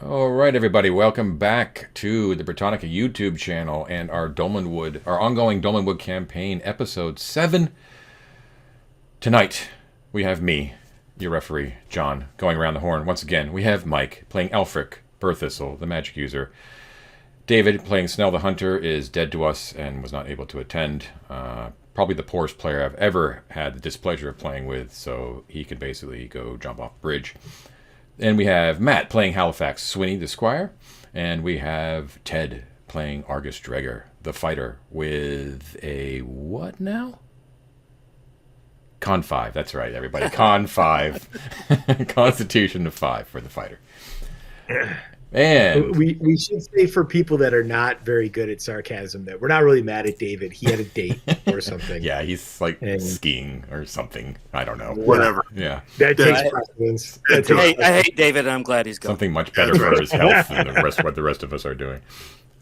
All right, everybody, welcome back to the Britannica YouTube channel and our ongoing Dolmenwood campaign, episode 7. Tonight, we have me, your referee, John, going around the horn. Once again, we have Mike playing Aelfric, Berthistle, the magic user. David, playing Snell the Hunter, is dead to us and was not able to attend. Probably the poorest player I've ever had the displeasure of playing with, so he could basically go jump off a bridge. And we have Matt playing Halifax, Swinny the Squire. And we have Ted playing Argus Dreger, the fighter, with a what now? Con 5, that's right, everybody. Con 5. Constitution of 5 for the fighter. And we should say for people that are not very good at sarcasm that we're not really mad at David. He had a date or something. Yeah, he's like skiing or something. I don't know. Whatever. Yeah. That takes precedence. I hate David, and I'm glad he's gone. Something much better for his health than what the rest of us are doing.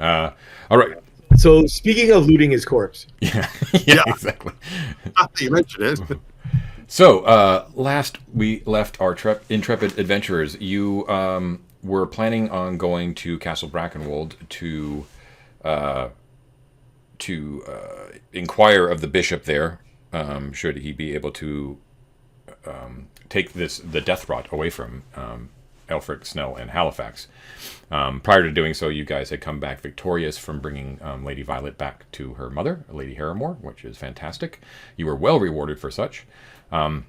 All right. So speaking of looting his corpse. Yeah, exactly. You mentioned it. So last we left our intrepid adventurers, you were planning on going to Castle Brackenwold to inquire of the bishop there, should he be able to take the death rot away from Aelfric, Snell, and Halifax. Prior to doing so, you guys had come back victorious from bringing Lady Violet back to her mother, Lady Harrimore, which is fantastic. You were well rewarded for such. One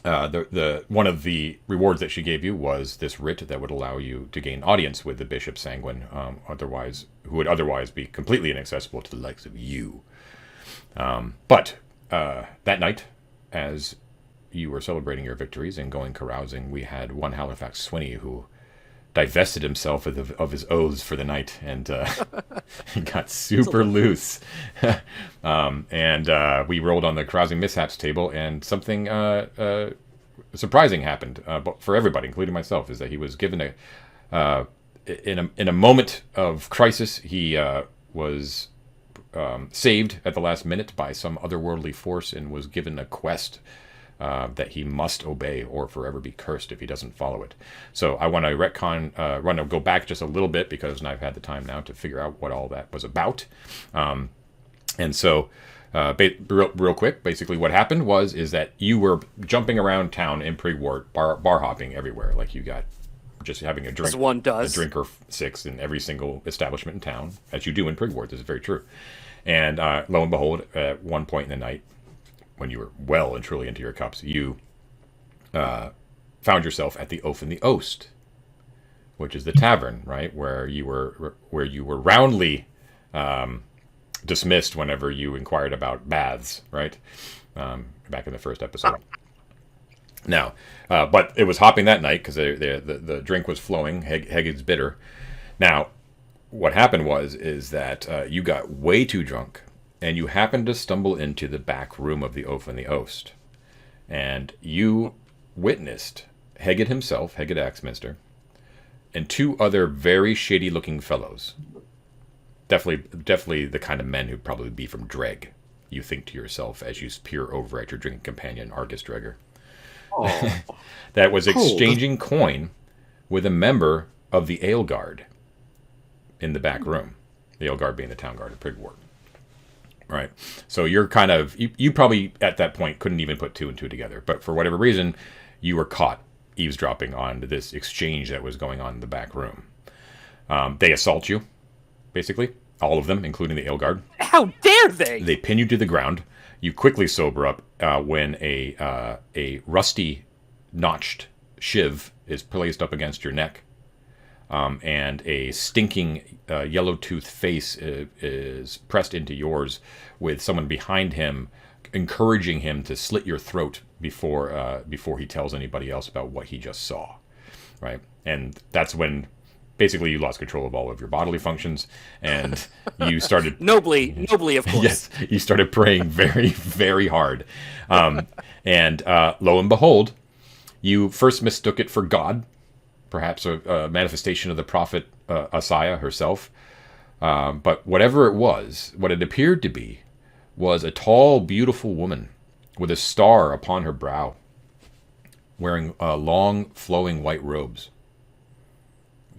of the rewards that she gave you was this writ that would allow you to gain audience with the Bishop Sanguine, who would otherwise be completely inaccessible to the likes of you. But that night, as you were celebrating your victories and going carousing, we had one Halifax Swinny who divested himself of his oaths for the night and got super loose. And we rolled on the carousing mishaps table, and something surprising happened for everybody, including myself, is that he was given in a moment of crisis. He was saved at the last minute by some otherworldly force and was given a quest that he must obey or forever be cursed if he doesn't follow it. So I want to go back just a little bit, because I've had the time now to figure out what all that was about. And so, real quick, basically what happened is that you were jumping around town in Prigwort, bar hopping everywhere, like you got just having a drink. As one does. A drink or 6 in every single establishment in town, as you do in Prigwort. This is very true. And lo and behold, at one point in the night, when you were well and truly into your cups, you found yourself at the Oath and the Oast, which is the tavern, right, where you were roundly dismissed whenever you inquired about baths, right, back in the first episode. Now, but it was hopping that night because the drink was flowing. Hegged's bitter. Now, what happened is that you got way too drunk, and you happened to stumble into the back room of the Oath and the Oast. And you witnessed Hegged himself, Hegged Axminster, and 2 other very shady-looking fellows. Definitely the kind of men who'd probably be from Dreg, you think to yourself as you peer over at your drinking companion, Argus Dreger. Oh. That was exchanging coin with a member of the Aelguard in the back room. The Aelguard being the town guard of Prigwort. Right. So you're kind of, you probably at that point couldn't even put 2 and 2 together. But for whatever reason, you were caught eavesdropping on this exchange that was going on in the back room. They assault you, basically. All of them, including the Aelguard. How dare they? They pin you to the ground. You quickly sober up when a rusty, notched shiv is placed up against your neck. And a stinking yellow-toothed face is pressed into yours, with someone behind him encouraging him to slit your throat before he tells anybody else about what he just saw, right? And that's when basically you lost control of all of your bodily functions, and you started nobly, of course. Yes, you started praying very, very hard, and lo and behold, you first mistook it for God. Perhaps a manifestation of the prophet Asaya herself. But whatever it was, what it appeared to be was a tall, beautiful woman with a star upon her brow, wearing long, flowing white robes.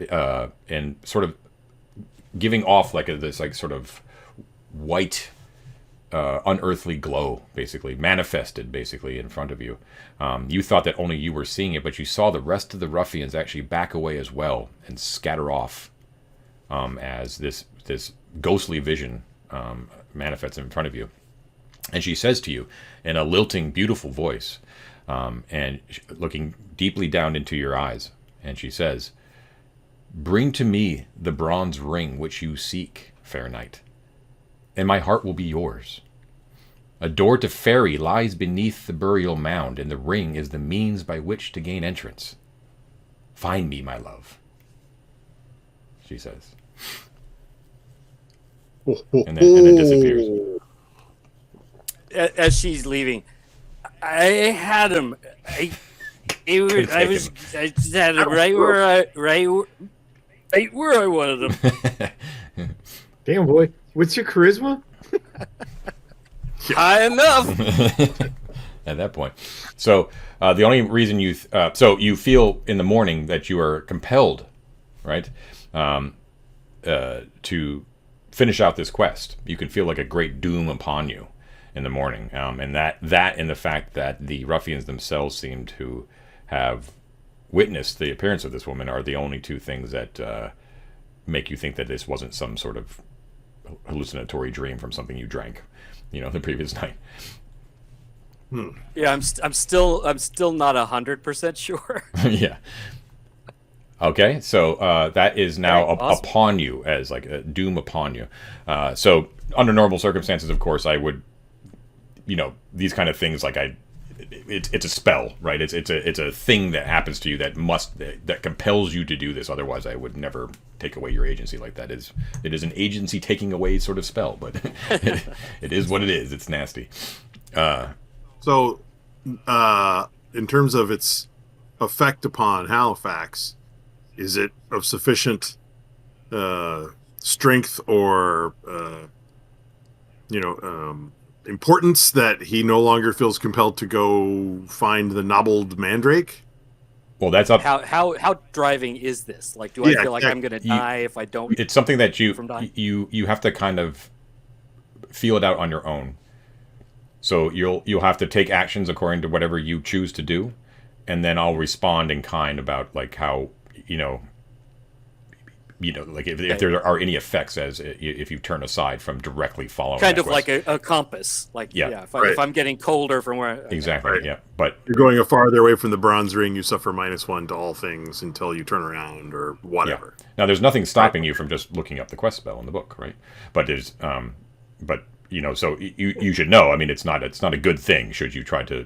and sort of giving off like this like sort of white, unearthly glow, basically manifested basically in front of you. You thought that only you were seeing it, but you saw the rest of the ruffians actually back away as well and scatter off as this ghostly vision manifests in front of you. And she says to you in a lilting, beautiful voice, and looking deeply down into your eyes, and she says, "Bring to me the bronze ring which you seek, fair knight, and my heart will be yours. A door to fairy lies beneath the burial mound, and the ring is the means by which to gain entrance. Find me, my love," she says. And then disappears. As she's leaving, I had him. I just had him right where I wanted him. Damn, boy. What's your charisma? High enough. At that point. So the only reason so you feel in the morning that you are compelled, right, to finish out this quest. You can feel like a great doom upon you in the morning, and that and the fact that the ruffians themselves seem to have witnessed the appearance of this woman are the only two things that make you think that this wasn't some sort of hallucinatory dream from something you drank, the previous night. Yeah, I'm still not 100% sure. Yeah. Okay, so that is now Awesome. upon you, as like a doom upon you. So under normal circumstances, of course, I would, these kind of things like it's a spell, right? It's a thing that happens to you that compels you to do this. Otherwise, I would never take away your agency like that. It is an agency taking away sort of spell, but it is what it is. It's nasty. So, in terms of its effect upon Halifax, is it of sufficient strength or importance that he no longer feels compelled to go find the nobbled mandrake? Well, that's up. How driving is this? Like, do I feel like I'm going to die if I don't? It's something that from dying? you have to kind of feel it out on your own. So you'll have to take actions according to whatever you choose to do, and then I'll respond in kind about like how like if there are any effects if you turn aside from directly following. Kind that of quest. like a compass. Like Yeah. if I'm getting colder from where Exactly. Right. Yeah, but You're going a farther away from the bronze ring, you suffer -1 to all things until you turn around or whatever. yeah. Now there's nothing stopping you from just looking up the quest spell in the book, right? But there's so you should know. I mean, it's not a good thing should you try to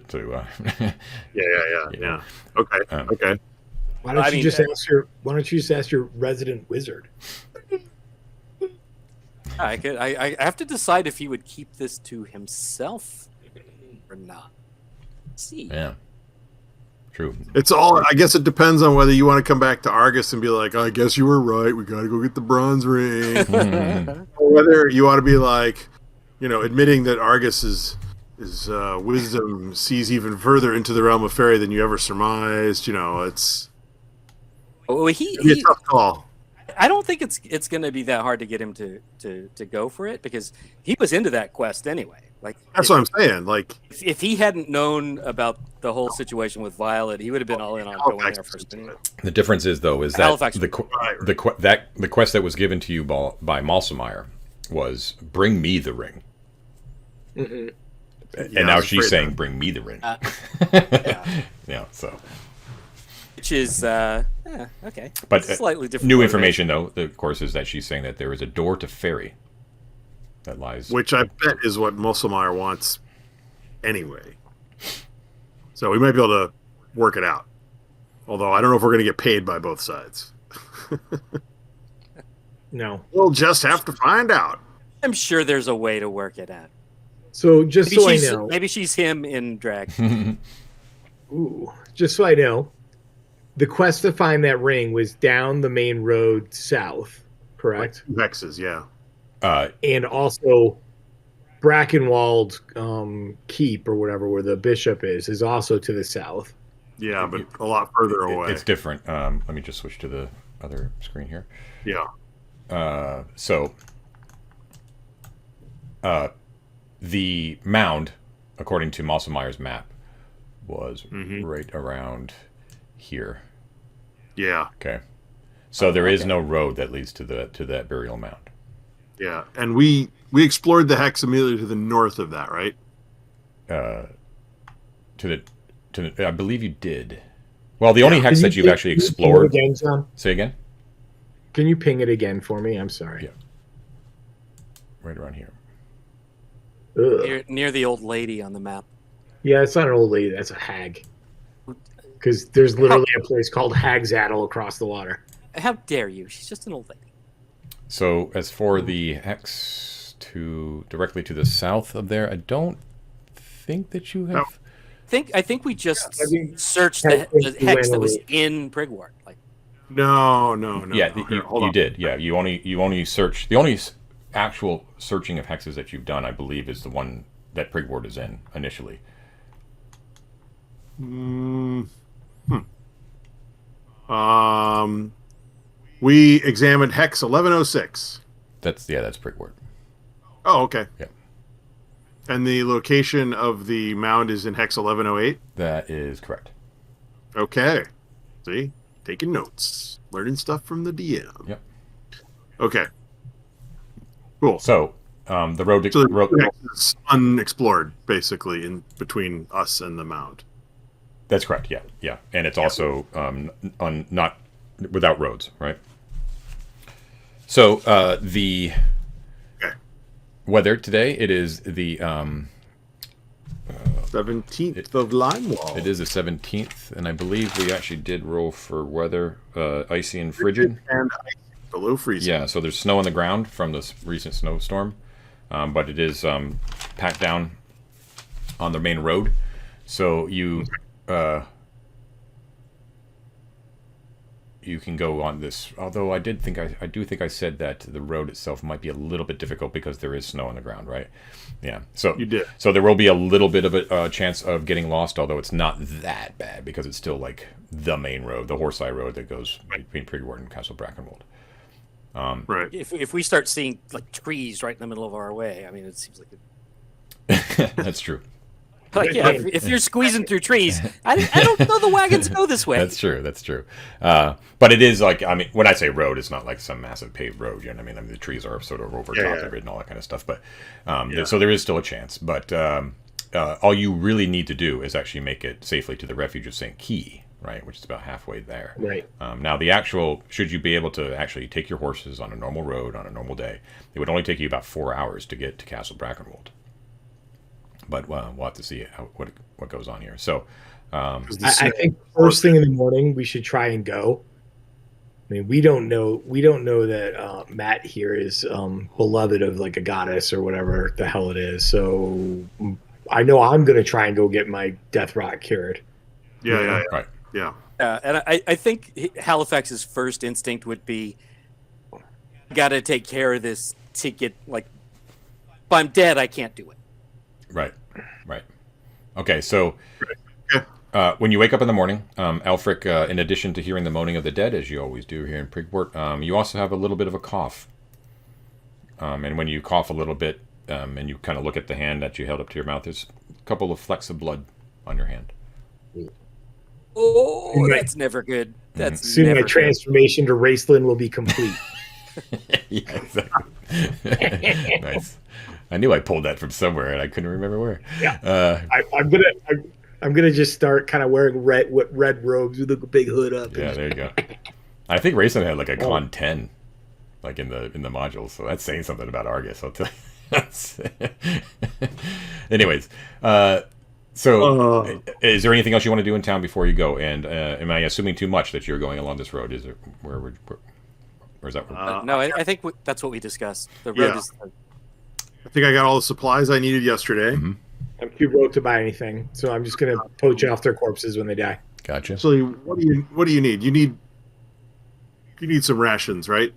Yeah. Okay. Okay. Why don't you just ask your resident wizard? I have to decide if he would keep this to himself or not. Let's see. Yeah. True. It's all. I guess it depends on whether you want to come back to Argus and be like, "I guess you were right. We got to go get the bronze ring," or whether you want to be like, admitting that Argus's wisdom sees even further into the realm of fairy than you ever surmised. It's Oh, it'd be a tough call. I don't think it's going to be that hard to get him to go for it because he was into that quest anyway. Like That's what I'm saying. Like, if he hadn't known about the whole situation with Violet, he would have been all in on going there first. The difference is though that Halifax. the quest that was given to you by Malsemeyer was bring me the ring. Mm-hmm. And now she's saying, "Bring me the ring." Yeah. So, which is okay, but slightly different. New information, though, of course, is that she's saying that there is a door to fairy that lies. which I bet is what Mosselmeyer wants anyway. So we might be able to work it out. Although I don't know if we're going to get paid by both sides. No. We'll just have to find out. I'm sure there's a way to work it out. So just so I know, Maybe she's him in drag. just so I know, the quest to find that ring was down the main road south, correct? Like 2 hexes, yeah. And also Brackenwold Keep or whatever, where the bishop is also to the south. Yeah, but a lot further away. It's different. Let me just switch to the other screen here. Yeah. The mound, according to Mosselmeyer's map, was right around here. Yeah. Okay. So there is no road that leads to that burial mound. Yeah. And we explored the hex immediately to the north of that, right? I believe you did. Well, the only hex that you've actually explored. Again, John? Say again? Can you ping it again for me? I'm sorry. Yeah. Right around here. Near the old lady on the map. Yeah, it's not an old lady. That's a hag. Because there's literally a place called Hagsaddle across the water. How dare you? She's just an old lady. So as for the hex directly to the south of there, I don't think that you have. I think we just searched the hex that was in Brigward. Like, no. Yeah, Okay, you did. Yeah, you only searched. The only actual searching of hexes that you've done, I believe, is the one that Prigward is in initially. We examined hex 1106. That's Prigward. Oh, okay. Yeah. And the location of the mound is in hex 1108? That is correct. Okay. See? Taking notes. Learning stuff from the DM. Yep. Okay. Cool. So, the road is unexplored, basically, in between us and the mound. That's correct, yeah. And it's also not without roads, right? So, the weather today, it is the 17th of Limewall. It is the 17th, and I believe we actually did roll for weather, icy and frigid. And icy, below freezing. Yeah, so there's snow on the ground from this recent snowstorm, but it is packed down on the main road. So you can go on this. Although I do think I said that the road itself might be a little bit difficult because there is snow on the ground, right? Yeah. So you did. So there will be a little bit of a chance of getting lost, although it's not that bad because it's still like the main road, the Horseye Road that goes between Prigward and Castle Brackenwold. Right. If we start seeing like trees right in the middle of our way, I mean, it seems like That's true. Like, yeah, if you're squeezing through trees, I don't know the wagons go this way. That's true. But it is like, I mean, when I say road, it's not like some massive paved road. You know what I mean? The trees are sort of over top of it and all that kind of stuff. But so there is still a chance. But all you really need to do is actually make it safely to the Refuge of St. Keye, right? Which is about halfway there. Right. Now, should you be able to actually take your horses on a normal road on a normal day, it would only take you about 4 hours to get to Castle Brackenwold. But we'll have to see what goes on here. So, I think first thing in the morning we should try and go. I mean, we don't know that Matt here is beloved of like a goddess or whatever the hell it is. So I know I'm going to try and go get my death rot cured. Yeah. Right. Yeah. And I think Halifax's first instinct would be, got to take care of this to get, like, if I'm dead, I can't do it. Right. Okay, so when you wake up in the morning, Aelfric, in addition to hearing the moaning of the dead, as you always do here in Prigwort, you also have a little bit of a cough. And when you cough a little bit, and you kind of look at the hand that you held up to your mouth, there's a couple of flecks of blood on your hand. Oh, that's never good. That's soon never my transformation to Raceland will be complete. Yeah, exactly. Nice. I knew I pulled that from somewhere, and I couldn't remember where. Yeah, I'm gonna just start kind of wearing red robes with a big hood up. Yeah, there you go. I think Rayson had like a con 10, like in the modules, so that's saying something about Argus. I'll tell you. Anyways, so is there anything else you want to do in town before you go? And am I assuming too much that you're going along this road? Is it or is that? No, I think that's what we discussed. The road is. I think I got all the supplies I needed yesterday. Mm-hmm. I'm too broke to buy anything, so I'm just gonna poach off their corpses when they die. Gotcha. So what do you need? You need some rations, right?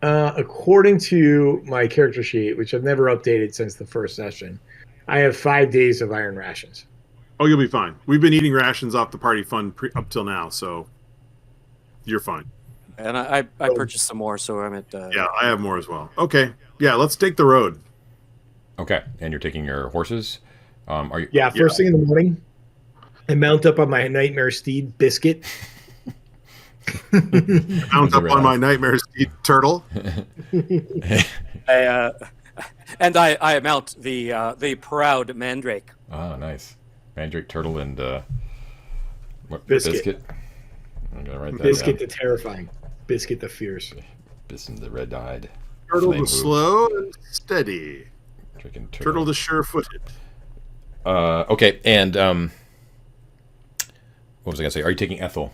According to my character sheet, which I've never updated since the first session, I have 5 days of iron rations. Oh, you'll be fine. We've been eating rations off the party fund up till now, so you're fine. And I purchased some more, so I'm at. Yeah, I have more as well. Okay, yeah, let's take the road. Okay, and you're taking your horses. Are you? Yeah, first thing in the morning, I mount up on my nightmare steed, Biscuit. Mount up on my nightmare steed, Turtle. I mount the proud Mandrake. Ah, nice. Mandrake, Turtle, and Biscuit. I'm gonna write that Biscuit down. the terrifying, Biscuit the fierce. Bisson the red-eyed. Turtle Flame the slow and steady. Turtle. Turtle the sure-footed. Okay, and what was I gonna say? Are you taking Ethel?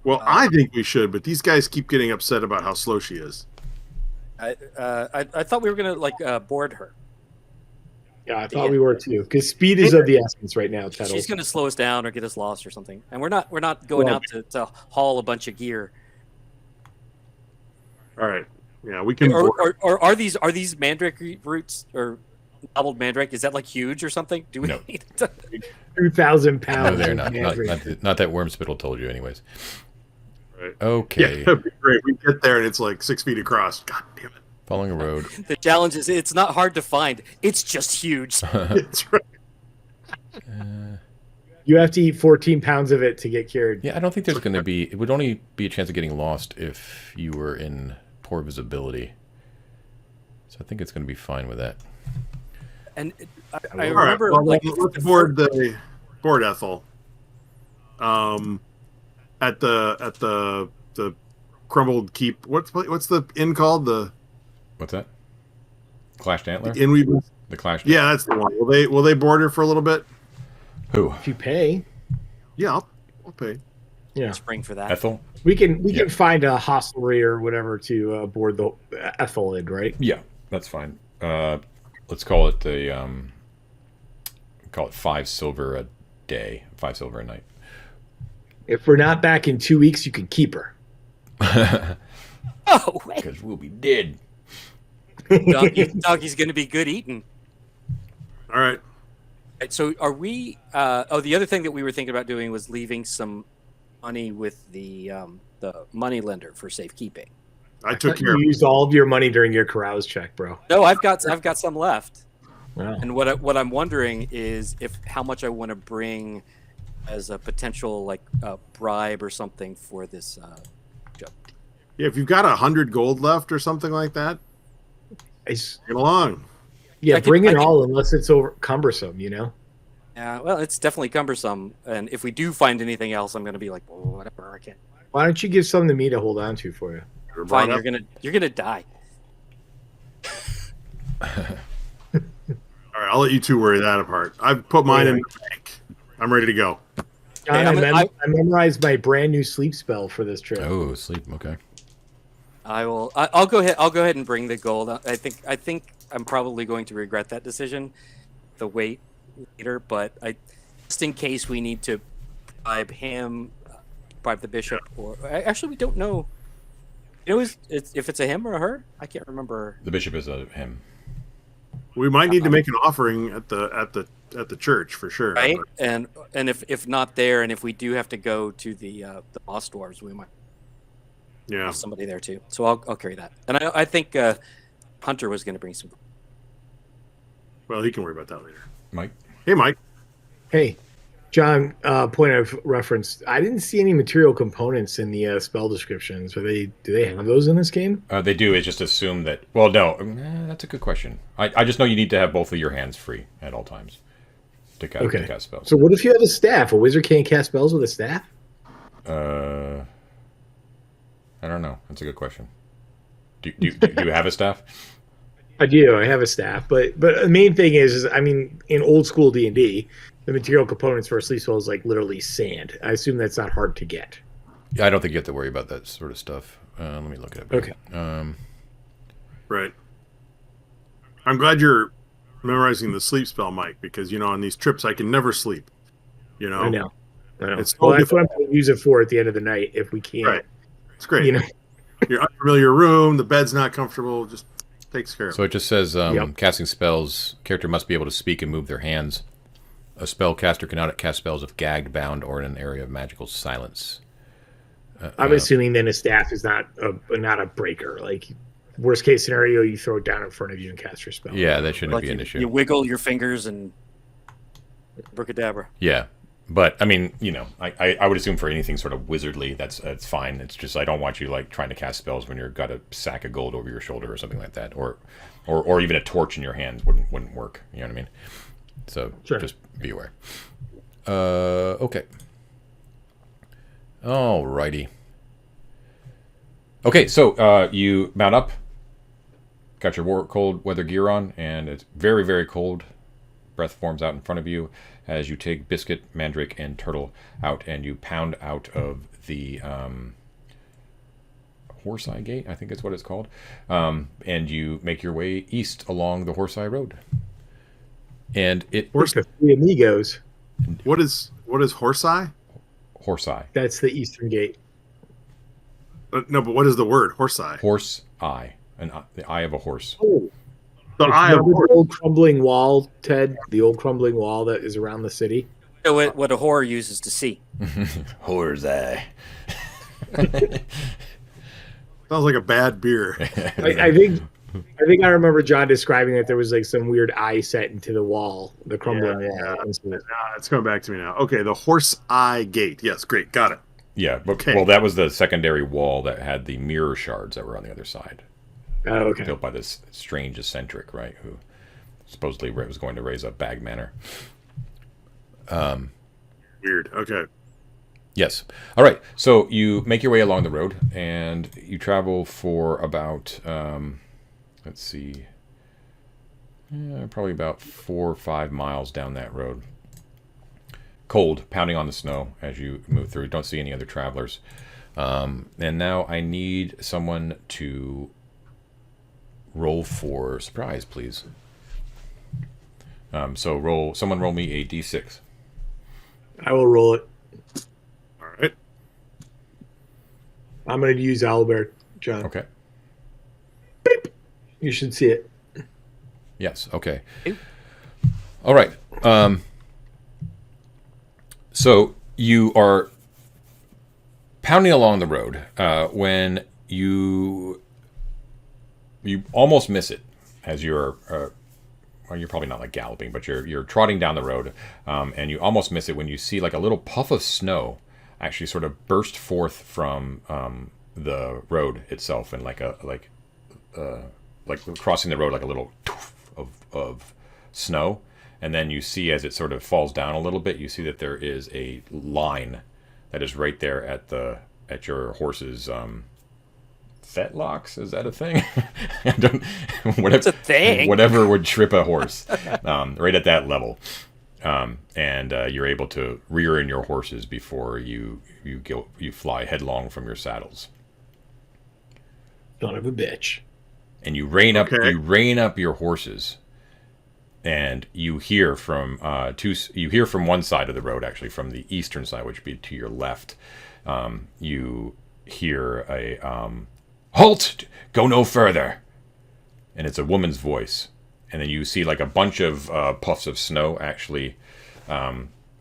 Well, I think we should, but these guys keep getting upset about how slow she is. I thought we were gonna board her. Yeah, I thought we were too. Because speed is of the essence right now, Tettle. She's gonna slow us down or get us lost or something. And we're not going out to haul a bunch of gear. All right. Yeah, we can. Or are these mandrake roots or doubled mandrake? Is that like huge or something? Do we No. need to... 2,000 pounds. No, they're of not. mandrake. Not that Wormspittle told you, anyways. Right. Okay. Yeah, that'd be great. We get there and it's like 6 feet across. God damn it. Following a road. The challenge is it's not hard to find. It's just huge. That's right. You have to eat 14 pounds of it to get cured. Yeah, I don't think there's going to be... It would only be a chance of getting lost if you were in poor visibility. So I think it's going to be fine with that. And I All right. remember Well, like let's board Ethel. At the crumbled keep. What's the inn called? What's that? Clashed Antler? The inn we. The Clashed Yeah, that's the one. Will they board her for a little bit? Who? If you pay, Yeah, I'll pay. yeah, spring for that. Ethel? we can find a hostelry or whatever to board the Ethel in, right? Yeah, that's fine. Let's call it call it 5 silver a day, 5 silver a night. If we're not back in 2 weeks, you can keep her. Oh, wait. Because we'll be dead. Doggy's going to be good eating. All right. So are we? The other thing that we were thinking about doing was leaving some money with the money lender for safekeeping. I took care You of it. used all of your money during your carouse check, bro. No, I've got some left. Wow. And what I'm wondering is how much I want to bring as a potential bribe or something for this job. Yeah, if you've got 100 gold left or something like that, get along. Yeah, I bring can- it all unless it's over cumbersome, you know? Yeah, well, it's definitely cumbersome. And if we do find anything else, I'm going to be like, well, whatever, I can't. Why don't you give something to me to hold on to for you? You're Fine, brought you're gonna die. All right, I'll let you two worry that apart. I've put mine in the bank. I'm ready to go. John, I memorized my brand new sleep spell for this trip. Oh, sleep. Okay. I'll go ahead. I'll go ahead and bring the gold. I think I'm probably going to regret that decision, the wait later. But just in case we need to bribe him, bribe the bishop, or actually we don't know. You know, if it's a him or a her, I can't remember. The bishop is a him. We might need to make an offering at the church for sure. Right, and if not there, and if we do have to go to the boss dwarves, we might have somebody there too. So I'll carry that. And I think Hunter was going to bring some. Well, he can worry about that later. Mike? Hey, Mike. Hey, John, point of reference. I didn't see any material components in the spell descriptions. Do they have those in this game? They do. It's just assume that... Well, no. That's a good question. I just know you need to have both of your hands free at all times to cast spells. So what if you have a staff? A wizard can't cast spells with a staff? I don't know. That's a good question. Do you have a staff? I do. I have a staff, but the main thing is I mean, in old school D&D, the material components for a sleep spell is like literally sand. I assume that's not hard to get. Yeah, I don't think you have to worry about that sort of stuff. Let me look it up. Okay. Right. I'm glad you're memorizing the sleep spell, Mike, because on these trips I can never sleep. I know. It's Well, so that's what I'm going to use it for at the end of the night if we can. Right. It's great. You know. Your unfamiliar room, the bed's not comfortable, just takes care of So it just says casting spells, character must be able to speak and move their hands. A spellcaster cannot cast spells if gagged, bound, or in an area of magical silence. I'm assuming then a staff is not a breaker. Like, worst case scenario, you throw it down in front of you and cast your spell. Yeah, that shouldn't be an issue. You wiggle your fingers and abracadabra. Yeah. But I mean, I would assume for anything sort of wizardly, that's fine. It's just I don't want you like trying to cast spells when you've got a sack of gold over your shoulder or something like that, or even a torch in your hand wouldn't work. You know what I mean? So sure. Just be aware. Okay. Alrighty. Okay, so you mount up, got your cold weather gear on, and it's very, very cold. Breath forms out in front of you as you take Biscuit, Mandrake, and Turtle out, and you pound out of the Horse-Eye Gate, I think is what it's called, and you make your way east along the Horse-Eye Road. And it... The Three Amigos. What is Horse-Eye? Horse-Eye. That's the eastern gate. No, but what is the word? Horse-Eye. Horse-Eye. The eye of a horse. Oh. The eye of a horse. The old crumbling wall, Ted? The old crumbling wall that is around the city? So what a horror uses to see. Horse eye. Sounds like a bad beer. I think I remember John describing that there was like some weird eye set into the wall, the crumbling wall. Yeah. It's coming back to me now. Okay, the Horse-Eye Gate. Yes, great, got it. Yeah, but okay. Well, that was the secondary wall that had the mirror shards that were on the other side. Oh, okay. Built by this strange eccentric, right, who supposedly was going to raise a bag manor. Weird. Okay. Yes. All right. So you make your way along the road, and you travel for about, let's see, probably about 4 or 5 miles down that road. Cold, pounding on the snow as you move through. Don't see any other travelers. And now I need someone to roll for surprise, please. So someone roll me a d6. I will roll it. All right. I'm going to use Albert, John. Okay. Beep. You should see it. Yes. Okay. All right. So you are pounding along the road when you almost miss it as you're well, you're probably not like galloping, but you're trotting down the road, and you almost miss it when you see like a little puff of snow actually sort of burst forth from the road itself, and like crossing the road like a little toof of snow. And then you see as it sort of falls down a little bit, you see that there is a line that is right there at your horse's fetlocks. Is that a thing? It's a thing. Whatever would trip a horse, right at that level. And you're able to rear in your horses before you fly headlong from your saddles. Son of a bitch. And you rein up your horses. And you hear from one side of the road, actually from the eastern side, which would be to your left. You hear a halt! Go no further. And it's a woman's voice. And then you see like a bunch of puffs of snow actually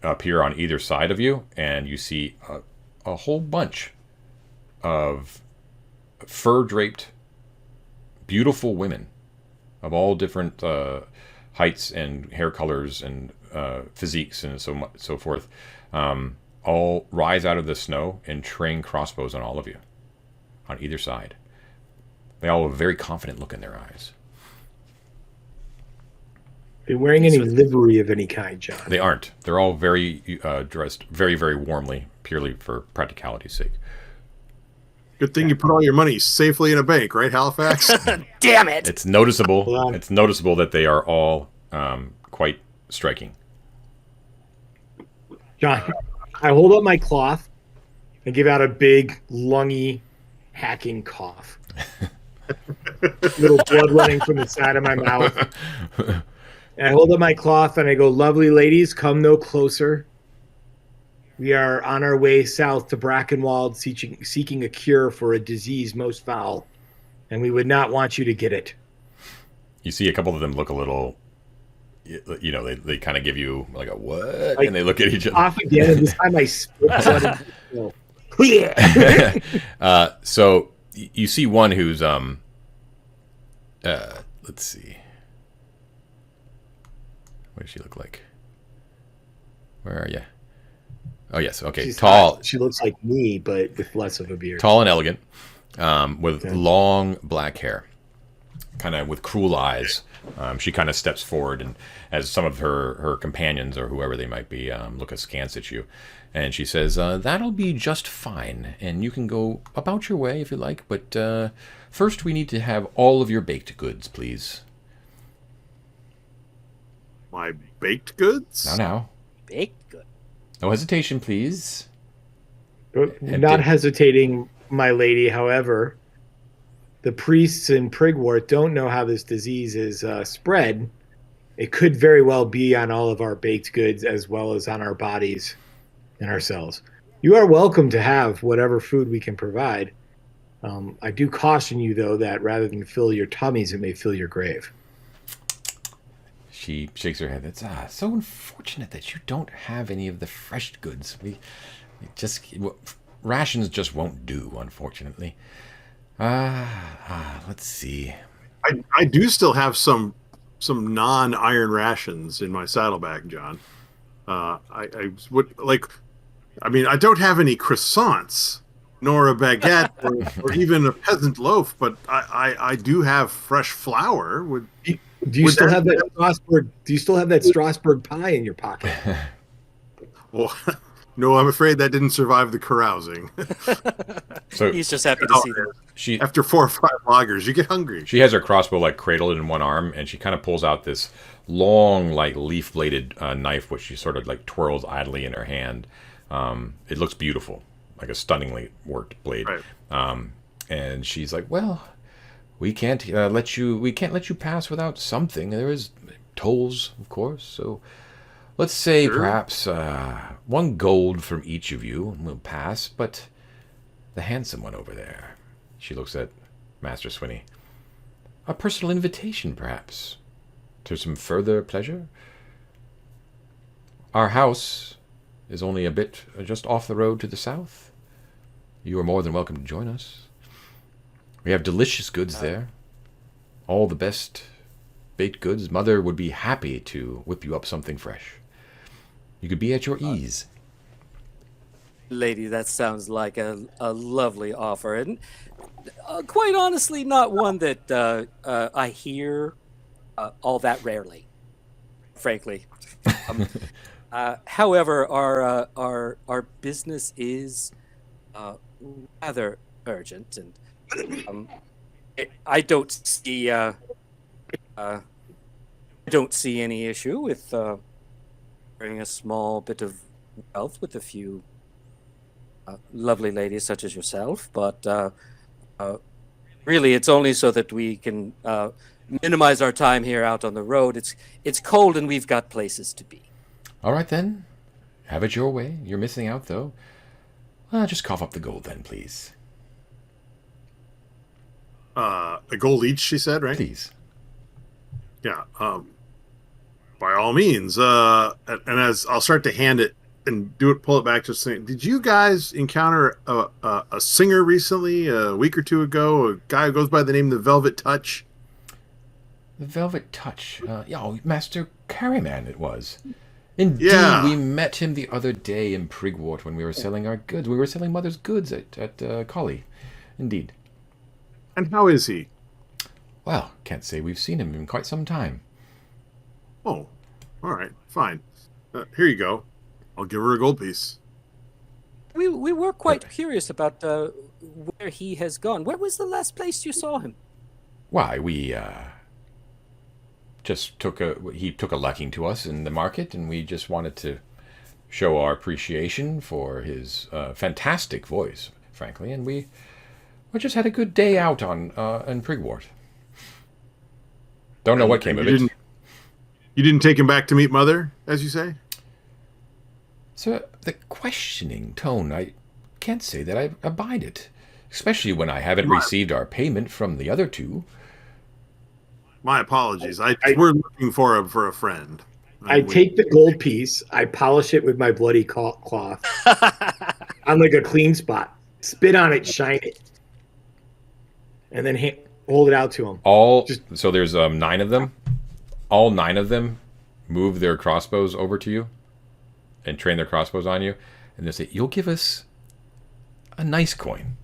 appear on either side of you, and you see a whole bunch of fur-draped, beautiful women of all different heights and hair colors and physiques and so forth, all rise out of the snow and train crossbows on all of you, on either side. They all have a very confident look in their eyes. They're wearing any livery of any kind, John? They aren't. They're all very dressed very, very warmly, purely for practicality's sake. Good thing you put all your money safely in a bank, right, Halifax? Damn it! It's noticeable. It's noticeable that they are all quite striking. John, I hold up my cloth and give out a big, lungy, hacking cough. Little blood running from the side of my mouth. And I hold up my cloth and I go, "Lovely ladies, come no closer. We are on our way south to Brackenwold, seeking a cure for a disease most foul, and we would not want you to get it." You see a couple of them look a little, they kind of give you like a what? Like, and they look at each other. Off again, and this time I spit blood into the So you see one who's let's see. What does she look like? Where are you? Oh yes, okay. She's tall. She looks like me, but with less of a beard. Tall and elegant, with long black hair, kind of with cruel eyes. She kind of steps forward, and as some of her companions or whoever they might be look askance at you, and she says, "That'll be just fine, and you can go about your way if you like. But first, we need to have all of your baked goods, please." My baked goods? Now. Baked good. No hesitation, please. Not hesitating, my lady. However, the priests in Prigwort don't know how this disease is spread. It could very well be on all of our baked goods as well as on our bodies and ourselves. You are welcome to have whatever food we can provide. I do caution you, though, that rather than fill your tummies, it may fill your grave. She shakes her head. It's so unfortunate that you don't have any of the fresh goods. Rations just won't do, unfortunately. Let's see. I do still have some non-iron rations in my saddlebag, John. I don't have any croissants, nor a baguette, or even a peasant loaf, but I do have fresh flour. Do you still have that Strasbourg? Do you still have that Strasbourg pie in your pocket? Well, no, I'm afraid that didn't survive the carousing. So He's just happy to see them. After 4 or 5 lagers, you get hungry. She has her crossbow like cradled in one arm, and she kind of pulls out this long, like leaf-bladed knife, which she sort of like twirls idly in her hand. It looks beautiful, like a stunningly worked blade. Right. And she's like, "Well, we can't let you pass without something. There is tolls, of course. So let's say perhaps 1 gold from each of you will pass. But the handsome one over there," she looks at Master Swinney, "a personal invitation, perhaps, to some further pleasure. Our house is only a bit just off the road to the south. You are more than welcome to join us. We have delicious goods there. All the best baked goods. Mother would be happy to whip you up something fresh. You could be at your ease." Lady, that sounds like a lovely offer, and quite honestly, not one that I hear all that rarely, frankly. However, our business is rather urgent, and I don't see any issue with bringing a small bit of wealth with a few lovely ladies such as yourself, but really it's only so that we can minimize our time here out on the road. It's cold and we've got places to be. All right then, have it your way. You're missing out though. Just cough up the gold then, please. A gold each, she said, right? Please. Yeah. By all means. And as I'll start to hand it and pull it back to saying, did you guys encounter a singer recently, a week or two ago? A guy who goes by the name of the Velvet Touch? The Velvet Touch. Master Carryman it was. Indeed, we met him the other day in Prigwort when we were selling our goods. We were selling Mother's goods at Keye. Indeed. And how is he? Well, can't say we've seen him in quite some time. Oh, all right, fine. Here you go. I'll give her a gold piece. We were quite curious about where he has gone. Where was the last place you saw him? Why, we just he took a liking to us in the market, and we just wanted to show our appreciation for his fantastic voice, frankly, and we just had a good day out in Prigwort. Don't know what came of it. You didn't take him back to meet Mother, as you say? So the questioning tone, I can't say that I abide it, especially when I haven't received our payment from the other two. My apologies. We're looking for a friend. I take the gold piece, I polish it with my bloody cloth on like a clean spot, spit on it, shine it, and then hold it out to him. So there's 9 of them. All 9 of them move their crossbows over to you and train their crossbows on you, and they say, "You'll give us a nice coin."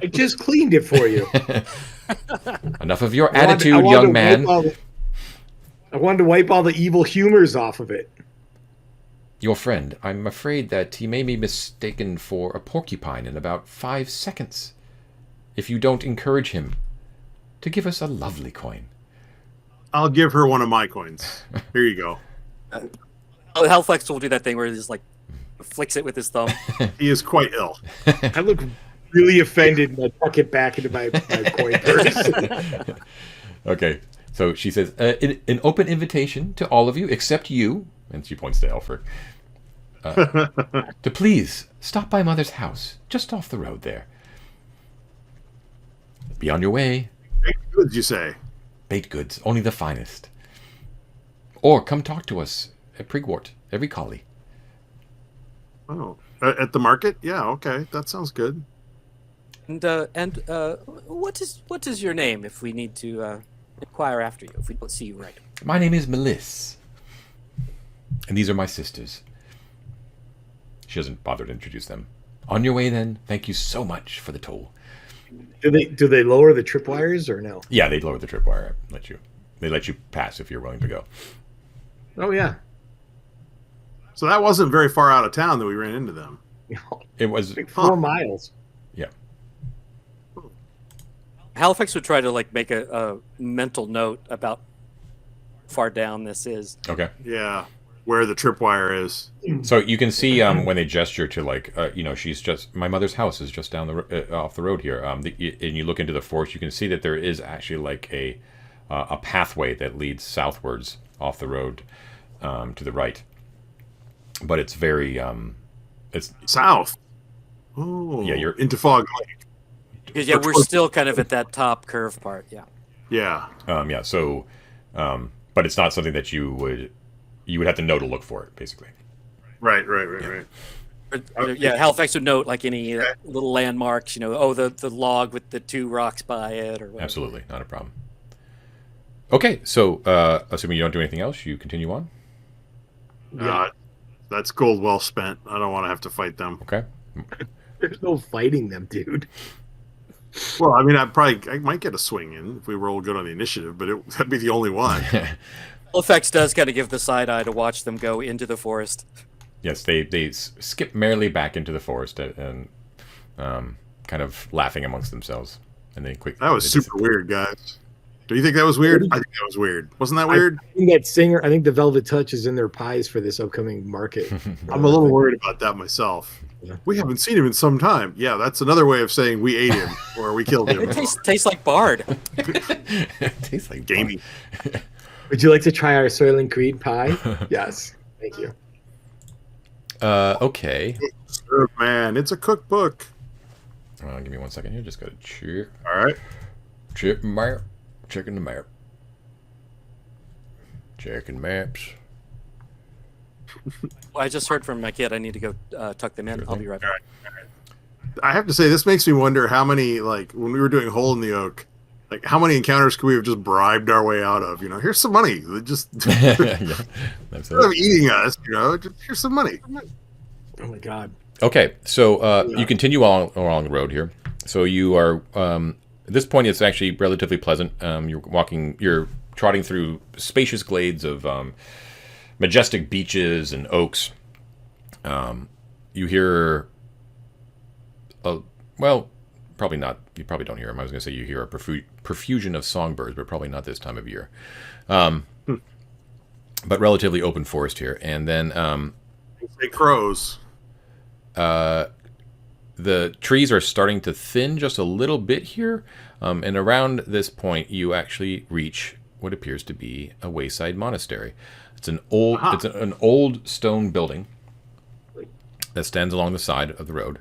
I just cleaned it for you. Enough of your attitude, young man. I wanted to wipe all the evil humors off of it. Your friend, I'm afraid that he may be mistaken for a porcupine in about 5 seconds. If you don't encourage him to give us a lovely coin. I'll give her one of my coins. Here you go. Halifax will do that thing where he just like flicks it with his thumb. He is quite ill. I look really offended and I tuck it back into my coin purse. Okay, so she says, an open invitation to all of you, except you, and she points to Aelfric, to please stop by Mother's house, just off the road there. Be on your way. Baked goods, you say? Baked goods, only the finest. Or come talk to us at Prigwort, every collie. Oh, at the market? Yeah, okay, that sounds good. And what is your name if we need to inquire after you if we don't see you right? My name is Meliss, and these are my sisters. She doesn't bother to introduce them. On your way, then. Thank you so much for the toll. Do they lower the tripwires or no? Yeah, they lower the tripwire. They let you pass if you're willing to go. Oh yeah. So that wasn't very far out of town that we ran into them. It was like 4 miles. Yeah. Halifax would try to like make a mental note about how far down this is. Okay. Yeah, where the tripwire is. So you can see when they gesture to she's just, my mother's house is just down off the road here. And you look into the forest, you can see that there is actually like a pathway that leads southwards off the road to the right. But it's very it's south. Oh, yeah, you're into Fog Lake. Because yeah, we're still kind of at that top curve part. Yeah. Yeah. Yeah. So, but it's not something that you would have to know to look for it, basically. Right. Yeah, Halifax would note like any little landmarks. The log with the 2 rocks by it, or whatever. Absolutely, not a problem. Okay, so assuming you don't do anything else, you continue on. That's gold well spent. I don't want to have to fight them. Okay. There's no fighting them, dude. Well, I mean, I might get a swing in if we roll good on the initiative, but that'd be the only one. Halifax does kind of give the side eye to watch them go into the forest. Yes, they skip merrily back into the forest and kind of laughing amongst themselves, and then quickly. That was super weird, guys. Do you think that was weird? I think that was weird. Wasn't that weird? I think the Velvet Touch is in their pies for this upcoming market. I'm a little worried about that myself. Yeah. We haven't seen him in some time. Yeah, that's another way of saying we ate him or we killed him. It tastes like Bard. Tastes like gamey. Would you like to try our Soylent Creed pie? Yes. Thank you. Okay. Man, it's a cookbook. Give me 1 second here. Just got to check. All right. Checking the map. Checking maps. Well, I just heard from my kid. I need to go tuck them in. Sure I'll be right back. All right. I have to say, this makes me wonder how many, like, when we were doing Hole in the Oak, like, how many encounters could we have just bribed our way out of? Here's some money. Just yeah, instead of eating us, just, here's some money. Oh my God. Okay, so you continue along the road here. So you are at this point, it's actually relatively pleasant. You're trotting through spacious glades of majestic beeches and oaks. You hear, probably not. You probably don't hear them. I was going to say you hear a profusion of songbirds, but probably not this time of year. But relatively open forest here, and then say crows. The trees are starting to thin just a little bit here, and around this point, you actually reach what appears to be a wayside monastery. It's an old stone building that stands along the side of the road.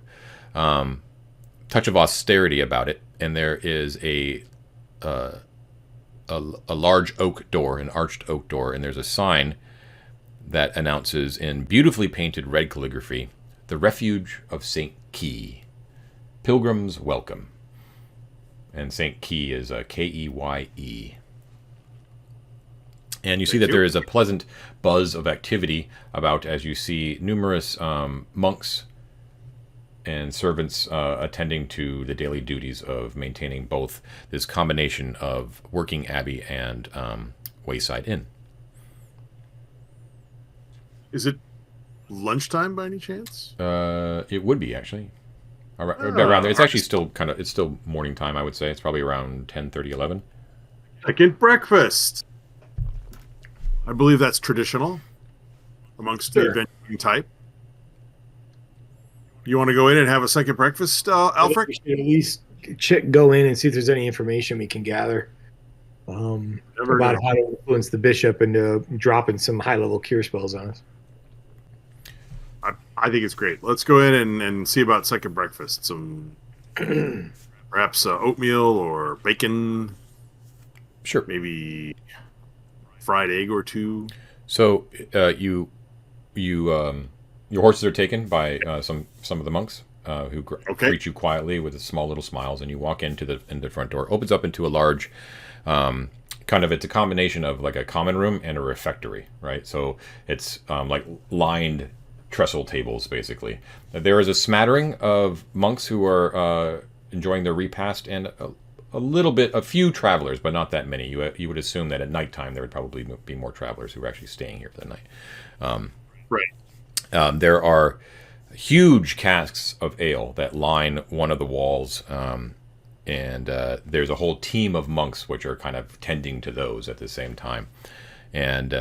Touch of austerity about it, and there is a a large oak door, an arched oak door, and there's a sign that announces in beautifully painted red calligraphy, "The Refuge of St. Keye. Pilgrims welcome." And St. Keye is Keye. And you see that there is a pleasant buzz of activity about, as you see numerous monks and servants attending to the daily duties of maintaining both this combination of working abbey and wayside inn. Is it lunchtime by any chance? It would be, actually. Around there. It's actually still it's still morning time, I would say. It's probably around 10:30, 11. Second breakfast. I believe that's traditional amongst the adventuring type. You want to go in and have a second breakfast, Aelfric? We should at least go in and see if there's any information we can gather about how to influence the bishop into dropping some high-level cure spells on us. I think it's great. Let's go in and see about second breakfast. Some perhaps oatmeal or bacon. Sure. Maybe fried egg or two. So your horses are taken by some of the monks who greet you quietly with small little smiles, and you walk into the front door. Opens up into a large it's a combination of like a common room and a refectory, right? So it's like lined trestle tables, basically. There is a smattering of monks who are enjoying their repast, and a few travelers, but not that many. You would assume that at nighttime there would probably be more travelers who are actually staying here for the night. Right. There are huge casks of ale that line one of the walls, and there's a whole team of monks which are kind of tending to those at the same time. And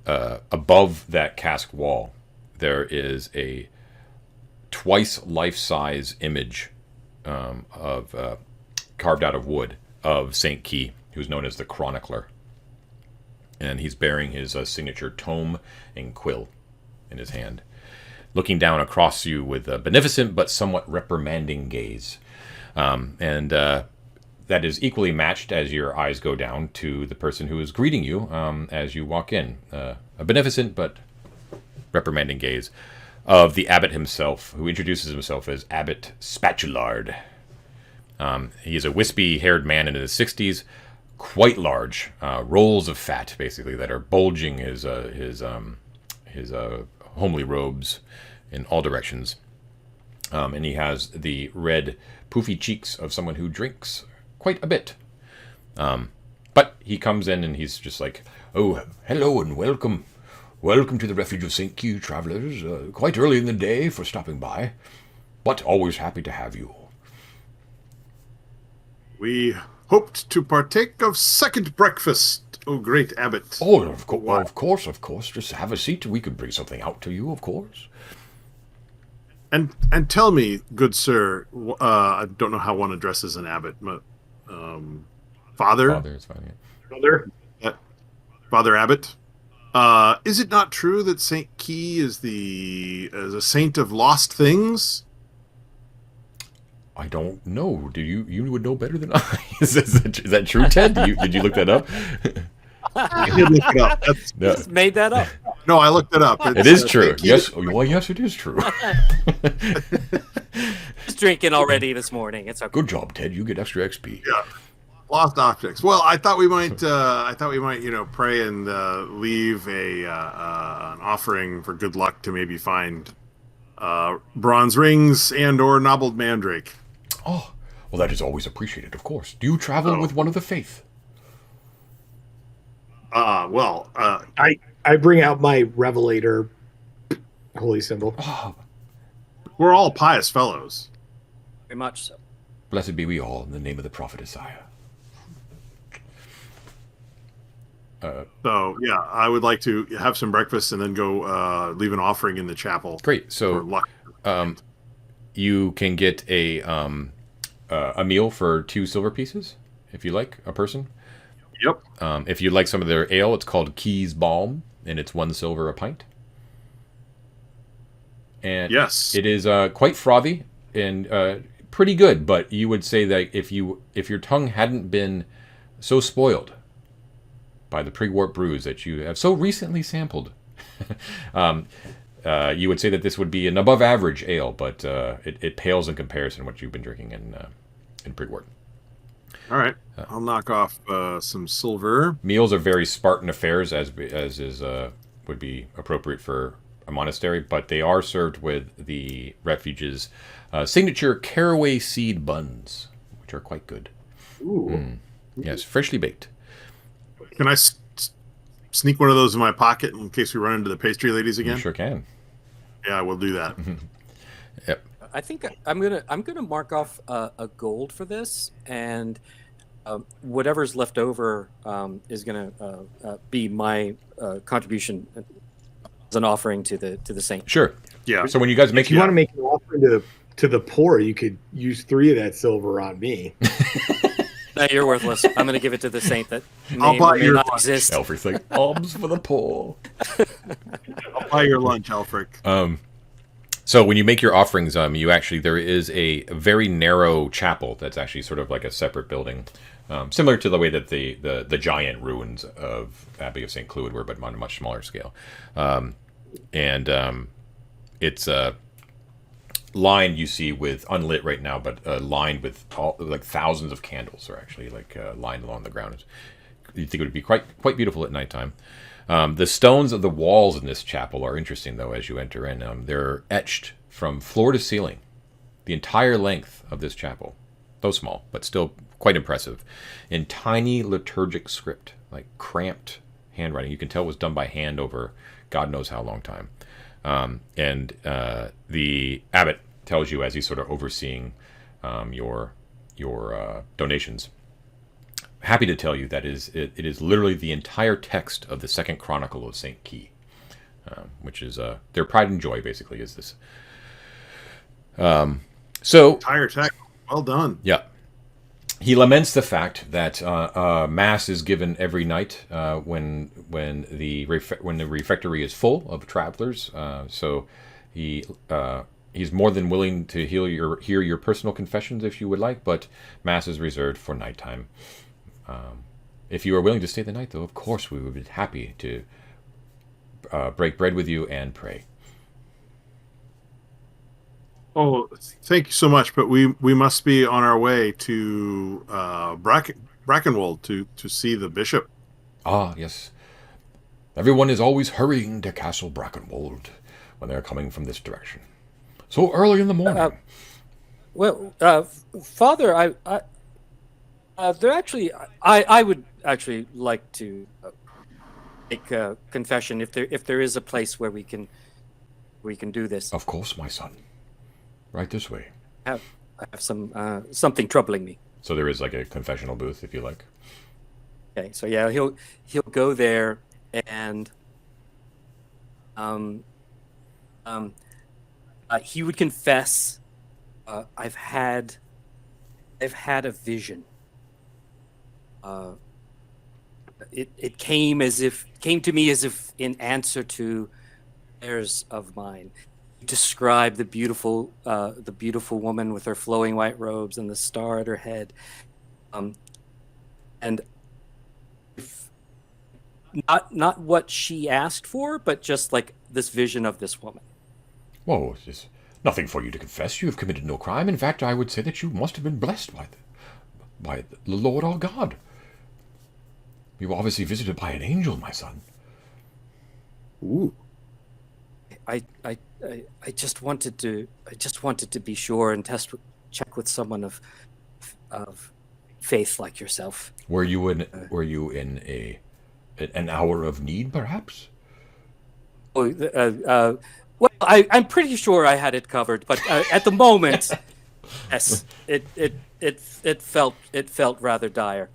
above that cask wall, there is a twice life-size image of carved out of wood of St. Keye, who's known as the Chronicler. And he's bearing his signature tome and quill in his hand, looking down across you with a beneficent but somewhat reprimanding gaze. And that is equally matched, as your eyes go down, to the person who is greeting you as you walk in. A beneficent but reprimanding gaze of the abbot himself, who introduces himself as Abbot Spatulard. He is a wispy-haired man in his 60s, quite large, rolls of fat, basically, that are bulging his homely robes in all directions. And he has the red, poofy cheeks of someone who drinks quite a bit. But he comes in and he's just like, "Oh, hello and welcome. Welcome to the Refuge of St. Keye, travelers. Quite early in the day for stopping by, but always happy to have you." We hoped to partake of second breakfast, oh great abbot. Oh, of course. Just have a seat. We could bring something out to you, of course. And tell me, good sir, I don't know how one addresses an abbot, but Father? Father is fine, yeah. Father Abbot. Is it not true that St. Keye is a saint of lost things? I don't know. Do you would know better than I? Is that true, Ted? Did you look that up? I did look it up. Just made that up. No, I looked it up. It is true. Yes. Well, yes, it is true. Just drinking already this morning. It's okay. Good job, Ted. You get extra XP. Yeah. Lost objects. Well, I thought we might, pray and leave an offering for good luck to maybe find bronze rings and/or nobbled mandrake. Oh, well, that is always appreciated, of course. Do you travel with one of the faith? I bring out my revelator holy symbol. Oh, we're all pious fellows. Very much so. Blessed be we all in the name of the prophet Isaiah. So, yeah, I would like to have some breakfast and then go leave an offering in the chapel. Great. So, you can get a meal for 2 silver pieces, if you like, a person. Yep. If you like some of their ale, it's called Key's Balm, and it's 1 silver a pint. And yes, it is quite frothy and pretty good. But you would say that if your tongue hadn't been so spoiled by the pre-warp brews that you have so recently sampled, you would say that this would be an above-average ale, but it pales in comparison to what you've been drinking in pre-warp. All right, I'll knock off some silver. Meals are very Spartan affairs, as is would be appropriate for a monastery, but they are served with the Refuge's signature caraway seed buns, which are quite good. Ooh. Yes, freshly baked. Can I sneak one of those in my pocket in case we run into the pastry ladies again? You sure can. Yeah, we'll do that. Yep. I think I'm gonna mark off a gold for this, and whatever's left over is gonna be my contribution as an offering to the saint. Sure. Yeah. So when you guys make If you want to make an offering to the poor, you could use 3 of that silver on me. No, you're worthless. I'm going to give it to the saint that I'll buy may your not lunch. exist. Aelfric's like, alms for the poor. I'll buy your lunch, Aelfric. So when you make your offerings, you actually, there is a very narrow chapel that's actually sort of like a separate building, similar to the way that the giant ruins of Abbey of St. Cloud were, but on a much smaller scale. It's lined, you see, with unlit right now, but lined with like thousands of candles are actually like lined along the ground. You think it would be quite beautiful at nighttime. The stones of the walls in this chapel are interesting, though, as you enter in. They're etched from floor to ceiling, the entire length of this chapel, though small, but still quite impressive, in tiny liturgic script, like cramped handwriting. You can tell it was done by hand over God knows how long time. And the abbot tells you, as he's sort of overseeing your donations, happy to tell you that it is literally the entire text of the Second Chronicle of St. Keye, which is their pride and joy, basically, is this. So Entire text. Well done. yeah. He laments the fact that mass is given every night when the refectory is full of travelers. So he's more than willing to hear your personal confessions if you would like, but mass is reserved for nighttime. If you are willing to stay the night, though, of course we would be happy to break bread with you and pray. Oh, thank you so much. But we must be on our way to Brackenwold to see the bishop. Ah, yes. Everyone is always hurrying to Castle Brackenwold when they are coming from this direction. So early in the morning. Father, I would actually like to make a confession if there is a place where we can do this. Of course, my son. Right this way. I have something troubling me. So there is like a confessional booth, if you like. Okay, so yeah, he'll go there, and he would confess, I've had a vision. It came to me as if in answer to prayers of mine. Describe the beautiful woman with her flowing white robes and the star at her head, and not what she asked for, but just like this vision of this woman. Whoa, there's nothing for you to confess. You have committed no crime. In fact, I would say that you must have been blessed by the Lord our God. You were obviously visited by an angel, my son. Ooh. I just wanted to be sure and check with someone of faith like yourself. Were you in an hour of need, perhaps? Well, I'm pretty sure I had it covered, but at the moment, yes, it felt rather dire.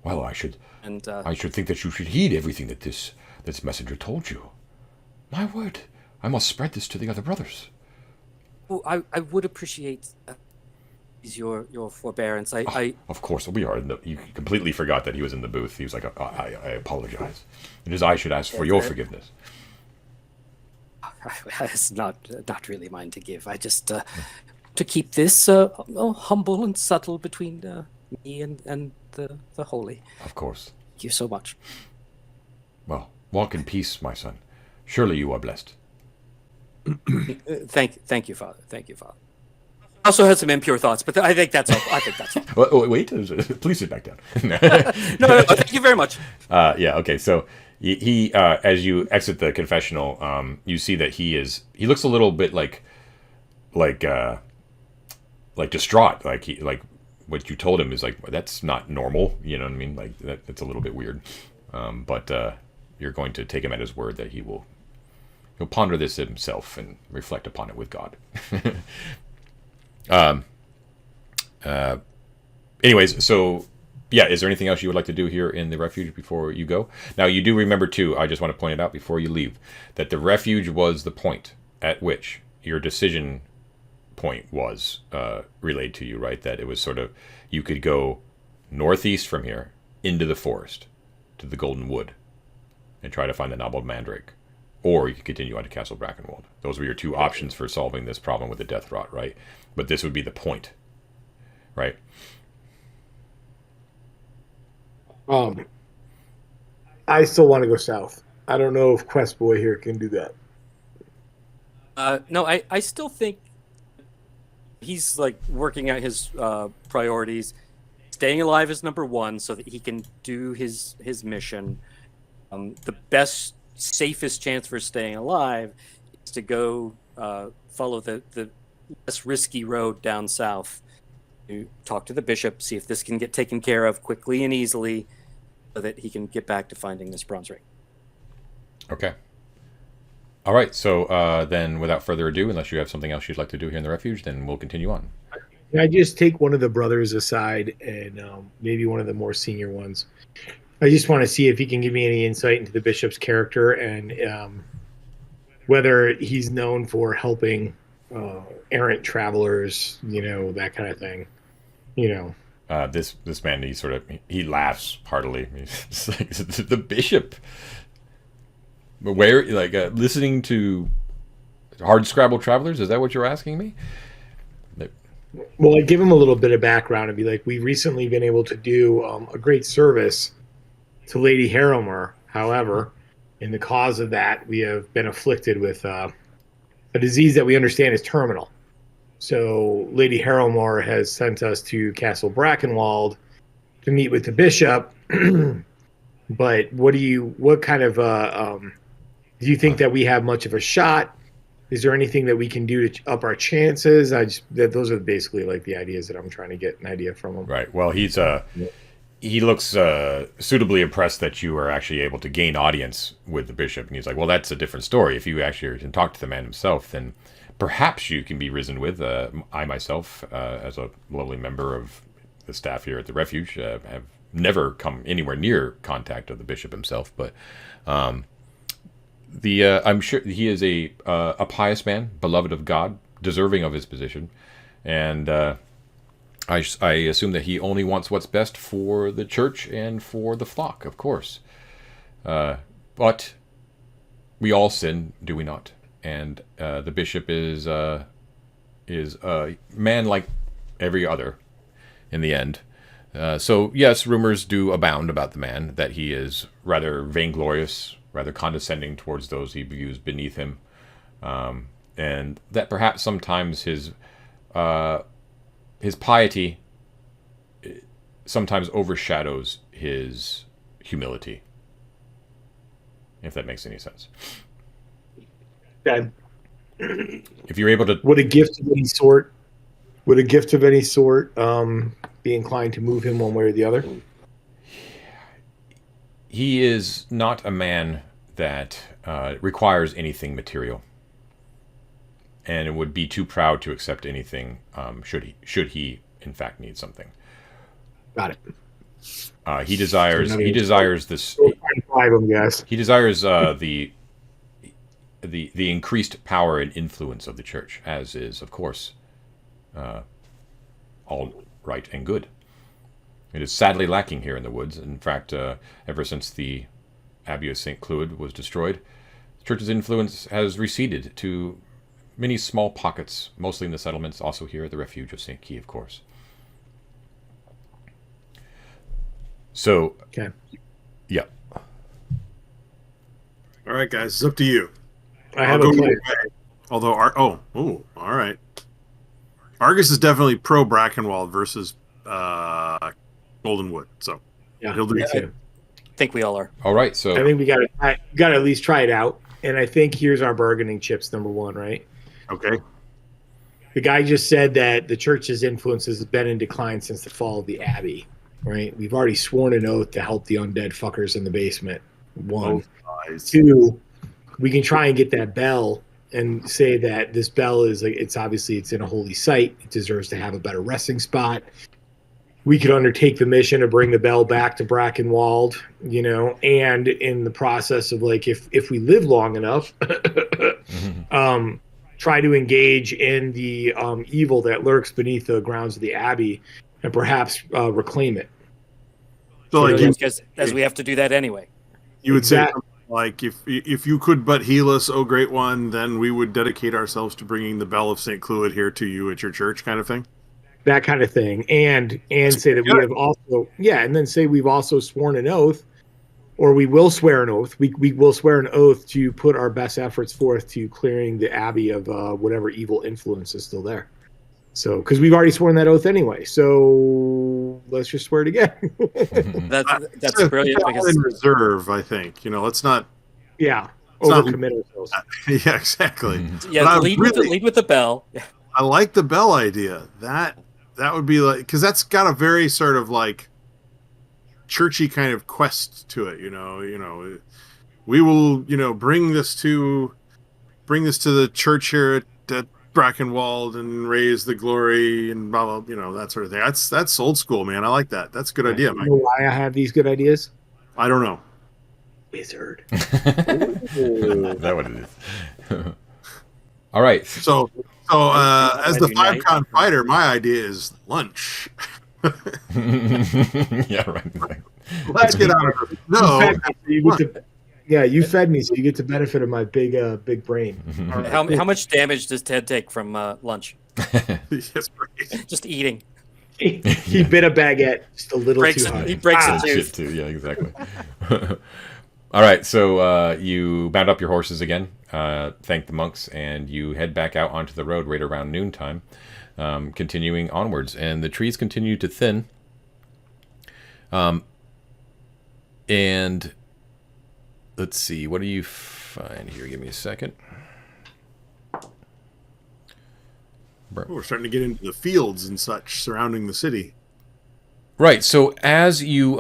Well, I should think that you should heed everything that this messenger told you. My word, I must spread this to the other brothers. Oh, I would appreciate your forbearance. Of course, we are. You completely forgot that he was in the booth. He was like, I apologize. It is I should ask for your forgiveness. It's not really mine to give. I just to keep this humble and subtle between me and the holy. Of course. Thank you so much. Well, walk in peace, my son. Surely you are blessed. Thank you, Father. Thank you, Father. I also had some impure thoughts, but I think that's all. I think that's all. Wait, please sit back down. No, thank you very much. Yeah, okay. So he as you exit the confessional, you see that he looks a little bit like distraught. Like what you told him is like, that's not normal. You know what I mean? Like that's a little bit weird. But you're going to take him at his word that he'll ponder this himself and reflect upon it with God. Anyways, so yeah, is there anything else you would like to do here in the refuge before you go? Now, you do remember too, I just want to point it out before you leave, that the refuge was the point at which your decision point was relayed to you, right? That it was sort of, you could go northeast from here into the forest to the Golden Wood and try to find the Knobbled Mandrake, or you could continue on to Castle Brackenwold. Those were your two options for solving this problem with the death rot, right? But this would be the point, right? I still want to go south. I don't know if Quest Boy here can do that. No, I still think he's like working out his priorities. Staying alive is number one, so that he can do his mission. The best, safest chance for staying alive is to go follow the less risky road down south. To talk to the bishop, see if this can get taken care of quickly and easily, so that he can get back to finding this bronze ring. Okay. All right. So then, without further ado, unless you have something else you'd like to do here in the refuge, then we'll continue on. Can I just take one of the brothers aside and maybe one of the more senior ones? I just want to see if he can give me any insight into the bishop's character and whether he's known for helping errant travelers, that kind of thing. This man, he laughs heartily. He's like, the bishop. Where, listening to hard scrabble travelers? Is that what you're asking me? Well, I give him a little bit of background and be like, we've recently been able to do a great service to Lady Harrowmer. However, in the cause of that, we have been afflicted with a disease that we understand is terminal. So Lady Harrowmer has sent us to Castle Brackenwold to meet with the bishop. But what kind of do you think that we have much of a shot? Is there anything that we can do to up our chances? Those are basically like the ideas that I'm trying to get an idea from him. Right. Well, he looks suitably impressed that you are actually able to gain audience with the bishop, and he's like, well, that's a different story. If you actually can talk to the man himself, then perhaps you can be risen with. I myself, as a lovely member of the staff here at the refuge, have never come anywhere near contact of the bishop himself, but I'm sure he is a pious man, beloved of God, deserving of his position, and I assume that he only wants what's best for the church and for the flock, of course. But we all sin, do we not? And the bishop is a man like every other in the end. So yes, rumors do abound about the man, that he is rather vainglorious, rather condescending towards those he views beneath him, and that perhaps sometimes his piety sometimes overshadows his humility, if that makes any sense. Okay. If you're able to, would a gift of any sort be inclined to move him one way or the other? He is not a man that requires anything material, and it would be too proud to accept anything should he in fact need something. Got it. He desires this. He desires the increased power and influence of the church, as is, of course, all right and good. It is sadly lacking here in the woods. In fact, ever since the Abbey of St. Cloud was destroyed, the church's influence has receded to many small pockets, mostly in the settlements, also here at the Refuge of St. Keye, of course. So, okay. Yeah. All right, guys, it's up to you. I have a plan. Although, all right. Argus is definitely pro Brackenwold versus Goldenwood, so Yeah, he'll do me it. too. I think we all are. All right, so I think we got to at least try it out. And I think here's our bargaining chips, number one, right? Okay. The guy just said that the church's influence has been in decline since the fall of the Abbey, right? We've already sworn an oath to help the undead fuckers in the basement. One. Two, we can try and get that bell and say that this bell is like, it's in a holy site. It deserves to have a better resting spot. We could undertake the mission to bring the bell back to Brackenwold, and in the process of like, if we live long enough, try to engage in the evil that lurks beneath the grounds of the Abbey and perhaps reclaim it. So, like, as we have to do that anyway. You would say something like, if you could but heal us, O Great One, then we would dedicate ourselves to bringing the bell of St. Cloud here to you at your church, kind of thing. That kind of thing, and say that we have also, and then say we've also sworn an oath, or we will swear an oath. We will swear an oath to put our best efforts forth to clearing the Abbey of whatever evil influence is still there. So, because we've already sworn that oath anyway, so let's just swear it again. That's brilliant. In reserve, I think. Let's not. Yeah, overcommit ourselves. Yeah, exactly. Yeah, lead with the bell. I like the bell idea. That would be like, because that's got a very sort of like churchy kind of quest to it. We will bring this to the church here at Brackenwold and raise the glory and blah blah, that sort of thing. That's old school, man. I like that. That's a good idea, Mike. You know why I have these good ideas? I don't know. Wizard. Is that what it is? All right. So as the 5-con fighter, my idea is lunch. Yeah, right. Let's get out of it. No. You fed me, so you get the benefit of my big brain. Right. How much damage does Ted take from lunch? Yes, right. Just eating. He bit a baguette just a little too hard. He breaks a tooth. Yeah, exactly. All right, so you mount up your horses again, thank the monks, and you head back out onto the road right around noontime, continuing onwards. And the trees continue to thin. And let's see, what do you find here? Give me a second. We're starting to get into the fields and such surrounding the city. Right, so as you're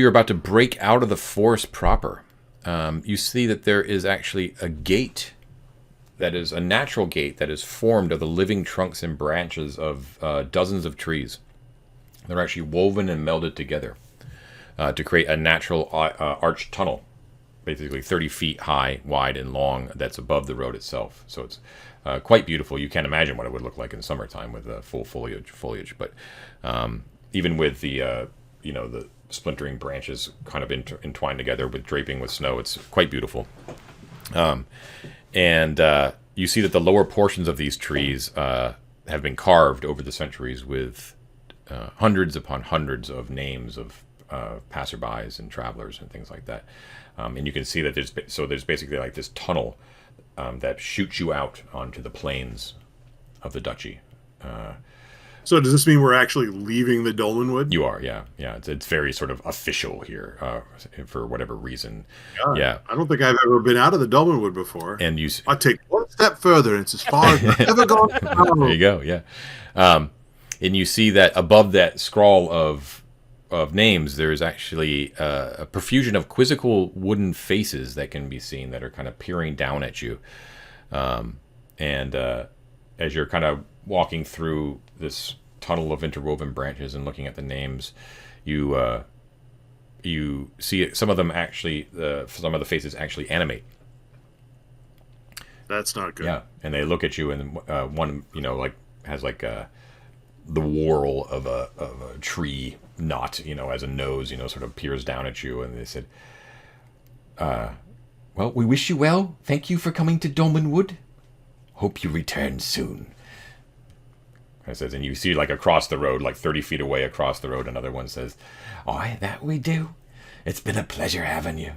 about to break out of the forest proper, you see that there is actually a gate that is a natural gate that is formed of the living trunks and branches of dozens of trees. They're actually woven and melded together to create a natural arched tunnel, basically 30 feet high, wide, and long, that's above the road itself. So it's quite beautiful. You can't imagine what it would look like in summertime with full foliage. But even with the the splintering branches kind of entwined together with draping with snow, it's quite beautiful. And you see that the lower portions of these trees have been carved over the centuries with hundreds upon hundreds of names of passerbys and travelers and things like that. And you can see that there's basically like this tunnel that shoots you out onto the plains of the duchy. So does this mean we're actually leaving the Dolmenwood? You are, yeah. It's very sort of official here for whatever reason. Yeah. I don't think I've ever been out of the Dolmenwood before. And I take one step further, and it's as far as I've ever gone. There you go, yeah. And you see that above that scrawl of names, there is actually a profusion of quizzical wooden faces that can be seen that are kind of peering down at you. And as you're kind of walking through this tunnel of interwoven branches and looking at the names, you see some of them actually, some of the faces actually animate. That's not good. Yeah, and they look at you, and one, has like the whorl of a tree knot, as a nose, sort of peers down at you, and they said, well, we wish you well. Thank you for coming to Dolmenwood. Hope you return soon. I says, and you see like across the road, like 30 feet away across the road, another one says, "Aye, that we do. It's been a pleasure having you."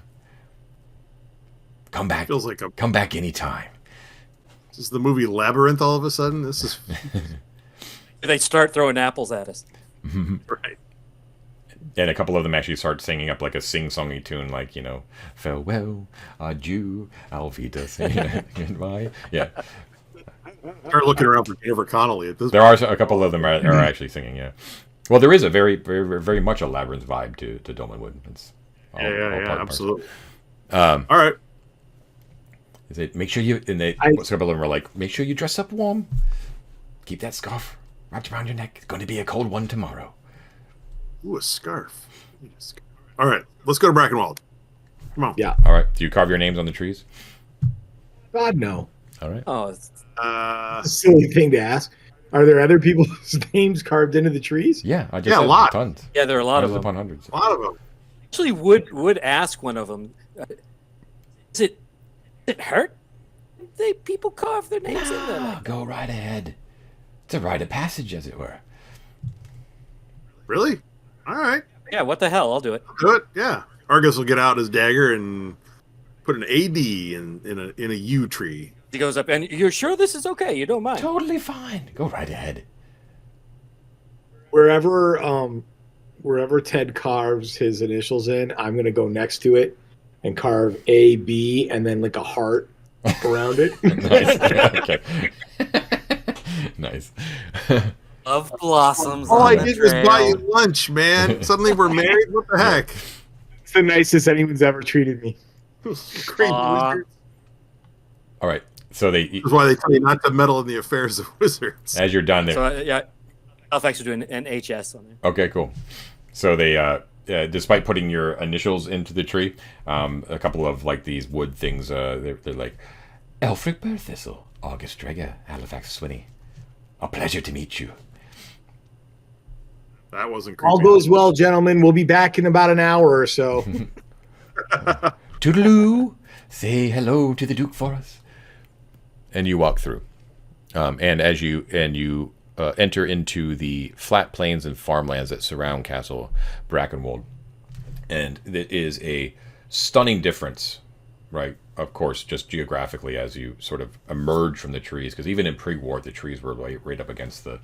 Come back. Feels like come back anytime. This is the movie Labyrinth all of a sudden. This is They start throwing apples at us. right. And a couple of them actually start singing up like a sing-songy tune, like, you know, farewell, adieu, auf Wiedersehen, goodbye. Yeah. Start looking around for Jennifer Connelly at this There are a couple of them are actually singing, yeah. Well, there is a very, very, very much a Labyrinth vibe to Dolmenwood. It's all, absolutely. All right. They make sure you, and several of them are like, make sure you dress up warm. Keep that scarf wrapped around your neck. It's going to be a cold one tomorrow. Ooh, a scarf. All right, let's go to Brackenwold. Come on. Yeah. All right. Do you carve your names on the trees? God, no. All right. Oh, That's a silly thing to ask. Are there other people's names carved into the trees? Yeah, I just Yeah, a said lot. tons. yeah, there are a lot of Hundreds them. upon hundreds. A lot of them. Actually, would ask one of them, does it hurt? People carve their names in there. Ah, go right ahead. It's a rite of passage, as it were. Really? All right. Yeah, what the hell? I'll do it. Do it. Yeah. Argus will get out his dagger and put an AD in a yew tree. He goes up, and you're sure this is okay? You don't mind? Totally fine. Go right ahead. Wherever Ted carves his initials in, I'm gonna go next to it and carve AB and then like a heart around it. Nice. Okay. Nice. Of blossoms. All on I the did was buy trail. you lunch, man. Suddenly we're married? What the heck? It's the nicest anyone's ever treated me. Great Aw. wizards. All right. So That's why they tell you not to meddle in the affairs of wizards. as you're done there. So yeah, Halifax are doing an HS on it. Okay, cool. So they, despite putting your initials into the tree, a couple of like these wood things, they're like, Aelfric Bear Thistle, August Dreg, Halifax Swinney. A pleasure to meet you. That wasn't creepy. All goes well, gentlemen. We'll be back in about an hour or so. Toodaloo. Say hello to the Duke for us. And you walk through. And as you enter into the flat plains and farmlands that surround Castle Brackenwold. And it is a stunning difference, right? Of course, just geographically as you sort of emerge from the trees, because even in pre-war, the trees were right up against the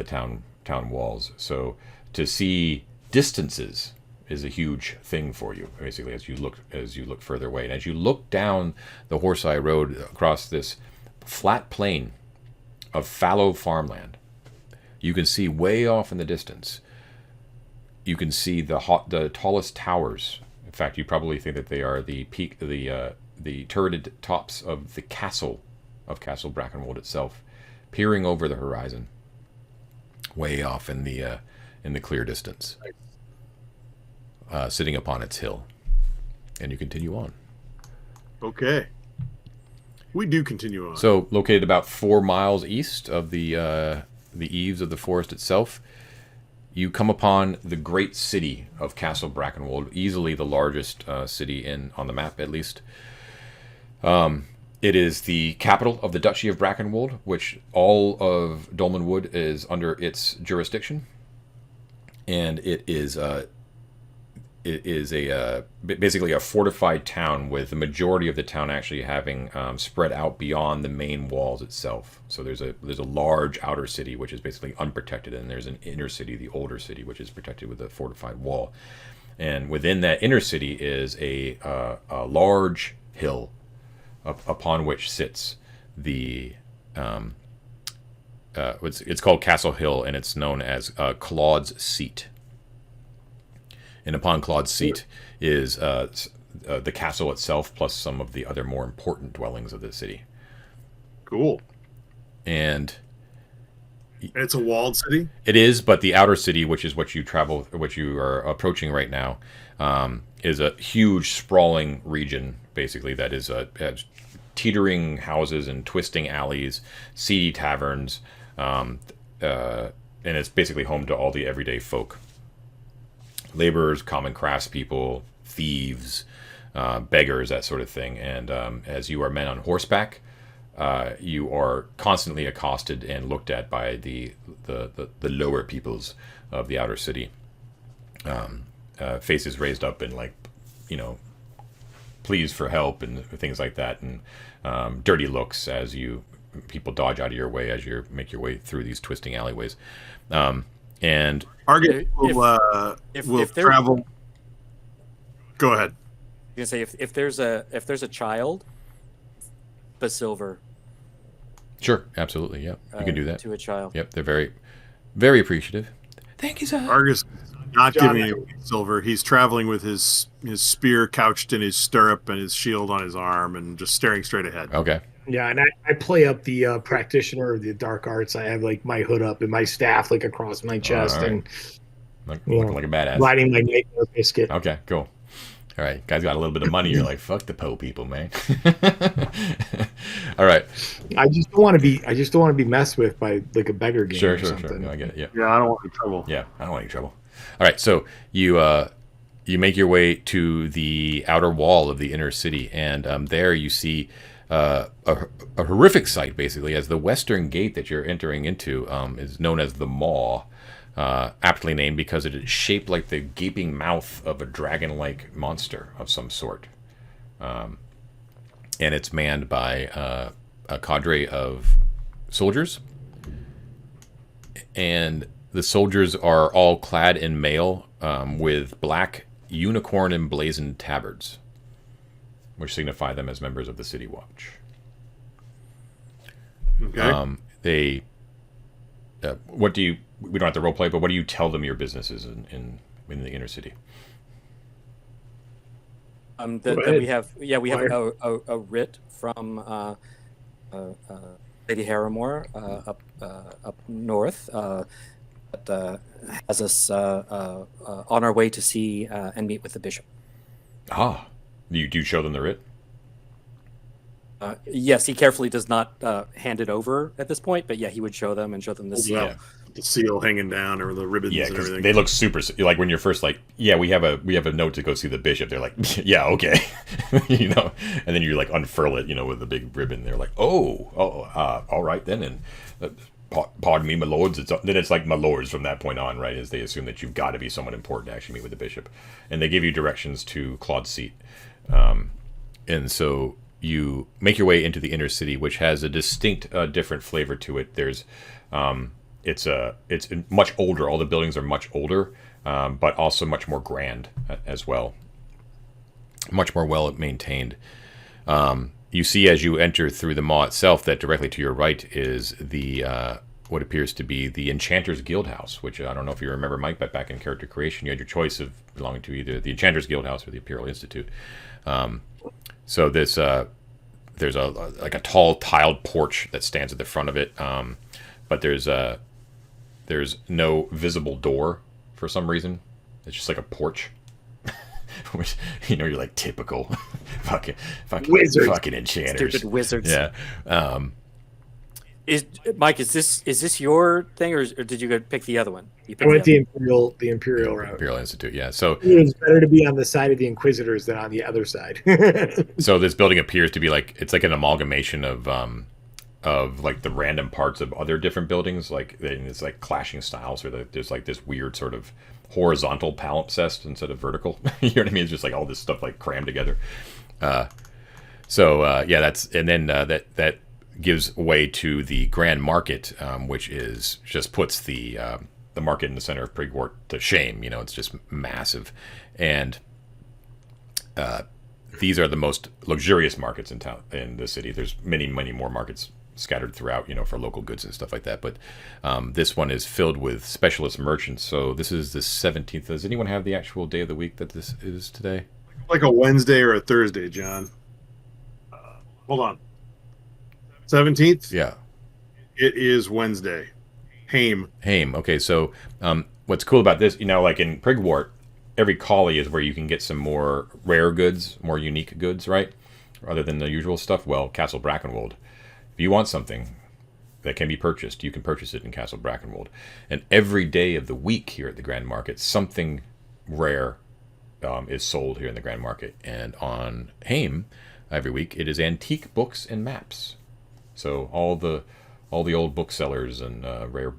town walls. So to see distances is a huge thing for you, basically, as you look further away. And as you look down the Horse-Eye Road across this flat plain of fallow farmland, you can see way off in the distance. You can see the tallest towers. In fact, you probably think that they are the peak, the turreted tops of the castle of Castle Brackenwold itself, peering over the horizon, way off in the clear distance, sitting upon its hill. And you continue on. Okay. We do continue on. So, located about 4 miles east of the eaves of the forest itself, you come upon the great city of Castle Brackenwold, easily the largest city on the map, at least. It is the capital of the Duchy of Brackenwold, which all of Dolmenwood is under its jurisdiction, and it is basically a fortified town, with the majority of the town actually having spread out beyond the main walls itself. So there's a large outer city which is basically unprotected, and there's an inner city, the older city, which is protected with a fortified wall. And within that inner city is a large hill upon which sits the it's called Castle Hill, and it's known as Claude's Seat. And upon Claude's Seat is the castle itself, plus some of the other more important dwellings of the city. Cool. And it's a walled city? It is, but the outer city, which is what you are approaching right now, is a huge, sprawling region, basically, that is has teetering houses and twisting alleys, seedy taverns, and it's basically home to all the everyday folk. Laborers, common craftspeople, thieves, beggars, that sort of thing. And as you are men on horseback, you are constantly accosted and looked at by the lower peoples of the outer city. Faces raised up in, like, pleas for help and things like that, and dirty looks as people dodge out of your way as you make your way through these twisting alleyways. And Argus will travel. Go ahead. You can say if there's a child, a silver. Sure, absolutely, yep, you can do that to a child. Yep, they're very, very appreciative. Thank you, sir. Argus not giving any silver. He's traveling with his spear couched in his stirrup and his shield on his arm, and just staring straight ahead. Okay. Yeah, and I play up the practitioner of the dark arts. I have like my hood up and my staff like across my chest, right. and looking like a badass. riding my nightmare biscuit. Okay, cool. All right, guys got a little bit of money. You're like, fuck the Poe people, man. All right. I just don't want to be messed with by like a beggar gang or something. Sure. No, I get it. Yeah. Yeah, I don't want any trouble. Yeah, I don't want any trouble. All right, so you make your way to the outer wall of the inner city, and there you see a horrific sight, basically, as the western gate that you're entering into is known as the Maw. Aptly named because it is shaped like the gaping mouth of a dragon-like monster of some sort. And it's manned by a cadre of soldiers. And the soldiers are all clad in mail with black unicorn emblazoned tabards, which signify them as members of the City Watch. Okay. We don't have to role play, but what do you tell them your business is in the inner city? That we have a writ from Lady Harrimore up north that has us on our way to see and meet with the bishop. Ah, do you show them the writ? Yes, he carefully does not hand it over at this point, but yeah, he would show them the seal. Yeah. The seal hanging down, or the ribbons and because everything. they look super. Like when you're first like, yeah, we have a note to go see the bishop. They're like, yeah, okay, and then you like unfurl it, with the big ribbon. They're like, all right then, and pardon me, my lords. Then it's like my lords from that point on, right? As they assume that you've got to be someone important to actually meet with the bishop, and they give you directions to Claude's seat, and so you make your way into the inner city, which has a distinct, different flavor to it. There's It's much older. All the buildings are much older, but also much more grand as well. Much more well maintained. You see as you enter through the Maw itself that directly to your right is the what appears to be the Enchanter's Guild House, which I don't know if you remember, Mike, but back in character creation, you had your choice of belonging to either the Enchanter's Guild House or the Imperial Institute. So there's a tall tiled porch that stands at the front of it, but there's no visible door for some reason. It's just like a porch. Which, you're like typical fucking Wizards. fucking enchanters. Stupid wizards. Yeah. Mike, is this your thing, or did you go pick the other one? I went the Imperial route. Imperial Institute, yeah. So it's better to be on the side of the Inquisitors than on the other side. So this building appears to be it's like an amalgamation of like the random parts of other different buildings, like it's like clashing styles, or there's like this weird sort of horizontal palimpsest instead of vertical. You know what I mean? It's just like all this stuff like crammed together. That gives way to the Grand Market, which puts the market in the center of Prigwort to shame. It's just massive, and these are the most luxurious markets in town, in the city. There's many more markets scattered throughout, for local goods and stuff like that. But this one is filled with specialist merchants. So this is the 17th. Does anyone have the actual day of the week that this is today? Like a Wednesday or a Thursday, John. Hold on. 17th? Yeah. It is Wednesday. Haim. Okay, so what's cool about this, like in Prigwort, every collie is where you can get some more rare goods, more unique goods, right? Rather than the usual stuff. Well, Castle Brackenwold, if you want something that can be purchased, you can purchase it in Castle Brackenwold. And every day of the week here at the Grand Market, something rare is sold here in the Grand Market. And on Haim, every week, it is antique books and maps. So all the old booksellers and rare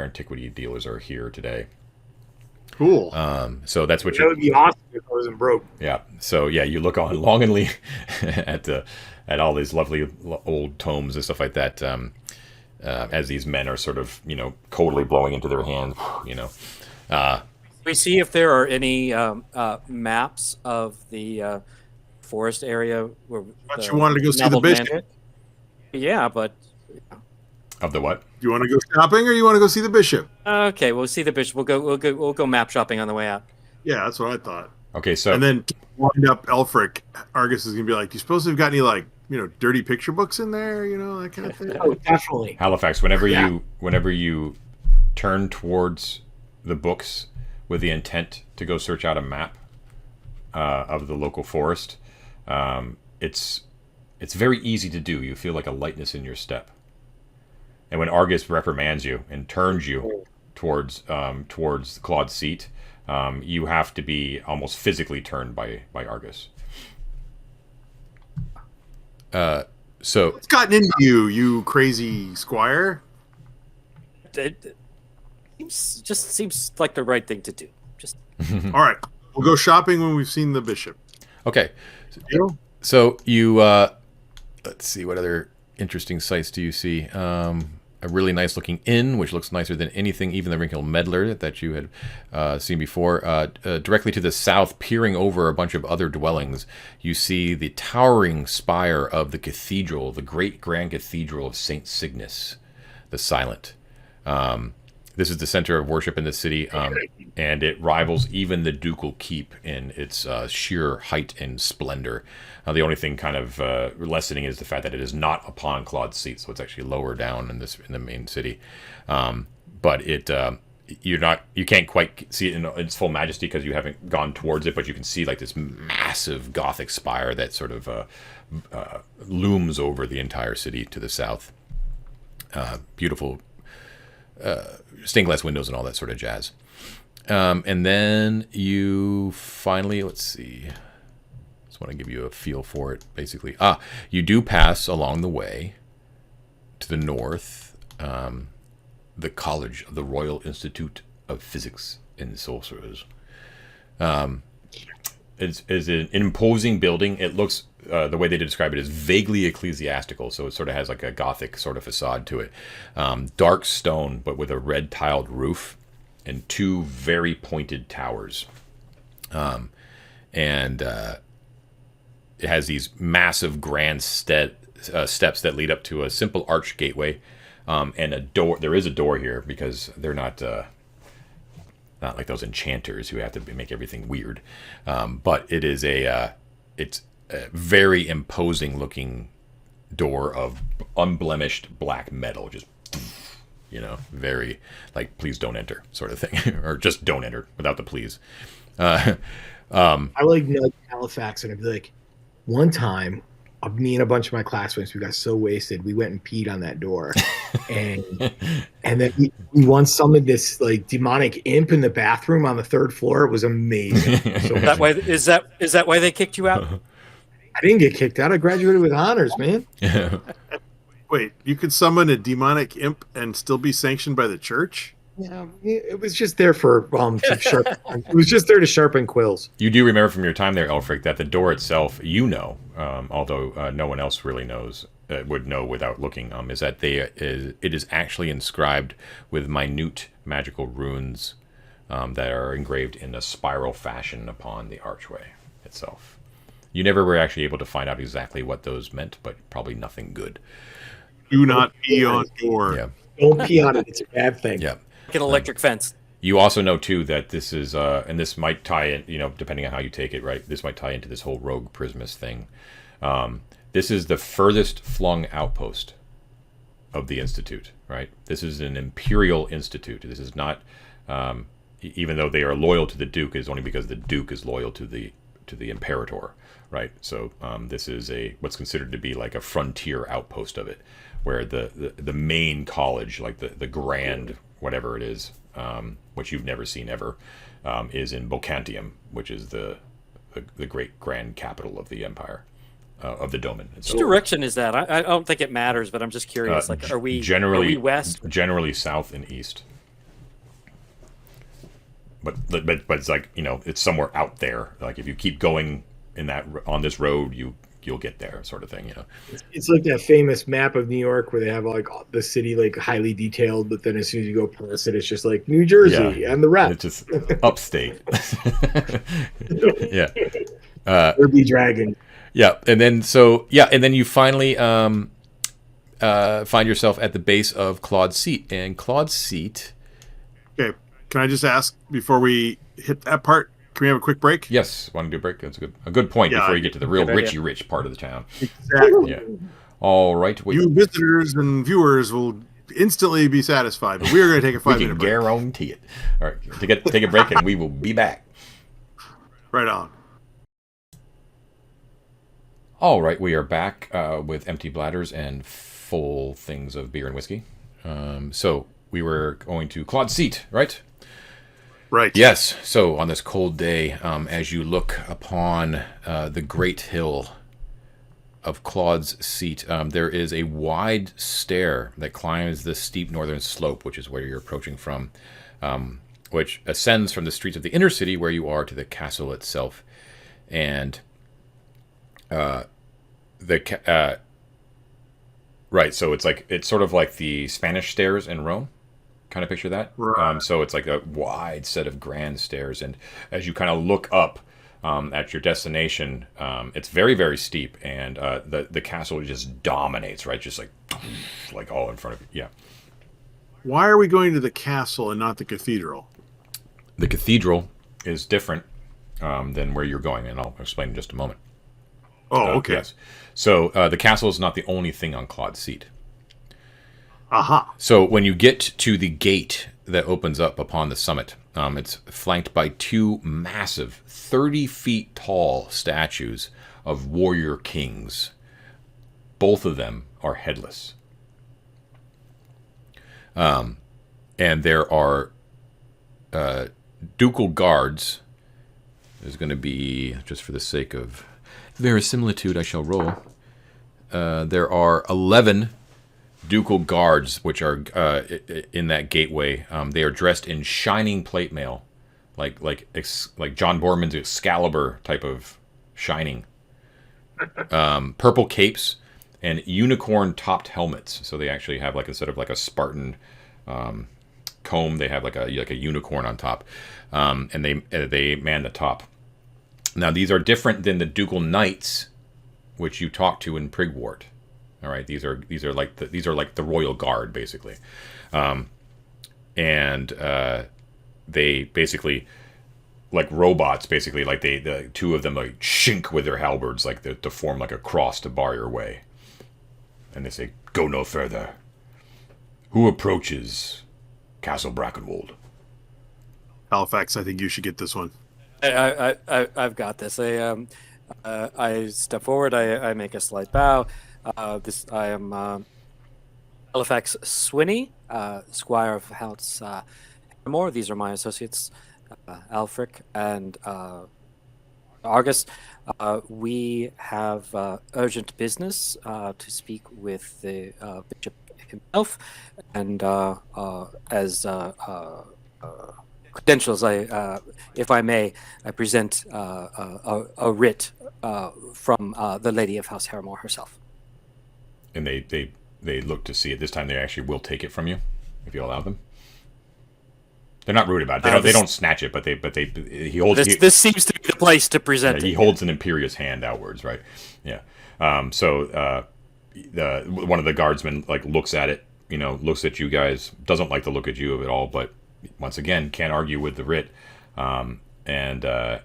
antiquity dealers are here today. Cool. So that's what That would be awesome if I wasn't broke. Yeah. So yeah, you look on longingly at all these lovely old tomes and stuff like that. As these men are sort of coldly blowing into their hands. We see if there are any maps of the forest area where But you wanted to go see the bishop. Yeah, but Of the what? You want to go shopping or you want to go see the bishop? okay, we'll see the bishop. We'll go map shopping on the way out. Yeah, that's what I thought. Okay, so And then to wind up Aelfric, Argus is gonna be like, "Do you suppose they've got any dirty picture books in there? That kind of thing." Oh, definitely. Halifax, whenever you turn towards the books with the intent to go search out a map of the local forest, it's very easy to do. You feel like a lightness in your step. And when Argus reprimands you and turns you towards Claude's seat, you have to be almost physically turned by Argus. So What's gotten into you, you crazy squire? It seems like the right thing to do. Just All right, we'll go shopping when we've seen the bishop. okay, Deal? so you let's see, what other interesting sights do you see? A really nice looking inn, which looks nicer than anything, even the Wrinkled Meddler that you had seen before. Directly to the south, peering over a bunch of other dwellings, you see the towering spire of the cathedral, the great grand cathedral of St. Cygnus, the Silent. This is the center of worship in the city, and it rivals even the ducal keep in its sheer height and splendor. The only thing kind of lessening is the fact that it is not upon Claude's seat, so it's actually lower down in the main city. But you can't quite see it in its full majesty because you haven't gone towards it, but you can see like this massive Gothic spire that sort of looms over the entire city to the south. Beautiful stained glass windows and all that sort of jazz. And then you finally, let's see, just want to give you a feel for it, basically. You do pass along the way to the north, the College of the Royal Institute of Physics and Sorcerers. It's an imposing building. It looks, the way they describe it is vaguely ecclesiastical, so it sort of has like a Gothic sort of facade to it. Dark stone, but with a red tiled roof and two very pointed towers. And it has these massive grand steps that lead up to a simple arch gateway, and a door. There is a door here because they're not like those enchanters who have to make everything weird. But it is it's a very imposing looking door of unblemished black metal, just very like please don't enter sort of thing, or just don't enter without the please. I like nudge Halifax and I'd be like, one time, me and a bunch of my classmates, we got so wasted, we went and peed on that door, and then we once summoned this like demonic imp in the bathroom on the third floor. It was amazing. So is that why they kicked you out? I didn't get kicked out. I graduated with honors, man. Wait, you could summon a demonic imp and still be sanctioned by the church? Yeah, it was just there for to sharpen. It was just there to sharpen quills. You do remember from your time there, Aelfric, that the door itself, although no one else really would know without looking, is that it is actually inscribed with minute magical runes that are engraved in a spiral fashion upon the archway itself. You never were actually able to find out exactly what those meant, but probably nothing good. Do not pee on door. Yeah. Don't pee on it. It's a bad thing. Yeah. Like an electric fence. You also know, too, that this is, and this might tie in, depending on how you take it, right? This might tie into this whole rogue Prismus thing. This is the furthest flung outpost of the Institute, right? This is an imperial institute. This is not, even though they are loyal to the Duke, is only because the Duke is loyal to the Imperator, right? So this is what's considered to be like a frontier outpost of it, where the main college, like the grand whatever it is, which you've never seen ever, is in Bocantium, which is the great grand capital of the empire, of the Domain. Which direction is that? I don't think it matters, but I'm just curious. Are we west? Generally south and east. but it's like, it's somewhere out there. Like if you keep going on this road, you'll get there, sort of thing. It's like that famous map of New York where they have like the city like highly detailed, but then as soon as you go past it, it's just like New Jersey and the rest. It's just upstate. Yeah. Derby Dragon. Yeah, and then you finally find yourself at the base of Claude's Seat, and Claude's Seat. Okay, can I just ask before we hit that part? Can we have a quick break? Yes, want to do a break? That's a good point before you get to the real rich part of the town. Exactly. Yeah. All right. You visitors and viewers will instantly be satisfied, but we are going to take a 5-minute break. Guarantee it. All right, take a break, and we will be back. Right on. All right, we are back with empty bladders and full things of beer and whiskey. So we were going to Claude's Seat, right? Right. Yes. So on this cold day, as you look upon the great hill of Claude's Seat, there is a wide stair that climbs the steep northern slope, which is where you're approaching from, which ascends from the streets of the inner city where you are to the castle itself. And right, so it's sort of like the Spanish stairs in Rome. Kind of picture that. Right. So it's like a wide set of grand stairs, and as you kind of look up at your destination, it's very, very steep, and the castle just dominates, right? Just like all in front of you. Yeah. Why are we going to the castle and not the cathedral? The cathedral is different than where you're going, and I'll explain in just a moment. Oh, okay. Yes. So the castle is not the only thing on Claude's Seat. Aha. So when you get to the gate that opens up upon the summit, it's flanked by two massive 30 feet tall statues of warrior kings. Both of them are headless. And there are ducal guards. There's going to be, just for the sake of verisimilitude, I shall roll. There are 11 ducal guards, which are in that gateway. They are dressed in shining plate mail, like John Borman's Excalibur type of shining. Purple capes and unicorn-topped helmets. So they actually have instead of a Spartan comb, they have like a unicorn on top, and they man the top. Now these are different than the ducal knights, which you talk to in Prigwort. All right, these are like the royal guard basically, and they basically like robots basically, like the two of them like shink with their halberds to form like a cross to bar your way, and they say, "Go no further. Who approaches Castle Brackenwold?" Halifax, I think you should get this one. I've got this. I step forward. I make a slight bow. I am Halifax Swinney, Squire of House Harmore. These are my associates, Aelfric and Argus. We have urgent business to speak with the bishop himself, and as credentials, if I may, I present a writ from the lady of House Harmore herself. And they look to see it. This time they actually will take it from you if you allow them. They're not rude about it. They don't snatch it, but he holds. This seems to be the place to present it. He holds an imperious hand outwards, right? Yeah. So one of the guardsmen looks at it, looks at you guys, doesn't like the look at you at all, but once again can't argue with the writ. And the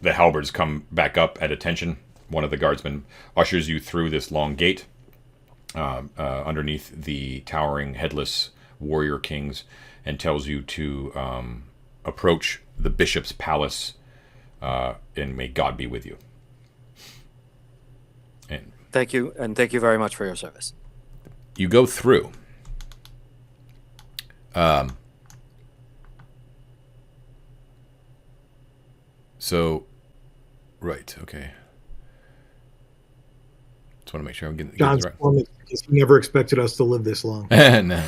halberds come back up at attention. One of the guardsmen ushers you through this long gate underneath the towering headless warrior kings, and tells you to approach the bishop's palace, and may God be with you. And thank you very much for your service. You go through. So, right, okay. Just want to make sure I'm getting John's this right. performance, because he never expected us to live this long. No,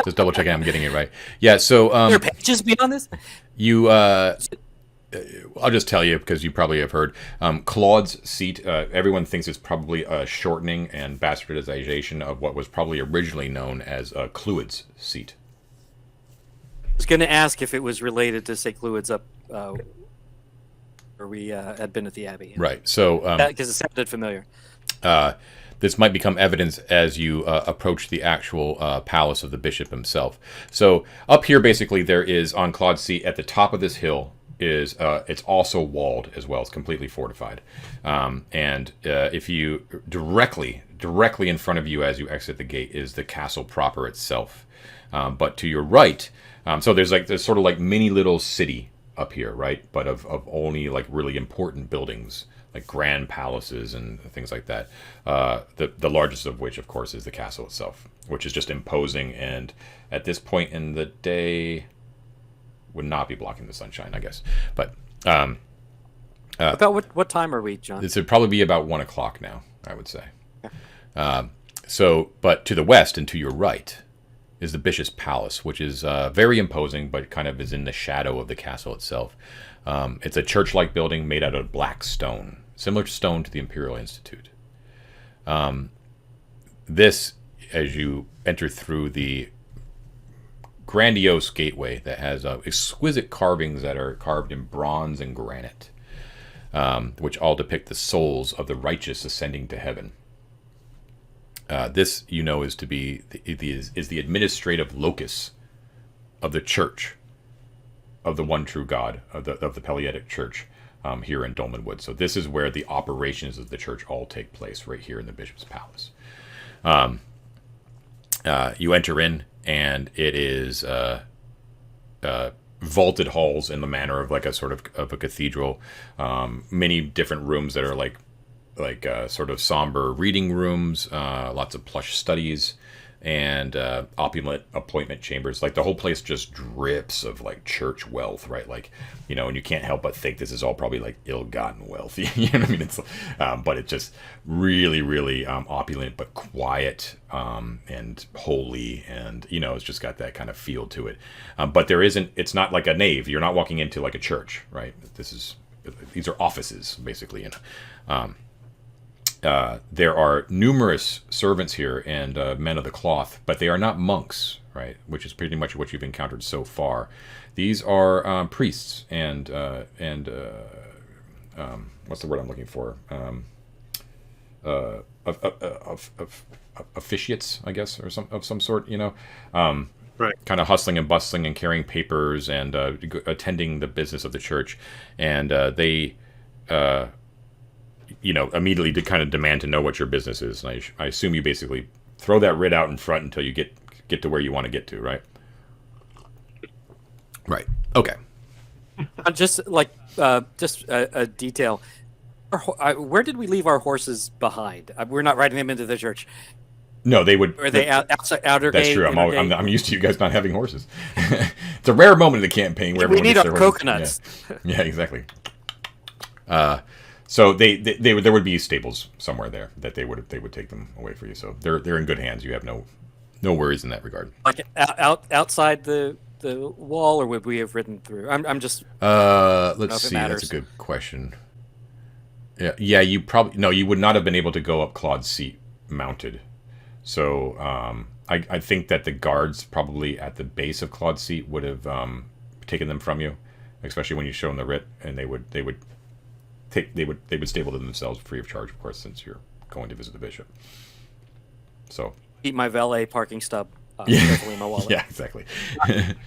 just double checking I'm getting it right. Yeah, so Are there pages beyond this? you I'll just tell you because you probably have heard Claude's seat. Everyone thinks it's probably a shortening and bastardization of what was probably originally known as Clwyd's seat. I was going to ask if it was related to St. Clwyd's up where we had been at the Abbey. Right. So because it sounded familiar. this might become evidence as you approach the actual palace of the bishop himself. So up here, basically, there is on Claude's seat at the top of this hill is it's also walled as well. It's completely fortified. And if you directly in front of you as you exit the gate is the castle proper itself. But to your right, so there's sort of like mini little city up here, right? But of only like really important buildings, like grand palaces and things like that. The largest of which, of course, is the castle itself, which is just imposing. And at this point in the day, would not be blocking the sunshine, I guess. But About what time are we, John? this would probably be about 1 o'clock now, I would say. But to the west and to your right is the bishop's palace, which is very imposing, but kind of is in the shadow of the castle itself. It's a church-like building made out of black stone, similar stone to the Imperial Institute. This, as you enter through the grandiose gateway that has exquisite carvings that are carved in bronze and granite, which all depict the souls of the righteous ascending to heaven. This, is to be the administrative locus of the church of the one true God of the Peleatic Church here in Dolmenwood. So this is where the operations of the church all take place, right here in the bishop's palace. You enter in, and it is vaulted halls in the manner of like a sort of a cathedral. Many different rooms that are like sort of somber reading rooms, lots of plush studies, and opulent appointment chambers. Like the whole place just drips of like church wealth, right? Like, and you can't help but think this is all probably like ill-gotten wealth. You know what I mean? It's but it's just really, really opulent, but quiet and holy, and it's just got that kind of feel to it. But it's not like a nave. You're not walking into like a church, right? These are offices basically, there are numerous servants here and men of the cloth, but they are not monks, right? Which is pretty much what you've encountered so far. These are priests and what's the word I'm looking for? Officiates, I guess, or of some sort. Right. Kind of hustling and bustling and carrying papers and attending the business of the church, and they. Immediately to kind of demand to know what your business is. And I assume you basically throw that writ out in front until you get to where you want to get to, right? Right. Okay. Just a detail. Where did we leave our horses behind? We're not riding them into the church. No, they would. Are they outside outer That's gate? true. I'm used to you guys not having horses. It's a rare moment in the campaign where we need our horses. coconuts. Yeah, exactly. So there would be stables somewhere there that they would take them away for you. So they're in good hands. You have no worries in that regard. Like outside the wall, or would we have ridden through? I'm just. Let's see. That's a good question. Yeah. You would not have been able to go up Claude's seat mounted. So I think that the guards probably at the base of Claude's seat would have taken them from you, especially when you show them the writ, and they would stable them themselves free of charge, of course, since you're going to visit the bishop. So keep my valet parking stub carefully in my wallet. Yeah, exactly.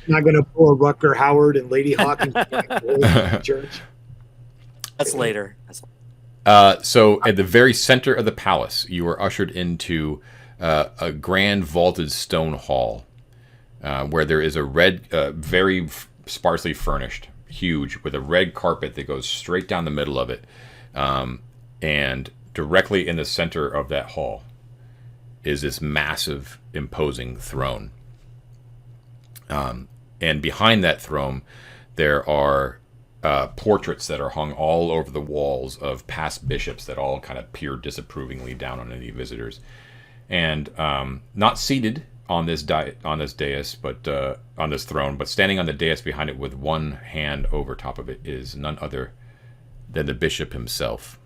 Not going to pull a Rutger Howard and Lady Hawkins church. That's later. So at the very center of the palace, you are ushered into a grand vaulted stone hall where there is a red, very sparsely furnished, huge, with a red carpet that goes straight down the middle of it, and directly in the center of that hall is this massive, imposing throne. And behind that throne, there are portraits that are hung all over the walls of past bishops that all kind of peer disapprovingly down on any visitors. And not seated on this dais, but on this throne, but standing on the dais behind it with one hand over top of it is none other than the bishop himself,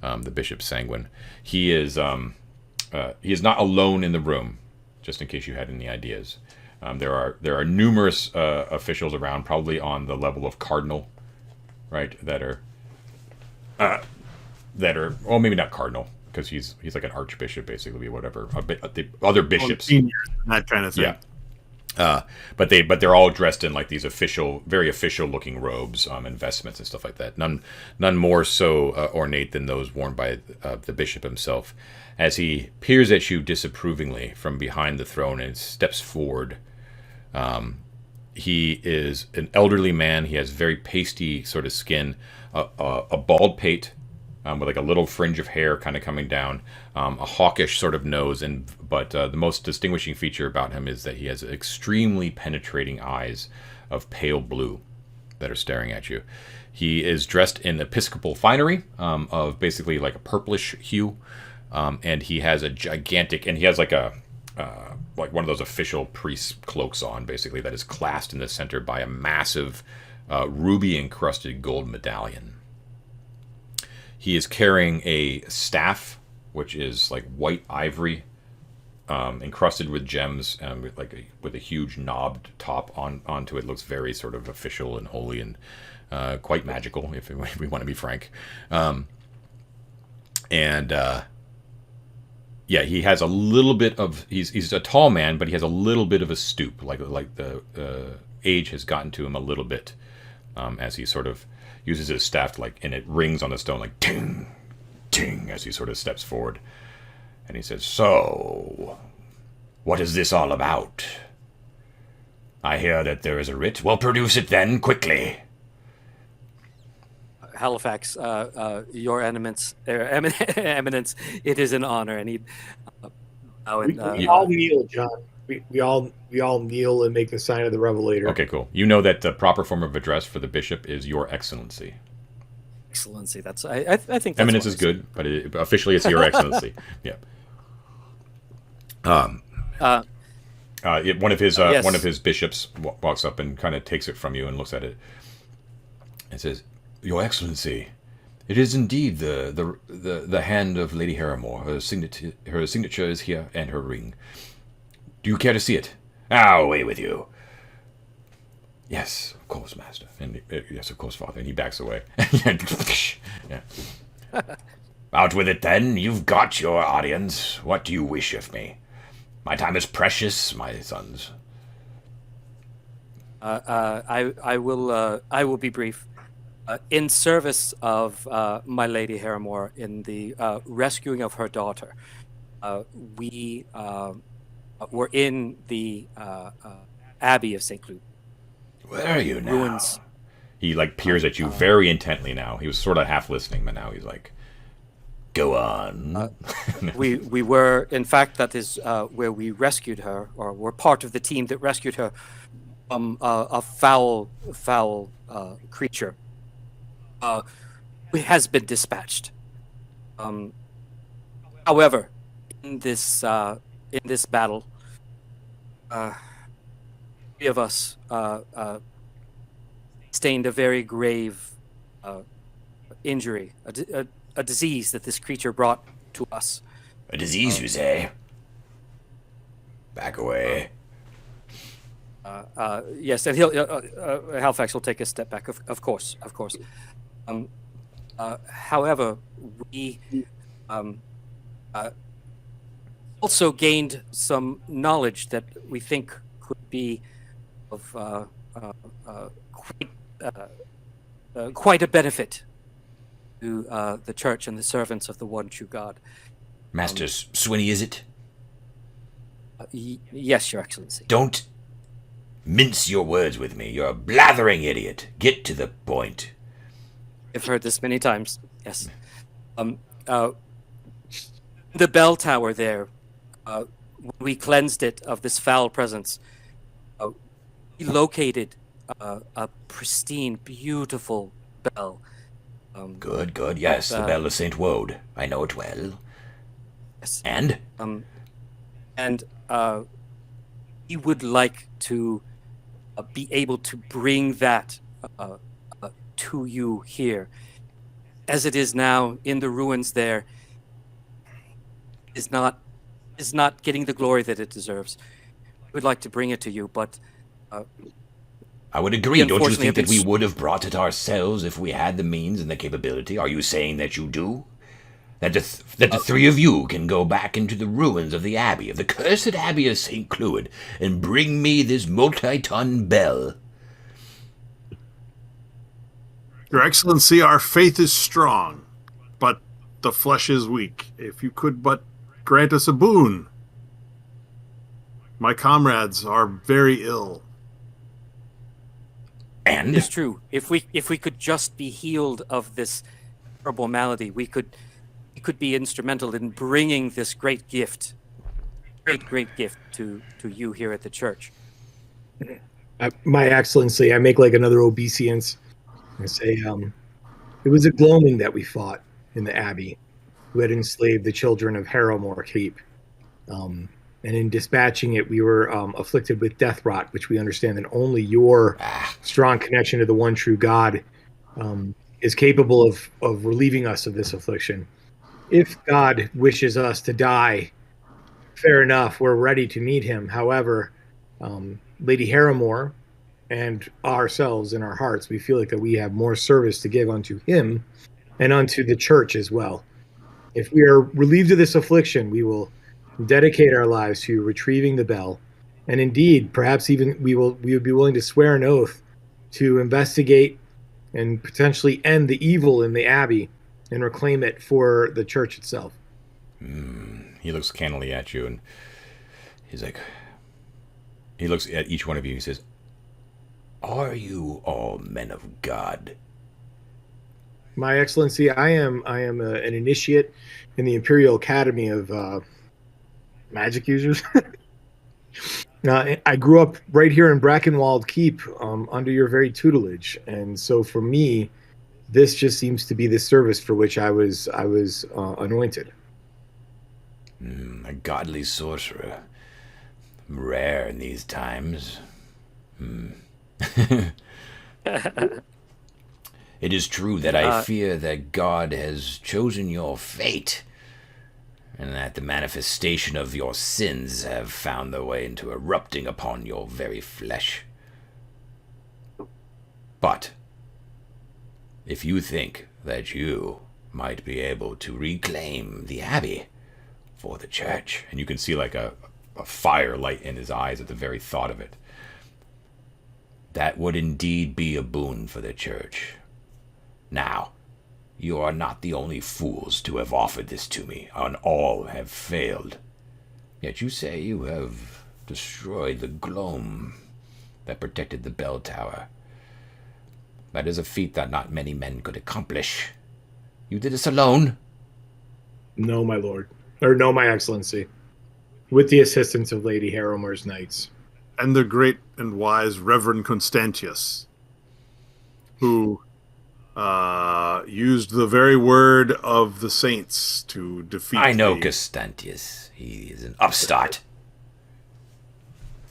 the Bishop Sanguine. He is not alone in the room, just in case you had any ideas. There are numerous officials around, probably on the level of cardinal, right? That are well, maybe not cardinal, because he's like an archbishop, basically, whatever. The other bishops, that kind of thing. Yeah. But they're all dressed in like these very official looking robes, and vestments and stuff like that. None more so ornate than those worn by the bishop himself. As he peers at you disapprovingly from behind the throne and steps forward, he is an elderly man. He has very pasty sort of skin, a bald pate, with like a little fringe of hair kind of coming down, a hawkish sort of nose, but the most distinguishing feature about him is that he has extremely penetrating eyes of pale blue that are staring at you. He is dressed in episcopal finery of basically like a purplish hue, and he has a gigantic, and he has like like one of those official priest cloaks on, basically, that is clasped in the center by a massive ruby encrusted gold medallion. He is carrying a staff, which is like white ivory, encrusted with gems, with a huge knobbed top onto it. Looks very sort of official and holy and quite magical, if we want to be frank. Yeah, he has a little bit of. He's a tall man, but he has a little bit of a stoop, like the age has gotten to him a little bit, as he sort of uses his staff, and it rings on the stone like ting, ting, as he sort of steps forward, and he says, "So, what is this all about? I hear that there is a writ. Well, produce it then, quickly." Halifax, your eminence, eminence, it is an honor. And he, we all kneel, John. We all kneel and make the sign of the Revelator. Okay, cool. You know that the proper form of address for the bishop is Your Excellency. Excellency. That's I think that's eminence is good, but officially it's Your Excellency. Yeah. One of his bishops walks up and kind of takes it from you and looks at it and says, "Your Excellency, it is indeed the hand of Lady Harrimore. Her signature is here, and her ring. Do you care to see it?" "Away with you." "Yes, of course, master." And "Yes, of course, father." And he backs away. Yeah. "Out with it, then. You've got your audience. What do you wish of me? My time is precious, my sons." I will be brief. In service of my Lady Harrimore in the rescuing of her daughter, we were in the Abbey of St. Luke. "Where are you now?" Ruins. He peers at you very intently now. He was sort of half listening, but now he's like, "Go on." We were, in fact, that is where we rescued her, or were part of the team that rescued her from a foul creature. It has been dispatched. However, in this battle, three of us sustained a very grave injury, a disease that this creature brought to us. "A disease, you say? Back away." Yes, and Halifax will take a step back. Of course. However, we also gained some knowledge that we think could be of quite a benefit to the church and the servants of the one true God. "Master Swinny, is it?" Yes, Your Excellency. "Don't mince your words with me. You're a blathering idiot. Get to the point." I've heard this many times. Yes. The bell tower there, we cleansed it of this foul presence. We located a pristine, beautiful bell. Good, good. Yes, the Bell of St. Woad. I know it well. Yes. And? And he would like to be able to bring that to you here. As it is now in the ruins there, is not getting the glory that it deserves. We would like to bring it to you, but I would agree. Don't you think that we been would have brought it ourselves if we had the means and the capability? Are you saying that you do? That the three of you can go back into the ruins of the Abbey, of the cursed Abbey of St. Cloud, and bring me this multi-ton bell? Your Excellency, our faith is strong, but the flesh is weak. If you could but grant us a boon. My comrades are very ill. And? it's true. If we could just be healed of this terrible malady, we could be instrumental in bringing this great gift, great gift to you here at the church. My Excellency, I make like another obeisance. I say, it was a gloaming that we fought in the Abbey, who had enslaved the children of Harrowmore Keep. And in dispatching it, we were afflicted with death rot, which we understand that only your strong connection to the one true God is capable of relieving us of this affliction. If God wishes us to die, fair enough, we're ready to meet him. However, Lady Harrowmore and ourselves in our hearts, we feel like that we have more service to give unto him and unto the church as well. If we are relieved of this affliction, we will dedicate our lives to retrieving the bell. And indeed, perhaps even we would be willing to swear an oath to investigate and potentially end the evil in the Abbey and reclaim it for the church itself. He looks cannily at you, and he's like, he looks at each one of you and he says, Are you all men of God? My Excellency, I am an initiate in the Imperial Academy of magic users. I grew up right here in Brackenwold Keep under your very tutelage, and so for me, this just seems to be the service for which I was anointed. A godly sorcerer. Rare in these times. It is true that I fear that God has chosen your fate, and that the manifestation of your sins have found their way into erupting upon your very flesh. But if you think that you might be able to reclaim the Abbey for the church, and you can see like a firelight in his eyes at the very thought of it. That would indeed be a boon for the church. Now, you are not the only fools to have offered this to me, and all have failed. Yet you say you have destroyed the gloam that protected the bell tower. That is a feat that not many men could accomplish. You did this alone? No, my lord. Or no, my Excellency. With the assistance of Lady Harrowmore's knights. And the great and wise Reverend Constantius, who used the very word of the saints to defeat I know Constantius. He is an upstart.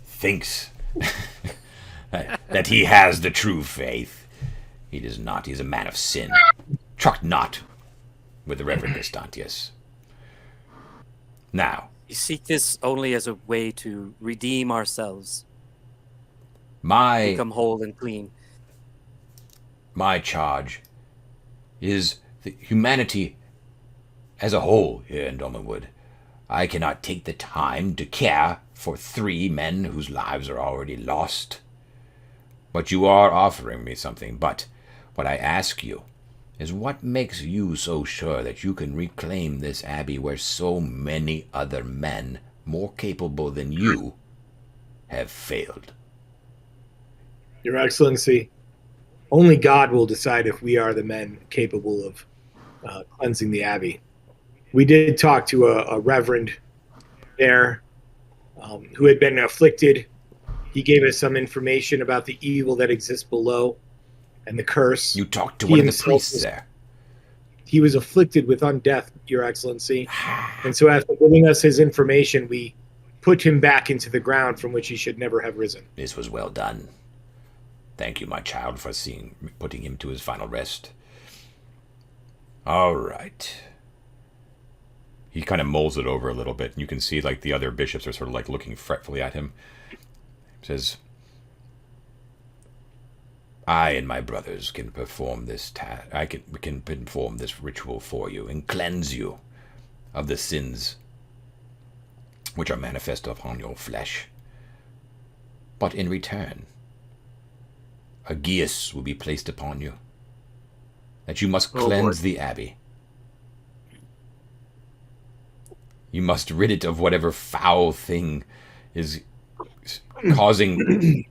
Thinks that he has the true faith. He does not. He is a man of sin. Truck not with the Reverend Constantius. Now, We seek this only as a way to redeem ourselves, become whole and clean. My charge is the humanity as a whole here in Dolmenwood. I cannot take the time to care for 3 men whose lives are already lost. But you are offering me something. But what I ask you is, what makes you so sure that you can reclaim this abbey where so many other men more capable than you have failed? Your Excellency, only God will decide if we are the men capable of cleansing the abbey. We did talk to a reverend there who had been afflicted He gave us some information about the evil that exists below and the curse. You talked to He one of the himself priests was- there. He was afflicted with undeath, Your Excellency. And so after giving us his information, we put him back into the ground from which he should never have risen. This was well done. Thank you, my child, for putting him to his final rest. All right. He kind of mulls it over a little bit, and you can see like the other bishops are sort of like looking fretfully at him. He says, I and my brothers can perform this we can perform this ritual for you and cleanse you of the sins which are manifest upon your flesh. But in return, a geas will be placed upon you, that you must cleanse the Abbey. You must rid it of whatever foul thing is causing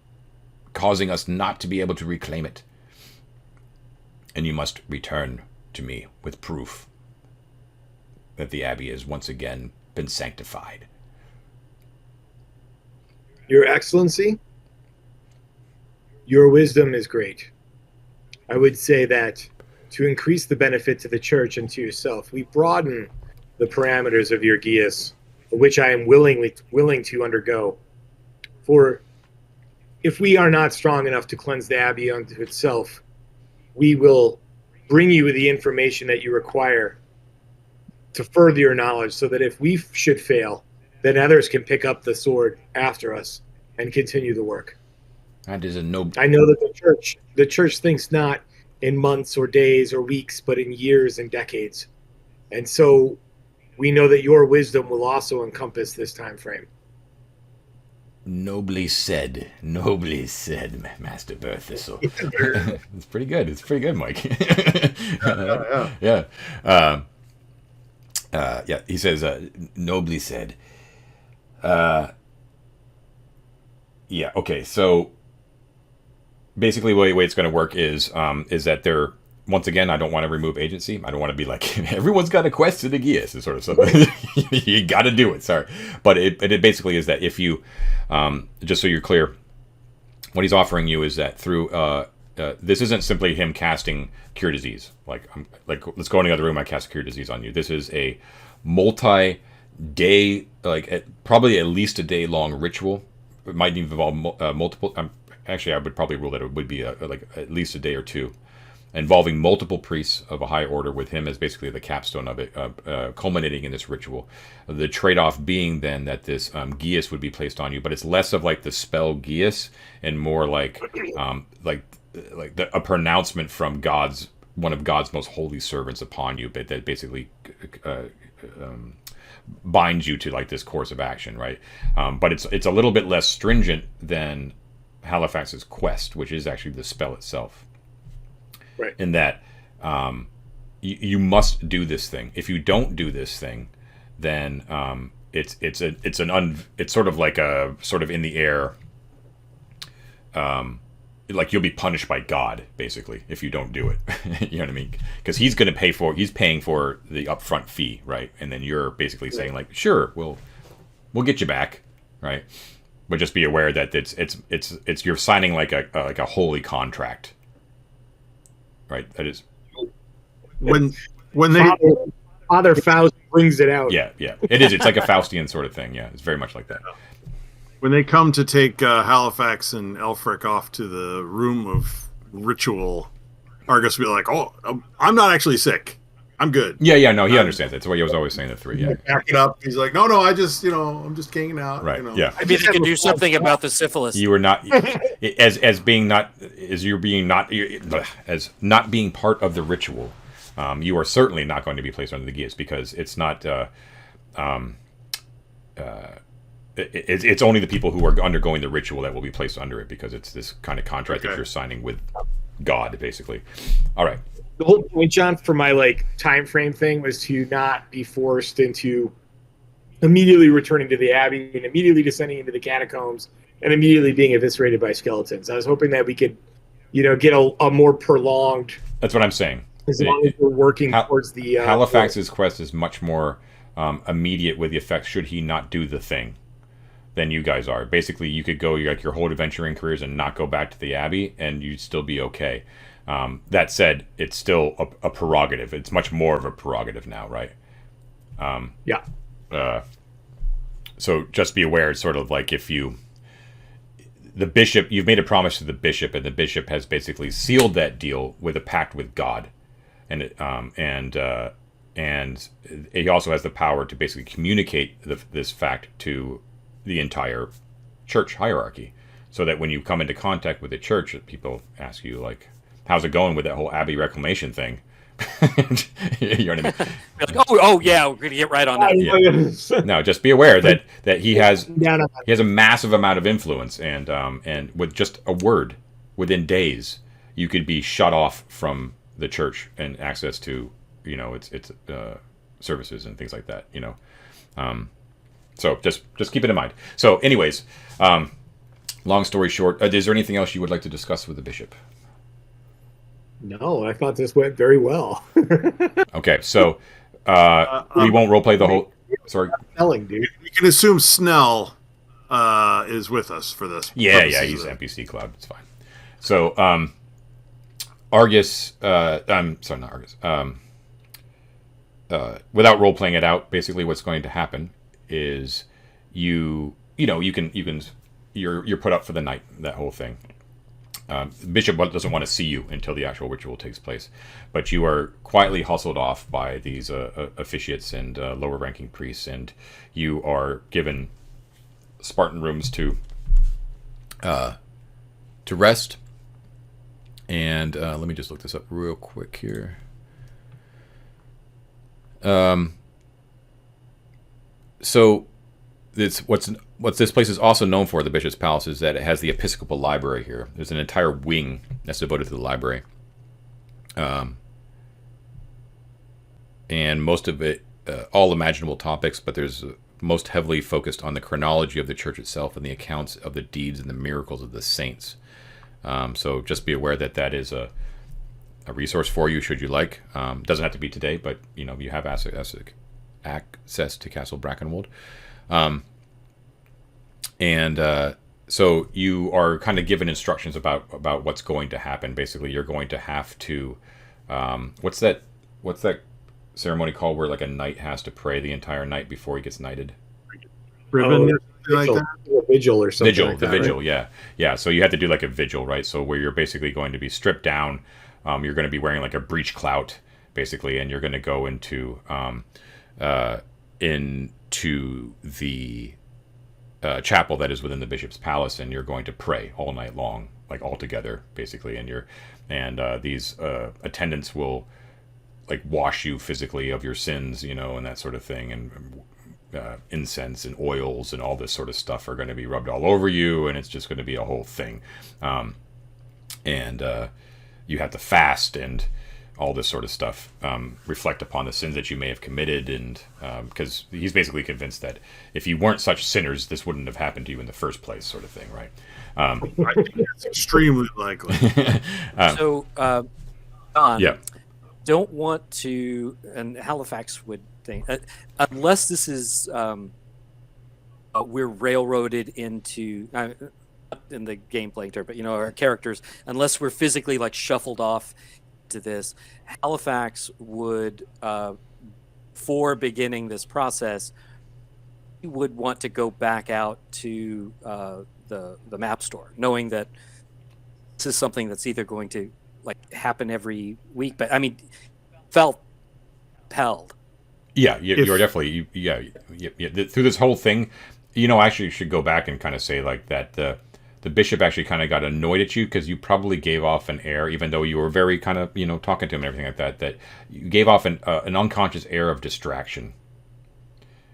us not to be able to reclaim it. And you must return to me with proof that the Abbey has once again been sanctified. Your Excellency, your wisdom is great. I would say that to increase the benefit to the church and to yourself, we broaden the parameters of your geas, which I am willing to undergo. For if we are not strong enough to cleanse the Abbey unto itself, we will bring you the information that you require to further your knowledge, so that if we should fail, then others can pick up the sword after us and continue the work. That is a noble... I know that the church thinks not in months or days or weeks, but in years and decades. And so we know that your wisdom will also encompass this time frame. Nobly said, Master Berthistle. It's pretty good. It's pretty good, Mike. Yeah. Yeah. He says, nobly said. Yeah. Okay. So basically, the way it's going to work is that they're, once again, I don't want to remove agency. I don't want to be like, everyone's got a quest to the Geas and sort of something. You got to do it. Sorry. But it basically is that if you, just so you're clear, what he's offering you is that through, this isn't simply him casting Cure Disease. Like let's go in the other room, I cast Cure Disease on you. This is a multi-day, probably at least a day-long ritual. It might even involve multiple, actually, I would probably rule that it would be at least a day or two, involving multiple priests of a high order, with him as basically the capstone of it, culminating in this ritual. The trade-off being then that this geas would be placed on you, but it's less of like the spell geas and more like a pronouncement from one of God's most holy servants upon you, but that basically binds you to like this course of action, right? But it's a little bit less stringent than Halifax's quest, which is actually the spell itself. Right. In that you must do this thing. If you don't do this thing, then it's sort of like a sort of in the air. Like you'll be punished by God basically if you don't do it. You know what I mean? Because he's paying for the upfront fee, right? And then you're basically saying like, sure, we'll get you back, right? But just be aware that it's you're signing like a holy contract. Right, that is when they Father Faust brings it out. Yeah, it is. It's like a Faustian sort of thing. Yeah, it's very much like that. when they come to take Halifax and Aelfric off to the room of ritual, Argus will be like, "Oh, I'm not actually sick. I'm good." Yeah, no, he understands. That's what he was always saying. The three, yeah. Back it up. He's like, "No, I just, I'm just hanging out." Right. Yeah. Maybe they could do something about the syphilis. You were not as not being part of the ritual. You are certainly not going to be placed under the geas because it's not. It's only the people who are undergoing the ritual that will be placed under it because it's this kind of contract that you're signing with God, basically. All right. The whole point, John, for my time frame thing was to not be forced into immediately returning to the Abbey and immediately descending into the catacombs and immediately being eviscerated by skeletons. I was hoping that we could, get a more prolonged. That's what I'm saying. As long as we're working towards the Halifax's quest is much more immediate with the effects should he not do the thing. than you guys are. Basically, you could go like your whole adventuring careers and not go back to the Abbey, and you'd still be okay. That said, it's still a prerogative. It's much more of a prerogative now, right? Yeah. So just be aware, it's sort of like if the bishop, you've made a promise to the bishop, and the bishop has basically sealed that deal with a pact with God, and he also has the power to basically communicate this fact to the entire church hierarchy, so that when you come into contact with the church, people ask you like, "How's it going with that whole Abbey reclamation thing?" You know what I mean? Like, oh yeah, we're gonna get right on that. Yeah. No, just be aware that he has a massive amount of influence, and with just a word, within days, you could be shut off from the church and access to, you know, its services and things like that. You know, so just keep it in mind. So, anyways, long story short, is there anything else you would like to discuss with the bishop? No, I thought this went very well. Okay, so we won't roleplay the whole. Sorry, Telling, dude. We can assume Snell is with us for this. Yeah, he's NPC Cloud. It's fine. So, Argus. I'm sorry, not Argus. Without role playing it out, basically what's going to happen is you're put up for the night. That whole thing. Bishop doesn't want to see you until the actual ritual takes place, but you are quietly hustled off by these officiates and lower-ranking priests, and you are given Spartan rooms to rest. And let me just look this up real quick here. So it's what this place is also known for, the Bishop's Palace, is that it has the Episcopal Library here. There's an entire wing that's devoted to the library. And most of it, all imaginable topics, but there's most heavily focused on the chronology of the church itself and the accounts of the deeds and the miracles of the saints. So just be aware that is a resource for you, should you like. Doesn't have to be today, but you know, you have access to Castle Brackenwold. So you are kind of given instructions about what's going to happen. Basically, you're going to have to what's that ceremony called where like a knight has to pray the entire night before he gets knighted? Ribbon, vigil or something. The vigil, right? Yeah. So you have to do like a vigil, right? So where you're basically going to be stripped down. You're going to be wearing like a breech clout, basically, and you're going to go into the chapel that is within the bishop's palace, and you're going to pray all night long, like all together, basically. And these attendants will like wash you physically of your sins, you know, and that sort of thing, and incense and oils and all this sort of stuff are going to be rubbed all over you, and it's just going to be a whole thing. And you have to fast and all this sort of stuff, reflect upon the sins that you may have committed, and because he's basically convinced that if you weren't such sinners, this wouldn't have happened to you in the first place, sort of thing, right? I think that's extremely likely. Don, yeah, don't want to, and Halifax would think, unless this is we're railroaded into. In the gameplay term, but you know, our characters, unless we're physically like shuffled off to this, Halifax would, for beginning this process, he would want to go back out to the map store, knowing that this is something that's either going to like happen every week. But I mean, felt compelled. Yeah, you're definitely through this whole thing. You know, actually, you should go back and kind of say like that. The bishop actually kind of got annoyed at you because you probably gave off an air, even though you were very kind of, you know, talking to him and everything like that you gave off an unconscious air of distraction.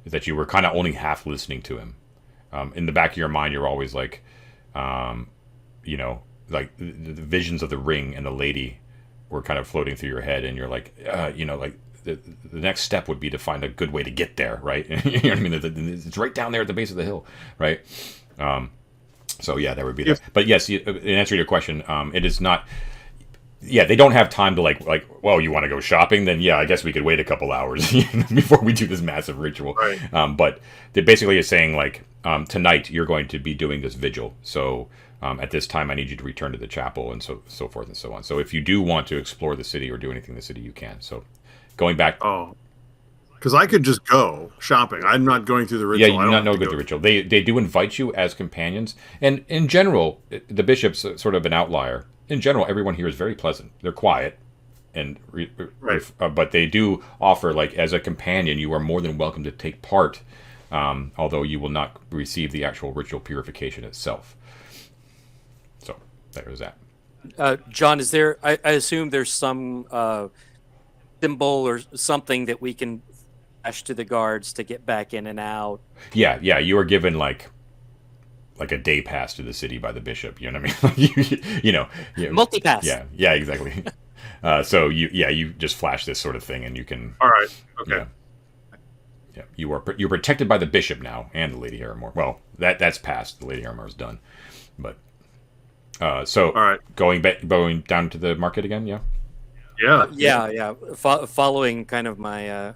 Is that you were kind of only half listening to him. In the back of your mind, you're always like, you know, like the visions of the ring and the lady were kind of floating through your head, and you're like, you know, like the next step would be to find a good way to get there, right? You know what I mean? It's right down there at the base of the hill, right? So yeah, that would be that. But yes, in answer to your question, it is not. yeah, they don't have time to well, you want to go shopping? Then yeah, I guess we could wait a couple hours before we do this massive ritual. Right. But they basically is saying tonight you're going to be doing this vigil. So at this time, I need you to return to the chapel and so forth and so on. So if you do want to explore the city or do anything in the city, you can. So going back. Oh. Because I could just go shopping. I'm not going through the ritual. Yeah, you do not know the ritual. They do invite you as companions. And in general, the bishop's sort of an outlier. In general, everyone here is very pleasant. They're quiet. But they do offer, as a companion, you are more than welcome to take part, although you will not receive the actual ritual purification itself. So, there is that. John, is there, I assume there's some symbol or something that we can flash to the guards to get back in and out? Yeah, you are given, like a day pass to the city by the bishop, you know what I mean? Multi-pass. Yeah, exactly. So you just flash this sort of thing, and you can. All right. Okay. Yeah, you're protected by the bishop now and the Lady Aramor. Well, that's passed. The Lady Aramor is done, but so all right, going down to the market again. Yeah. Yeah. Following kind of my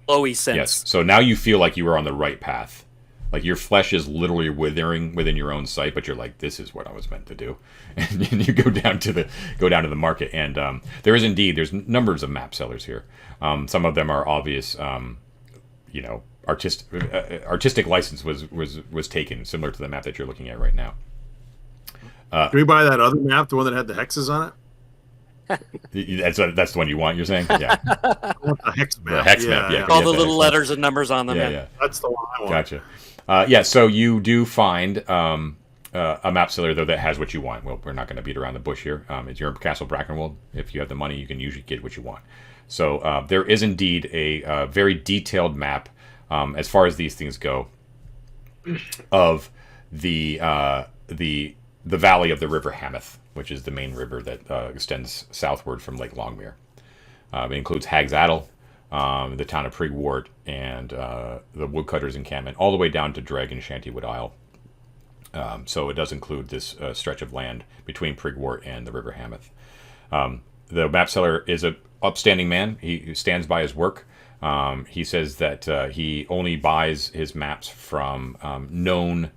flowy sense. Yes. So now you feel like you are on the right path. Like your flesh is literally withering within your own sight, but you're like, this is what I was meant to do. And you go down to the market, and there's numbers of map sellers here. Some of them are obvious, artistic license was taken, similar to the map that you're looking at right now. Can we buy that other map, the one that had the hexes on it? That's the one you want, you're saying? Yeah. I want the hex map. The hex map, yeah. All the little letters and numbers on them. Yeah. That's the one I want. Gotcha. So you do find a map seller, though, that has what you want. Well, we're not going to beat around the bush here. It's your Castle Brackenwold. If you have the money, you can usually get what you want. So there is indeed a very detailed map, as far as these things go, of the valley of the River Hamath, which is the main river that extends southward from Lake Longmere. It includes Hag's Addle, the town of Prigwort, and the Woodcutters' encampment, all the way down to Dreg and Shantywood Isle. So it does include this stretch of land between Prigwort and the River Hamath. The map seller is an upstanding man. He stands by his work. He says that he only buys his maps from known,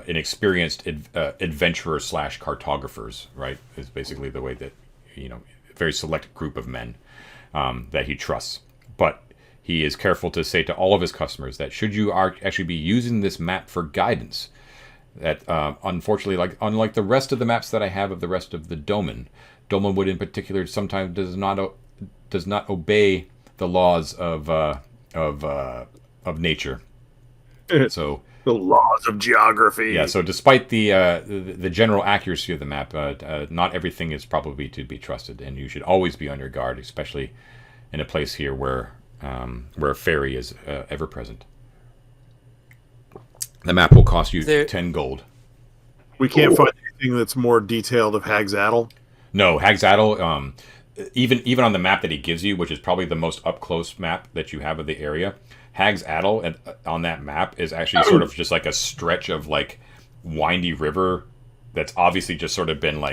inexperienced adventurer / cartographers. Right, is basically the way that a very select group of men that he trusts. But he is careful to say to all of his customers that should you actually be using this map for guidance, that unfortunately, unlike the rest of the maps that I have of the rest of the Dolmenwood in particular sometimes does not obey the laws of nature. So the laws of geography. Yeah. So despite the general accuracy of the map, not everything is probably to be trusted, and you should always be on your guard, especially in a place here where a fairy is ever present. The map will cost you 10 gold. We can't find anything that's more detailed of Hag's Addle? No, Hag's Addle, even on the map that he gives you, which is probably the most up-close map that you have of the area, Hag's Addle on that map is actually sort of just like a stretch of windy river that's obviously just sort of been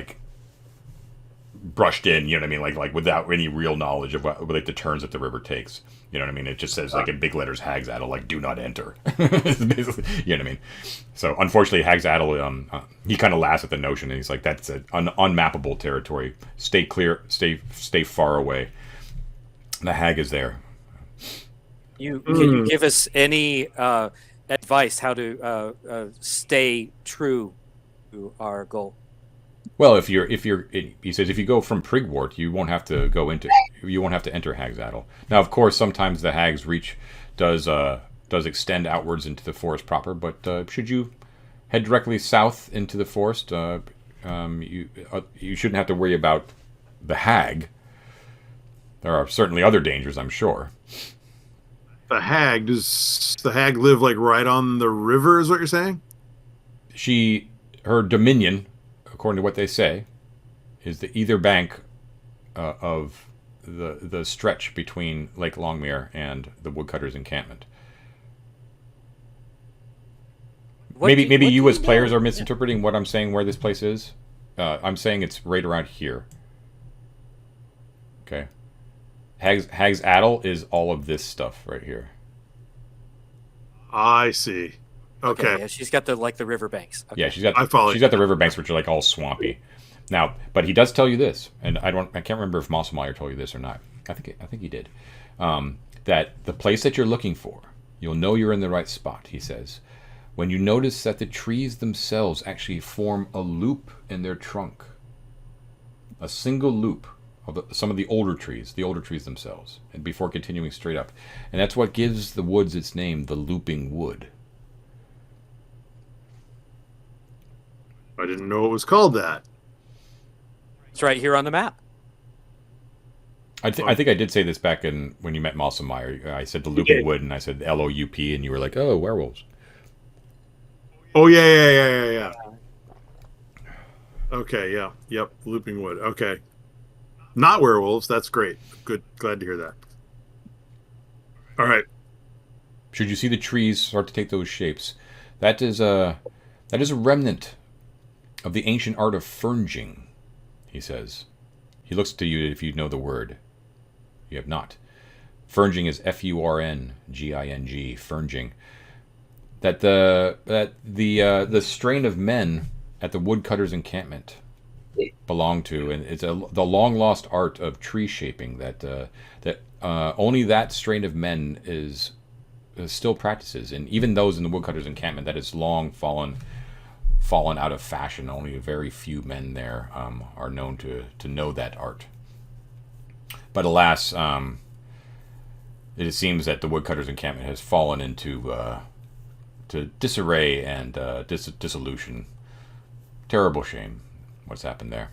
brushed in, you know what I mean? Like without any real knowledge of what the turns that the river takes. You know what I mean? It just says in big letters Hag's Addle, do not enter. You know what I mean? So unfortunately Hag's Addle, he kind of laughs at the notion, and he's like, that's an unmappable territory. Stay clear, stay far away. The hag is there. Can you give us any advice how to stay true to our goal? Well, he says if you go from Prigwort, you won't have to enter Hag's Addle. Now, of course, sometimes the Hag's reach does extend outwards into the forest proper, but should you head directly south into the forest, you shouldn't have to worry about the Hag. There are certainly other dangers, I'm sure. The Hag, does the Hag live right on the river, is what you're saying? Her dominion, according to what they say, is the either bank of the stretch between Lake Longmere and the Woodcutters' encampment. maybe you do as players know? are misinterpreting what I'm saying where this place is. I'm saying it's right around here. Okay. Hag's Addle is all of this stuff right here. I see. Okay. Yeah, she's got the riverbanks. Okay. Yeah, she's got the riverbanks, which are like all swampy. Now, but he does tell you this, and I can't remember if Mosselmeyer told you this or not. I think he did. That the place that you're looking for, you'll know you're in the right spot. He says, when you notice that the trees themselves actually form a loop in their trunk, a single loop of some of the older trees themselves, and before continuing straight up, and that's what gives the woods its name, the Looping Wood. I didn't know it was called that. It's right here on the map. I think I did say this back when you met Mosselmeyer. I said the Looping Wood, and I said LOUP, and you were like, "Oh, werewolves." Oh yeah. Okay, yeah, yep, Looping Wood. Okay, not werewolves. That's great. Good, glad to hear that. All right. Should you see the trees start to take those shapes, that is a remnant of the ancient art of furnishing. He says. He looks to you if you know the word. You have not. Furnishing is FURNGING. Furnishing. That the strain of men at the woodcutters' encampment belong to, and it's the long lost art of tree shaping that only that strain of men is still practices, and even those in the woodcutters' encampment, that is long fallen out of fashion. Only a very few men there are known to know that art. But alas, it seems that the woodcutters' encampment has fallen into to disarray and dissolution. Terrible shame what's happened there.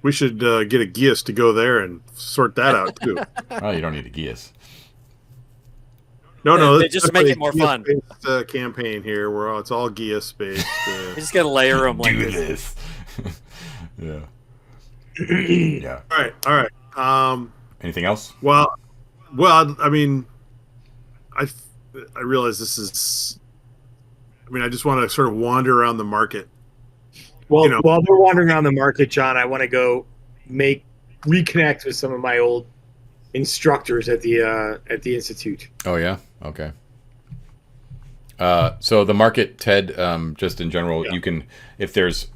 We should get a Geas to go there and sort that out too. Well, you don't need a Geas. No, They just make it more fun. Campaign here where it's all Geas based. You just gotta layer them like Do this. Yeah. Yeah. All right. Anything else? Well, I mean, I realize this is. I mean, I just want to sort of wander around the market. Well, while they're wandering around the market, John, I want to go reconnect with some of my old instructors at the institute. Oh yeah. Okay. So the market, Ted, just in general, you can, if there's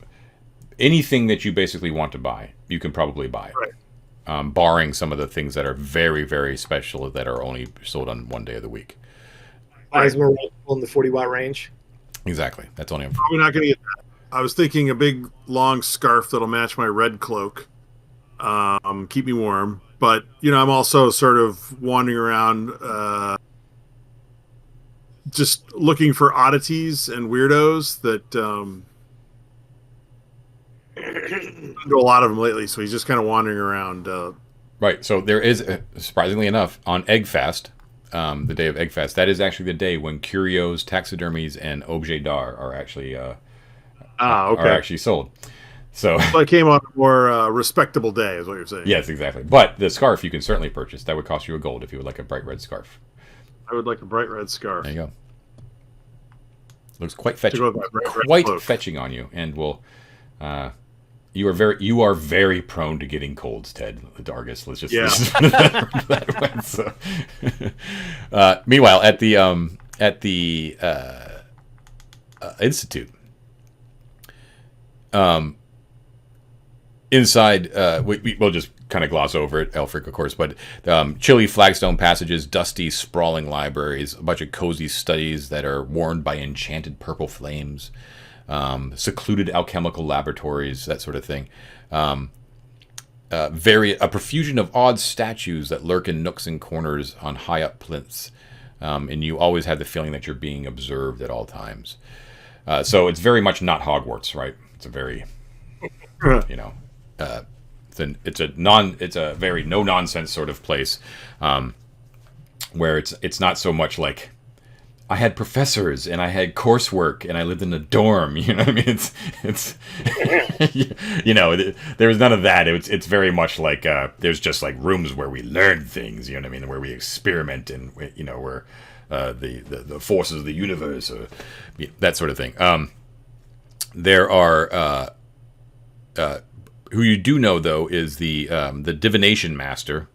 anything that you basically want to buy, you can probably buy it. Right. Barring some of the things that are very, very special that are only sold on one day of the week. Plasma in the 40-watt range. Exactly. That's only. Probably not going to get that. I was thinking a big long scarf that'll match my red cloak, keep me warm. But I'm also sort of wandering around, just looking for oddities and weirdos that. Do a lot of them lately, so he's just kind of wandering around. Right. So there is, surprisingly enough, on Eggfast, the day of Eggfast, that is actually the day when curios, taxidermies, and objets d'art are actually are actually sold. So I came on a more respectable day, is what you're saying. Yes, exactly. But the scarf you can certainly purchase. That would cost you a gold if you would like a bright red scarf. I would like a bright red scarf. There you go. Looks quite fetching. Fetching on you, and will. You are very prone to getting colds, Ted. Dargus. Let's just that one. So. Meanwhile, at the institute, inside, we'll just kind of gloss over it, Aelfric, of course, but chilly flagstone passages, dusty, sprawling libraries, a bunch of cozy studies that are warmed by enchanted purple flames. Secluded alchemical laboratories, that sort of thing. A profusion of odd statues that lurk in nooks and corners on high up plinths, and you always have the feeling that you're being observed at all times. So it's very much not Hogwarts, right? It's a very, it's a very no nonsense sort of place, where it's not so much like. I had professors and I had coursework and I lived in a dorm. You know what I mean? It's there was none of that. It's very much like there's just like rooms where we learn things. You know what I mean? Where we experiment and where the forces of the universe, or that sort of thing. There are who you do know though is the divination master.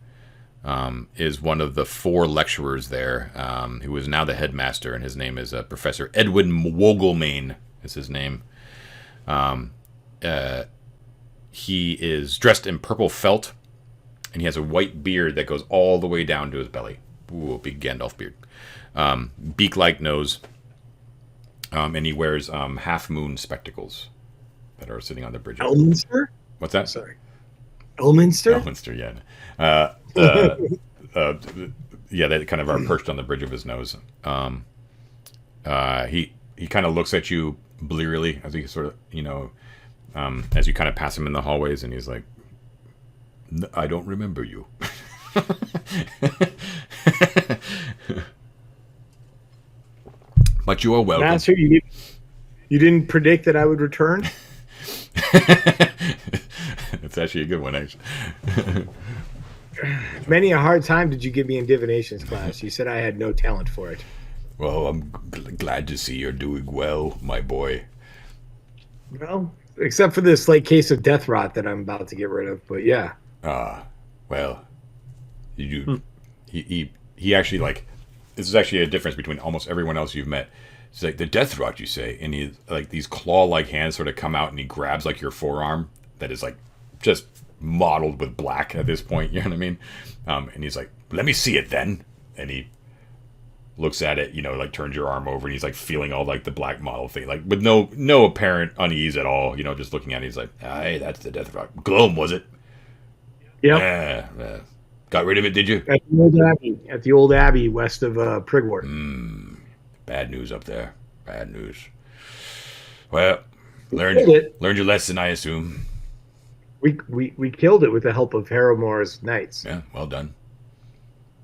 Is one of the 4 lecturers there, who is now the headmaster, and his name is Professor Edwin Wogelmain. Is his name. He is dressed in purple felt, and he has a white beard that goes all the way down to his belly. Ooh, a big Gandalf beard. Beak-like nose. And he wears half-moon spectacles that are sitting on the bridge. Elminster? What's that? Sorry. Elminster? Elminster, yeah. Yeah, they kind of are perched on the bridge of his nose. He kind of looks at you blearily as he sort of, as you kind of pass him in the hallways, and he's like, I don't remember you. But you are welcome. Master, you didn't predict that I would return? It's actually a good one, actually. Many a hard time did you give me in divinations class. You said I had no talent for it. Well, I'm glad to see you're doing well, my boy. Well, except for this like case of death rot that I'm about to get rid of, but yeah. Well, he actually, like, this is actually a difference between almost everyone else you've met. It's like, the death rot, you say, and he, like, these claw-like hands sort of come out, and he grabs, like, your forearm that is, like, just mottled with black at this point, you know what I mean? And he's like, let me see it then. And he looks at it, like, turns your arm over, and he's, like, feeling all, like, the black mottle thing, like, with no apparent unease at all, just looking at it. He's like, hey, that's the death rot. Gloam, was it? Yeah. Got rid of it, did you? At the old Abbey west of Prigwort. Bad news up there. Bad news. Well, learned your lesson, I assume. We killed it with the help of Harrowmore's knights. Yeah, well done.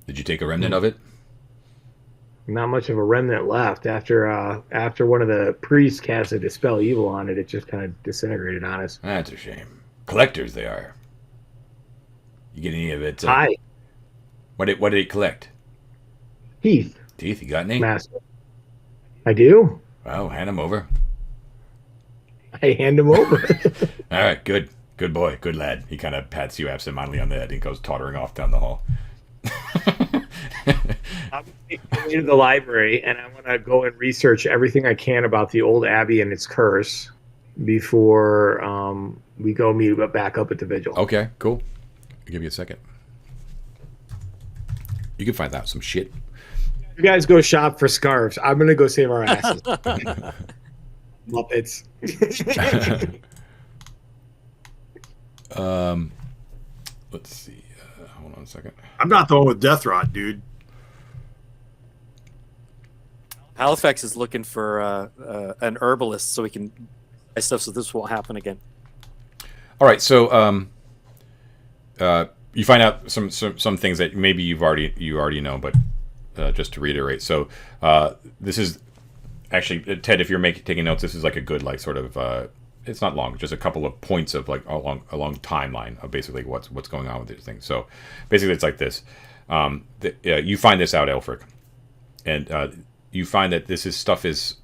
Did you take a remnant of it? Not much of a remnant left. After one of the priests cast a dispel evil on it, it just kind of disintegrated on us. That's a shame. Collectors they are. You get any of it? Hi. What did it collect? Teeth. Teeth, you got any? Master. I do. Well, hand them over. I hand them over. All right, good. Good boy, good lad. He kind of pats you absentmindedly on the head and goes tottering off down the hall. I'm going to the library, and I want to go and research everything I can about the old Abbey and its curse before we go meet back up at the vigil. Okay, cool. I'll give you a second. You can find out some shit. You guys go shop for scarves. I'm going to go save our asses. Muppets. Let's see. Hold on a second. I'm not the one with death rot, dude. Halifax is looking for an herbalist so we can buy stuff so this won't happen again. All right, so you find out some things that maybe you already know, but just to reiterate. So this is actually, Ted, if you're taking notes, this is like a good, like, sort of it's not long, just a couple of points of, like, a long timeline of basically what's going on with these things. So basically it's like this. You find this out, Aelfric, and you find that this stuff is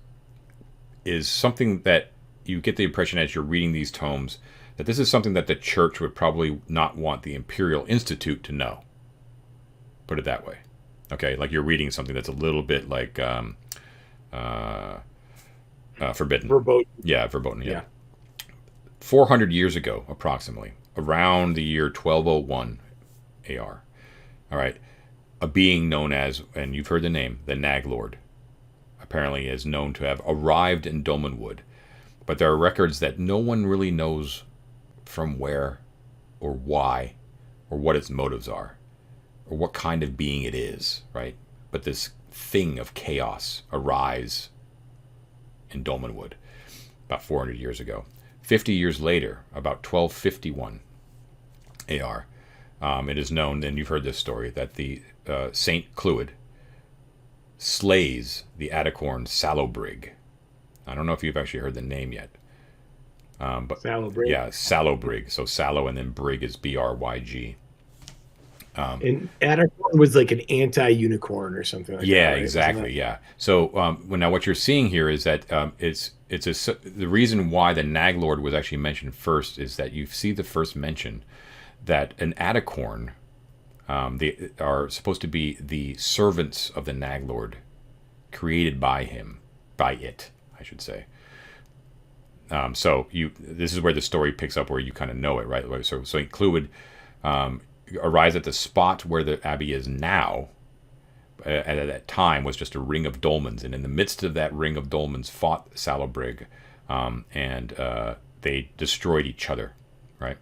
something that you get the impression as you're reading these tomes that this is something that the church would probably not want the Imperial Institute to know. Put it that way. Okay, like you're reading something that's a little bit like forbidden. Verboten. Yeah, verboten, yeah. 400 years ago, approximately, around the year 1201 AR, all right, a being known as, and you've heard the name, the Nag Lord, apparently is known to have arrived in Dolmenwood. But there are records that no one really knows from where or why or what its motives are or what kind of being it is, right? But this thing of chaos arrives in Dolmenwood about 400 years ago. 50 years later, about 1251 AR, it is known, and you've heard this story, that the Saint Cluid slays the Antiquarian Sallowbrig. I don't know if you've actually heard the name yet. But Sallowbrig. Yeah, Sallowbrig. So Sallow and then Brig is Bryg. And Addercorn was like an anti-unicorn or something like Yeah, that, right? exactly. Yeah. So now what you're seeing here is that the reason why the Naglord was actually mentioned first is that you see the first mention that an Adicorn, they are supposed to be the servants of the Naglord, created by it, I should say. So this is where the story picks up, where you kind of know it, right? So St. Clwyd arrives at the spot where the abbey is now. At that time was just a ring of dolmens, and in the midst of that ring of dolmens fought Salobrig, and they destroyed each other, right?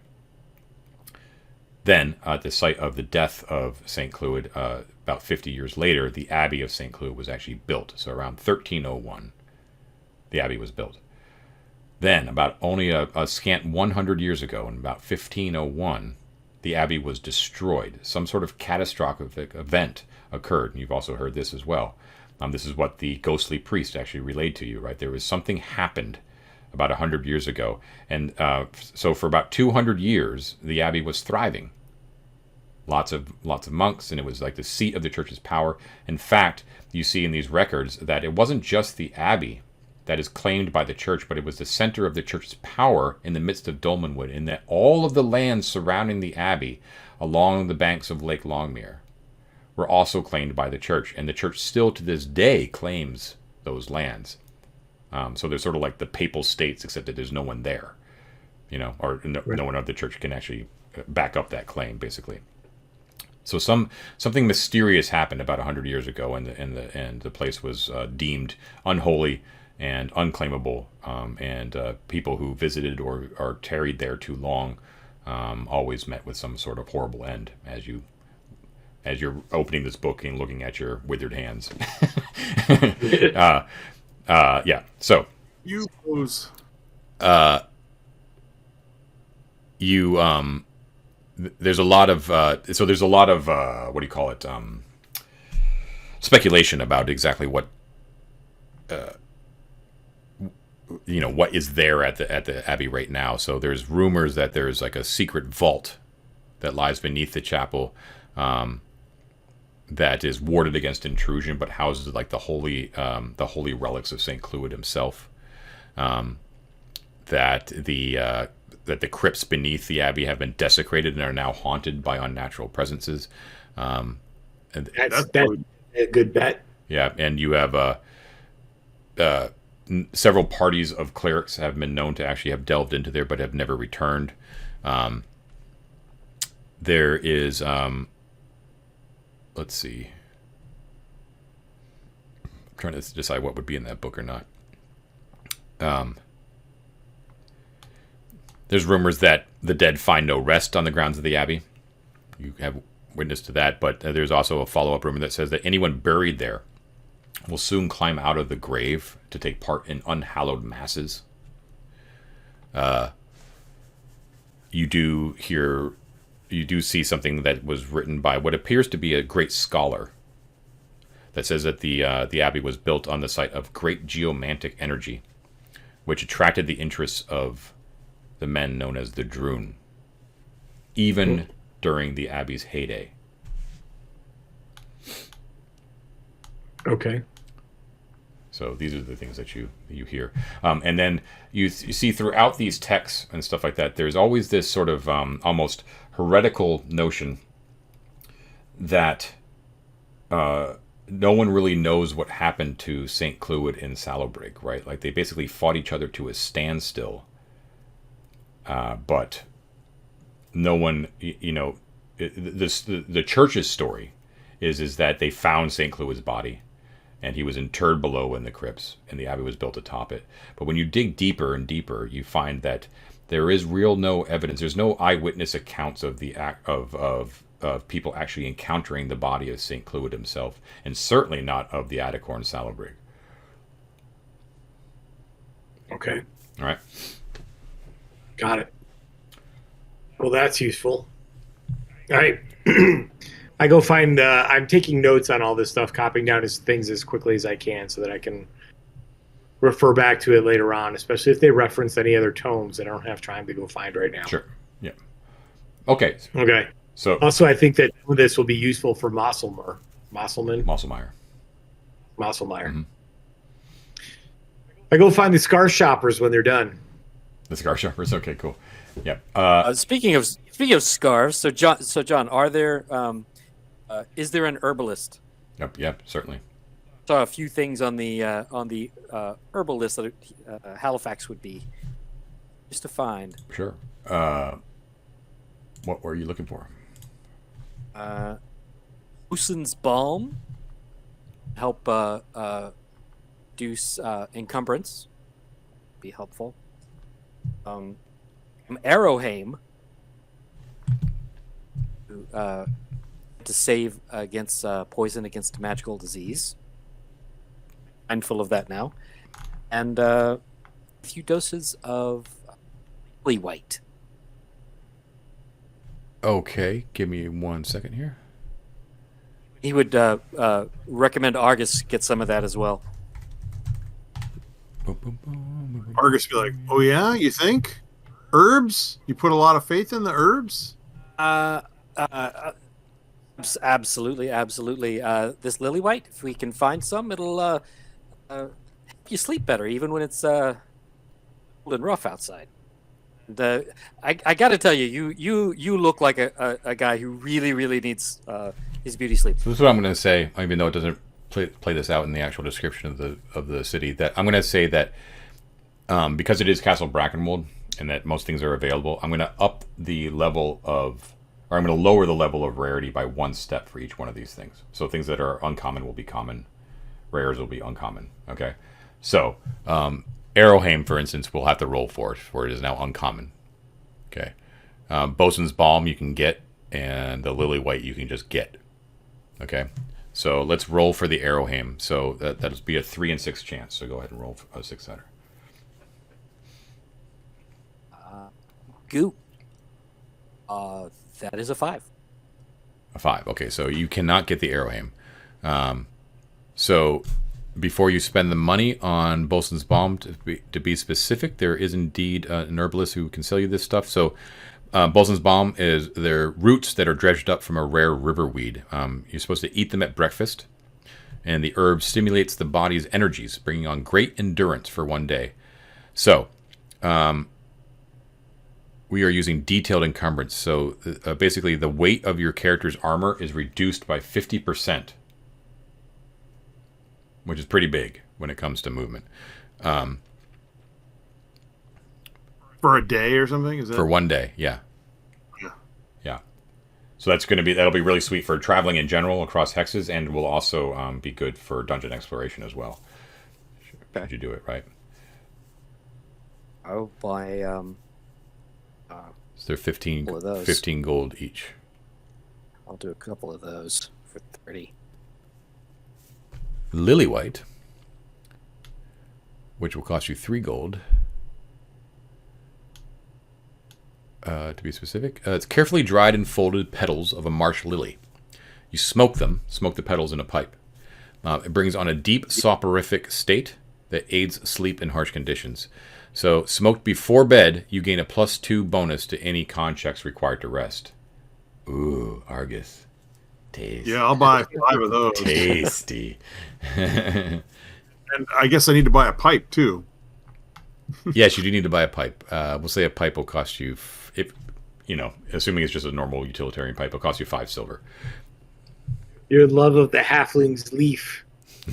Then, at the site of the death of St. Clwyd, about 50 years later, the Abbey of St. Clwyd was actually built. So around 1301, the Abbey was built. Then, about only a scant 100 years ago, in about 1501, the Abbey was destroyed. Some sort of catastrophic event occurred. And you've also heard this as well. This is what the ghostly priest actually relayed to you, right? There was something happened about 100 years ago. And so for about 200 years, the Abbey was thriving. Lots of monks, and it was like the seat of the church's power. In fact, you see in these records that it wasn't just the Abbey that is claimed by the church, but it was the center of the church's power in the midst of Dolmenwood, in that all of the lands surrounding the Abbey along the banks of Lake Longmere were also claimed by the church, and the church still to this day claims those lands. So they're sort of like the papal states, except that there's no one there, or no one of the church can actually back up that claim, basically. So something mysterious happened about 100 years ago, and the place was deemed unholy and unclaimable, and people who visited or tarried there too long always met with some sort of horrible end, as you're opening this book and looking at your withered hands. Yeah. So You lose. There's a lot of what do you call it? Speculation about exactly what what is there at the Abbey right now. So there's rumors that there's like a secret vault that lies beneath the chapel, that is warded against intrusion, but houses like the holy relics of St. Clwyd himself. That the crypts beneath the Abbey have been desecrated and are now haunted by unnatural presences. And that's a good bet. Yeah, and you have several parties of clerics have been known to actually have delved into there, but have never returned. There is, let's see. I'm trying to decide what would be in that book or not. There's rumors that the dead find no rest on the grounds of the Abbey. You have witness to that, but there's also a follow-up rumor that says that anyone buried there will soon climb out of the grave to take part in unhallowed masses. You do see something that was written by what appears to be a great scholar that says that the Abbey was built on the site of great geomantic energy, which attracted the interests of the men known as the Droon, even during the Abbey's heyday. Okay. So these are the things that you hear. And then you see throughout these texts and stuff like that, there's always this sort of almost heretical notion that no one really knows what happened to St. Clwyd and Salobrig, right? Like they basically fought each other to a standstill. But no one, the church's story is that they found St. Clwyd's body, and he was interred below in the crypts, and the Abbey was built atop it. But when you dig deeper and deeper, you find that there is no evidence. There's no eyewitness accounts of the act of people actually encountering the body of St. Clwyd himself, and certainly not of the Adicorn Salobrig. Okay. All right. Got it. Well, that's useful. All right. I go find, I'm taking notes on all this stuff, copying down things as quickly as I can so that I can refer back to it later on, especially if they reference any other tomes that I don't have time to go find right now. Sure. Yeah. Okay. Okay. So Also, I think that this will be useful for Mosselmeyer. Mosselmeyer. Mm-hmm. I go find the scar shoppers when they're done. The scar sharpers. Okay, cool. Yep. Speaking of scarves, so John, are there is there an herbalist? Yep, certainly. Saw a few things on the herbal list that Halifax would be just to find. Sure. What were you looking for? Uson's balm help reduce encumbrance. Be helpful. Arrowheim to save against poison against magical disease. Mindful of that now, and a few doses of lily white. Okay, give me 1 second here. He would recommend Argus get some of that as well. Argus be like, "Oh yeah, you think herbs? You put a lot of faith in the herbs?" Absolutely. This lily white, if we can find some, it'll help you sleep better, even when it's cold and rough outside. And, I got to tell you, you look like a guy who really needs his beauty sleep. So this is what I'm going to say, even though it doesn't play this out in the actual description of the city. That I'm going to say that because it is Castle Brackenwold and that most things are available, I'm going to up the level of, or I'm going to lower the level of rarity by 1 step for each one of these things. So things that are uncommon will be common, rares will be uncommon. Okay, so Arrowheim, for instance, we'll have to roll for it is now uncommon. Okay, Bosun's Balm you can get, and the Lily White you can just get. Okay, so let's roll for the Arrowheim. So that'll be a 3 and 6 chance. So go ahead and roll for a 6-sider. Goo. That is a 5. A 5. Okay, so you cannot get the Arrowheim. So before you spend the money on Bosun's Balm, to be specific, there is indeed an herbalist who can sell you this stuff. So Bosun's Balm is their roots that are dredged up from a rare river weed. You're supposed to eat them at breakfast, and the herb stimulates the body's energies, bringing on great endurance for 1 day. So we are using detailed encumbrance. So basically the weight of your character's armor is reduced by 50%, which is pretty big when it comes to movement. For a day or something? Is that for 1 day? Yeah. So that'll be really sweet for traveling in general across hexes, and will also be good for dungeon exploration as well. Okay. Did you do it right? Oh, by So they're 15 of those. 15 gold each. I'll do a couple of those for 30. Lily White, which will cost you 3 gold. To be specific, it's carefully dried and folded petals of a marsh lily. You smoke the petals in a pipe. It brings on a deep soporific state that aids sleep in harsh conditions. So, smoked before bed, you gain a +2 bonus to any con checks required to rest. Ooh, Argus. Tasty. Yeah, I'll buy 5 of those. Tasty. And I guess I need to buy a pipe too. Yes, you do need to buy a pipe. We'll say a pipe will cost you, assuming it's just a normal utilitarian pipe, it'll cost you 5 silver. Your love of the halfling's leaf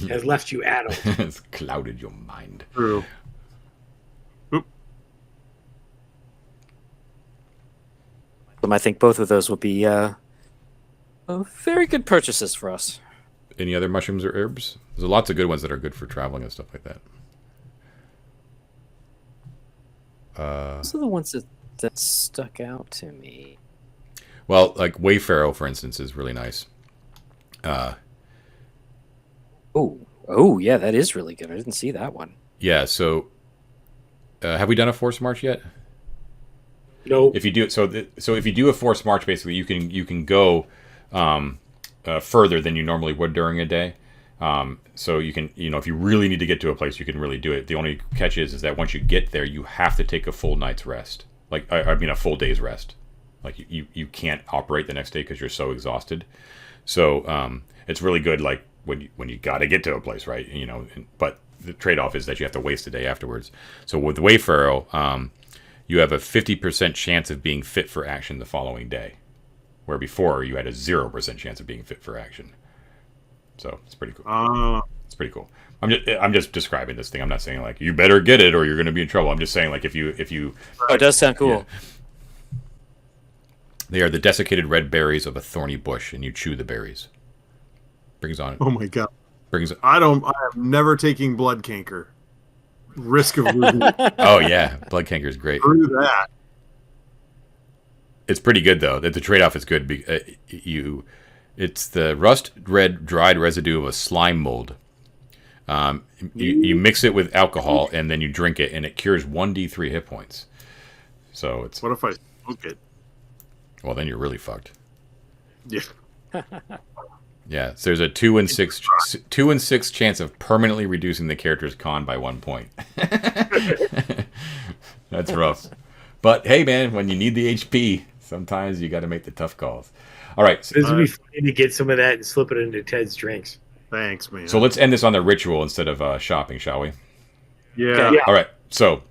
has left you addled. It's clouded your mind. True. Oop. I think both of those will be very good purchases for us. Any other mushrooms or herbs? There's lots of good ones that are good for traveling and stuff like that. Those are the ones that stuck out to me. Well, like Wayfarrow, for instance, is really nice. Oh, yeah, that is really good. I didn't see that one. Yeah. So, have we done a forced march yet? Nope. If you do, so if you do a forced march, basically you can go further than you normally would during a day. So you can, if you really need to get to a place, you can really do it. The only catch is that once you get there, you have to take a full night's rest. A full day's rest. Like you can't operate the next day because you're so exhausted. So it's really good, like when you got to get to a place, right? You know, but the trade-off is that you have to waste a day afterwards. So with Wayfarrow, you have a 50% chance of being fit for action the following day, where before you had a 0% chance of being fit for action. So it's pretty cool. It's pretty cool. I'm just describing this thing. I'm not saying like you better get it or you're going to be in trouble. I'm just saying like if you Oh, it does sound cool. Yeah. They are the desiccated red berries of a thorny bush, and you chew the berries. Brings on. Oh my god. Brings. I am never taking blood canker. Risk of losing. Oh yeah, blood canker is great. Through that. It's pretty good though. The trade-off is good. It's the rust red dried residue of a slime mold. You mix it with alcohol and then you drink it, and it cures 1d3 hit points. So it's. What if I smoke it? Well, then you're really fucked. Yeah. Yeah, so there's a 2 in 6 chance of permanently reducing the character's con by 1 point. That's rough. But hey, man, when you need the HP, sometimes you got to make the tough calls. All right. This would be funny to get some of that and slip it into Ted's drinks. Thanks, man. So let's end this on the ritual instead of shopping, shall we? Yeah. Yeah. All right. So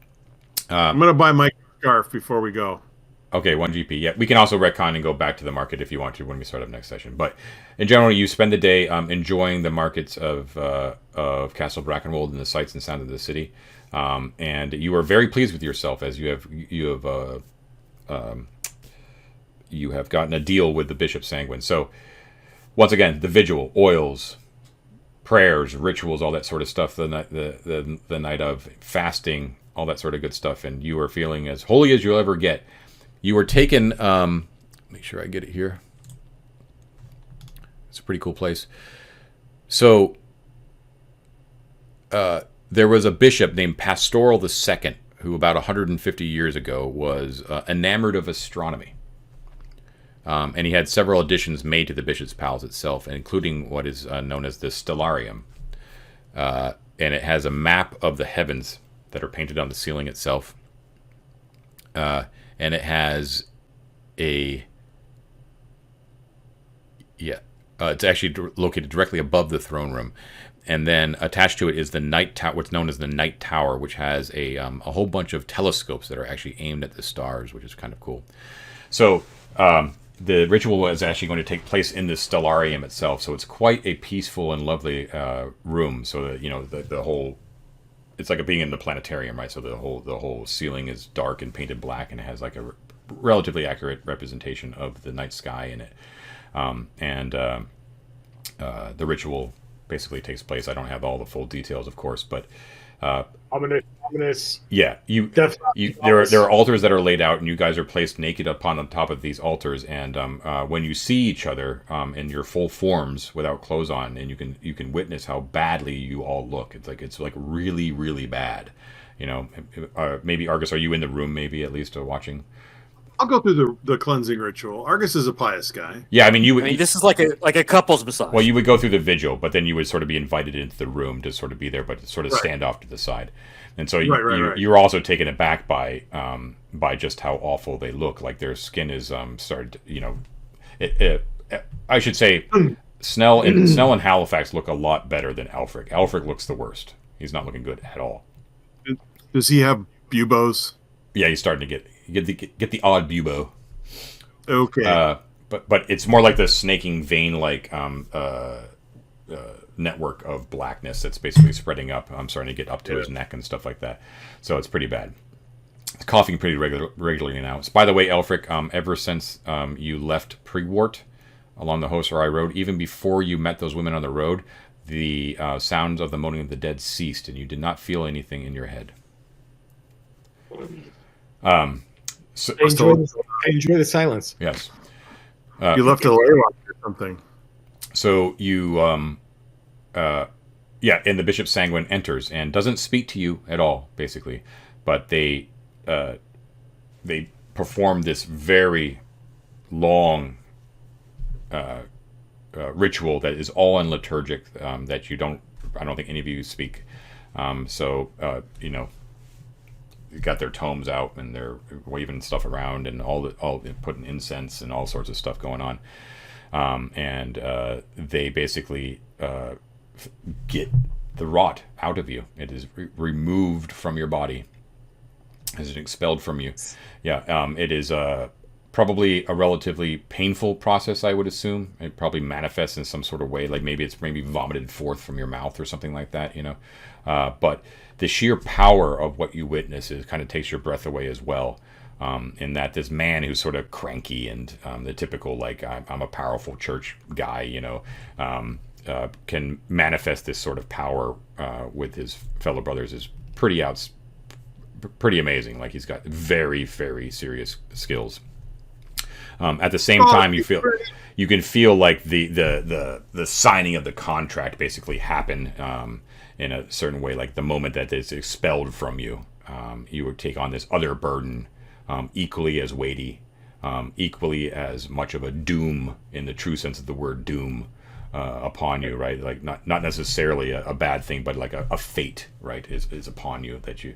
I'm gonna buy my scarf before we go. okay, 1 GP. Yeah, we can also retcon and go back to the market if you want to when we start up next session. But in general, you spend the day enjoying the markets of Castle Brackenwold and the sights and sounds of the city, and you are very pleased with yourself as you have gotten a deal with the Bishop Sanguine. So once again, the vigil, oils, prayers, rituals, all that sort of stuff. The night of fasting, all that sort of good stuff, and you are feeling as holy as you'll ever get. You were taken. Make sure I get it here. It's a pretty cool place. So there was a bishop named Pastoral II who, about 150 years ago, was enamored of astronomy. And he had several additions made to the Bishop's Palace itself, including what is known as the Stellarium. And it has a map of the heavens that are painted on the ceiling itself. And it has it's actually located directly above the throne room. And then attached to it is the night tower, what's known as the Night Tower, which has a whole bunch of telescopes that are actually aimed at the stars, which is kind of cool. So the ritual is actually going to take place in the Stellarium itself. So it's quite a peaceful and lovely room. So that, you know, the whole, it's like being in the planetarium, right? So the whole ceiling is dark and painted black, and it has like a relatively accurate representation of the night sky in it. The ritual basically takes place. I don't have all the full details, of course, but Ominous. yeah, there are altars that are laid out, and you guys are placed naked upon on top of these altars. And when you see each other in your full forms without clothes on, and you can witness how badly you all look. It's like really, really bad. You know, maybe Argus, are you in the room? Maybe at least watching. I'll go through the cleansing ritual. Argus is a pious guy. Yeah, I mean, this is like a couple's massage. Well, you would go through the vigil, but then you would sort of be invited into the room to sort of be there, but sort of stand off to the side. And so you're also taken aback by just how awful they look. Like their skin is started. You know, I should say, Snell and Halifax look a lot better than Aelfric. Aelfric looks the worst. He's not looking good at all. Does he have buboes? Yeah, he's starting to get the odd bubo. Okay. But it's more like the snaking vein like network of blackness that's basically spreading up. I'm starting to get up to his neck and stuff like that. So it's pretty bad. He's coughing pretty regularly now. So, by the way, Aelfric, ever since you left Prewart along the OSR road, even before you met those women on the road, the sounds of the moaning of the dead ceased, and you did not feel anything in your head. So, I enjoy the silence. Yes. You left a laylock or something. So you, and the Bishop Sanguine enters and doesn't speak to you at all, basically. But they perform this very long ritual that is all in liturgic that I don't think any of you speak. You know, got their tomes out and they're waving stuff around and all putting incense and all sorts of stuff going on. And they basically get the rot out of you. It is removed from your body. Is it expelled from you? Yeah. It is probably a relatively painful process, I would assume. It probably manifests in some sort of way, like maybe it's vomited forth from your mouth or something like that, you know. But the sheer power of what you witness kind of takes your breath away as well. In that this man who's sort of cranky and the typical, like, I'm a powerful church guy, you know, can manifest this sort of power with his fellow brothers is pretty amazing. Like, he's got very, very serious skills. At the same time, you can feel like the signing of the contract basically happen in a certain way. Like the moment that it's expelled from you, you would take on this other burden, equally as weighty, equally as much of a doom in the true sense of the word doom upon you, right? Like not necessarily a bad thing, but like a fate, right, is upon you that you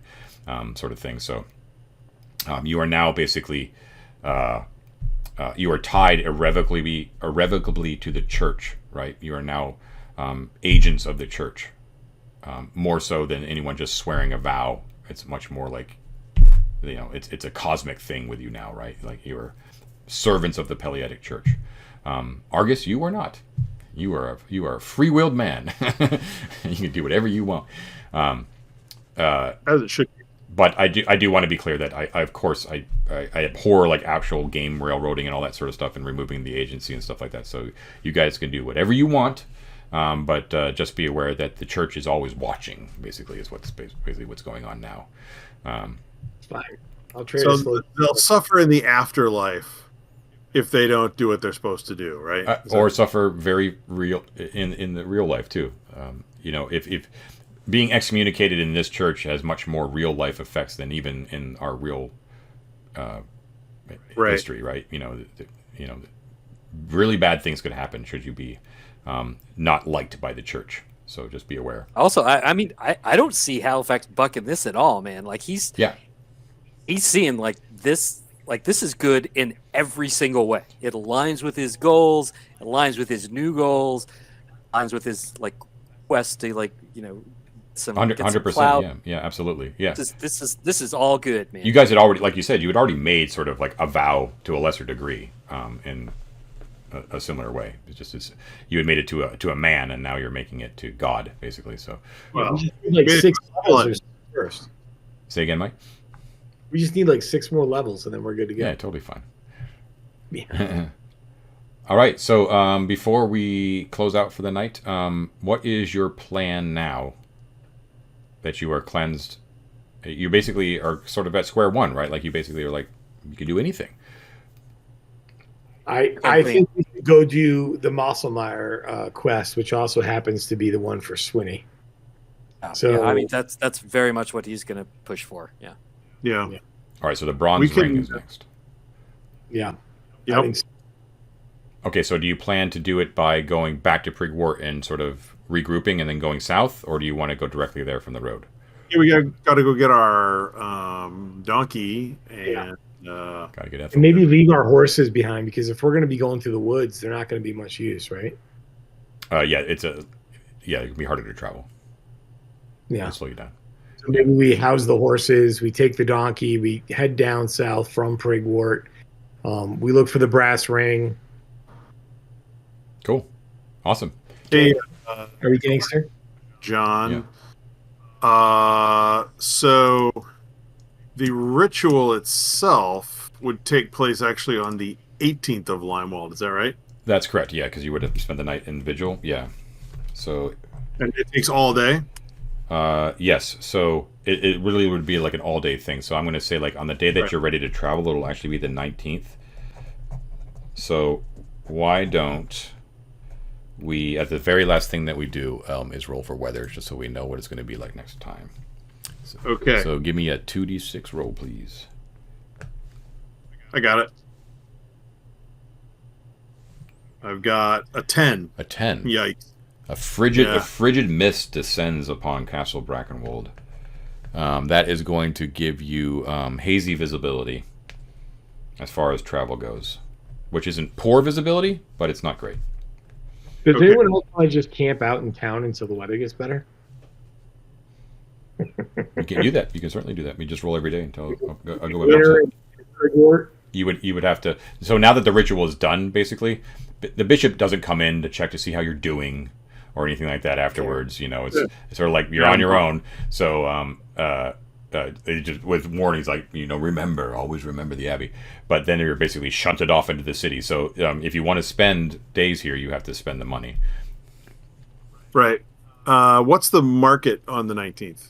sort of thing. So you are now basically you are tied irrevocably to the church, right? You are now agents of the church, more so than anyone just swearing a vow. It's much more like, you know, it's a cosmic thing with you now, right? Like you're servants of the Peleatic Church. Argus, you are not. You are a free-willed man. You can do whatever you want. As it should be. But I do want to be clear that I of course I abhor like actual game railroading and all that sort of stuff and removing the agency and stuff like that. So you guys can do whatever you want, but just be aware that the church is always watching. Basically, is basically what's going on now. Fine. I'll trade. So they'll suffer in the afterlife if they don't do what they're supposed to do, right? Or suffer very real in the real life too. You know, if being excommunicated in this church has much more real life effects than even in our real history, right? You know, really bad things could happen should you be not liked by the church. So just be aware. Also, I mean, I don't see Halifax bucking this at all, man. Like he's seeing like this is good in every single way. It aligns with his goals, it aligns with his new goals, aligns with his like quest to like, you know, some 100%. Yeah, absolutely. Yeah. This is all good, man. You guys had already, like you said, you had already made sort of like a vow to a lesser degree, in a similar way. It's just you had made it to a man, and now you're making it to God, basically. So, well, we just need like 6 levels first. Say again, Mike. We just need like 6 more levels, and then we're good to go. Yeah, totally fine. Yeah. All right. So before we close out for the night, what is your plan now that you are cleansed? You basically are sort of at square one, right? Like you basically are like, you can do anything. I think we should go do the Mosselmeyer quest, which also happens to be the one for Swinney. So yeah, I mean that's very much what he's going to push for. Yeah. Yeah. All right. So the bronze ring is next. Yeah. Yep. Okay. So do you plan to do it by going back to Prigwort and sort of regrouping and then going south, or do you want to go directly there from the road? Yeah, we got to go get our donkey and got to get and maybe leave our horses behind, because if we're going to be going through the woods, they're not going to be much use, right? Yeah, it can be harder to travel. Yeah, It'll slow you down. So maybe we house the horses, we take the donkey, we head down south from Prigwort. We look for the brass ring. Cool, awesome. Hey, are we gangster? John. Yeah. So the ritual itself would take place actually on the 18th of Limewald. Is that right? That's correct. Yeah, because you would have spent the night in vigil. Yeah. So. And it takes all day. Yes. So it really would be like an all-day thing. So I'm going to say like on the day that you're ready to travel, it'll actually be the 19th. So why don't we, at the very last thing that we do, is roll for weather, just so we know what it's going to be like next time. So, okay. So give me a 2d6 roll, please. I got it. I've got a 10. A 10. Yikes. A frigid mist descends upon Castle Brackenwold. That is going to give you hazy visibility as far as travel goes, which isn't poor visibility, but it's not great. Does Okay. anyone else want to just camp out in town until the weather gets better? You can do that. You can certainly do that. We just roll every day until I'll go with Winter Mapseller. resort? You would have to. So now that the ritual is done, basically, the bishop doesn't come in to check to see how you're doing or anything like that afterwards. You know, it's sort of like you're on your own. So they just with warnings like, you know, always remember the Abbey. But then you're basically shunted off into the city. So if you want to spend days here, you have to spend the money. Right. What's the market on the 19th?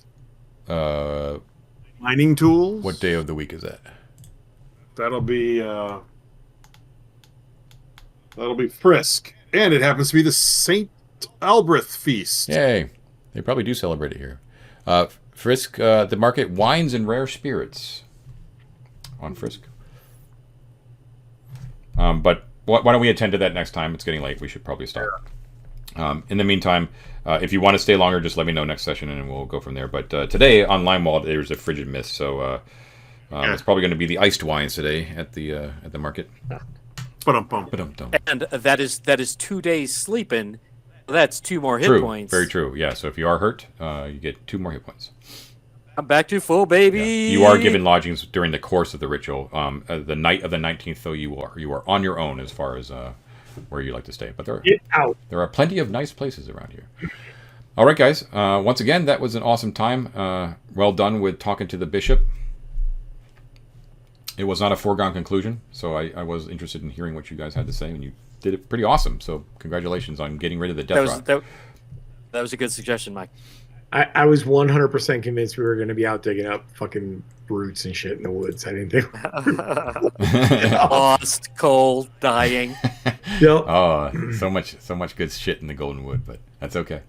Mining tools? What day of the week is that? That'll be Frisk. And it happens to be the St. Albreth feast. Yay! They probably do celebrate it here. Frisk, the market, wines and rare spirits on Frisk. But why don't we attend to that next time? It's getting late. We should probably stop. In the meantime, if you want to stay longer, just let me know next session and we'll go from there. But today on Limewald, there's a frigid mist, so it's probably going to be the iced wines today at the market. Ba-dum-bum. And that is 2 days sleeping. That's 2 more hit True, points. very true. Yeah, so if you are hurt, you get 2 more hit points. I'm back to full, baby. Yeah. You are given lodgings during the course of the ritual. The night of the 19th, though, you are on your own as far as where you like to stay. But Get out. there are plenty of nice places around here. All right, guys. Once again, that was an awesome time. Well done with talking to the bishop. It was not a foregone conclusion, so I was interested in hearing what you guys had to say, and you did it pretty awesome. So congratulations on getting rid of the death rot. That was a good suggestion, Mike. I was 100% convinced we were going to be out digging up fucking roots and shit in the woods. I didn't think. Lost, cold, dying. Yep. Oh, so much good shit in the Golden Wood, but that's okay.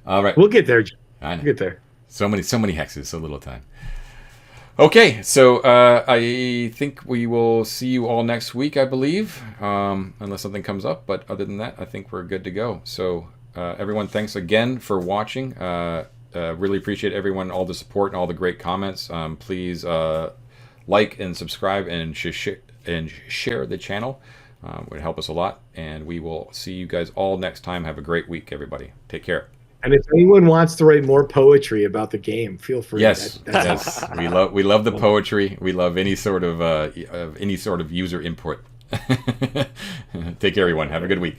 All right, We'll get there. Jim. I know. We'll get there. So many hexes, so little time. Okay, so I think we will see you all next week, I believe, unless something comes up. But other than that, I think we're good to go. So everyone, thanks again for watching. Really appreciate everyone, all the support and all the great comments. Please like and subscribe and share the channel. It would help us a lot. And we will see you guys all next time. Have a great week, everybody. Take care. And if anyone wants to write more poetry about the game, feel free. Yes, That's yes, we love the poetry. We love any sort of user input. Take care, everyone. Have a good week.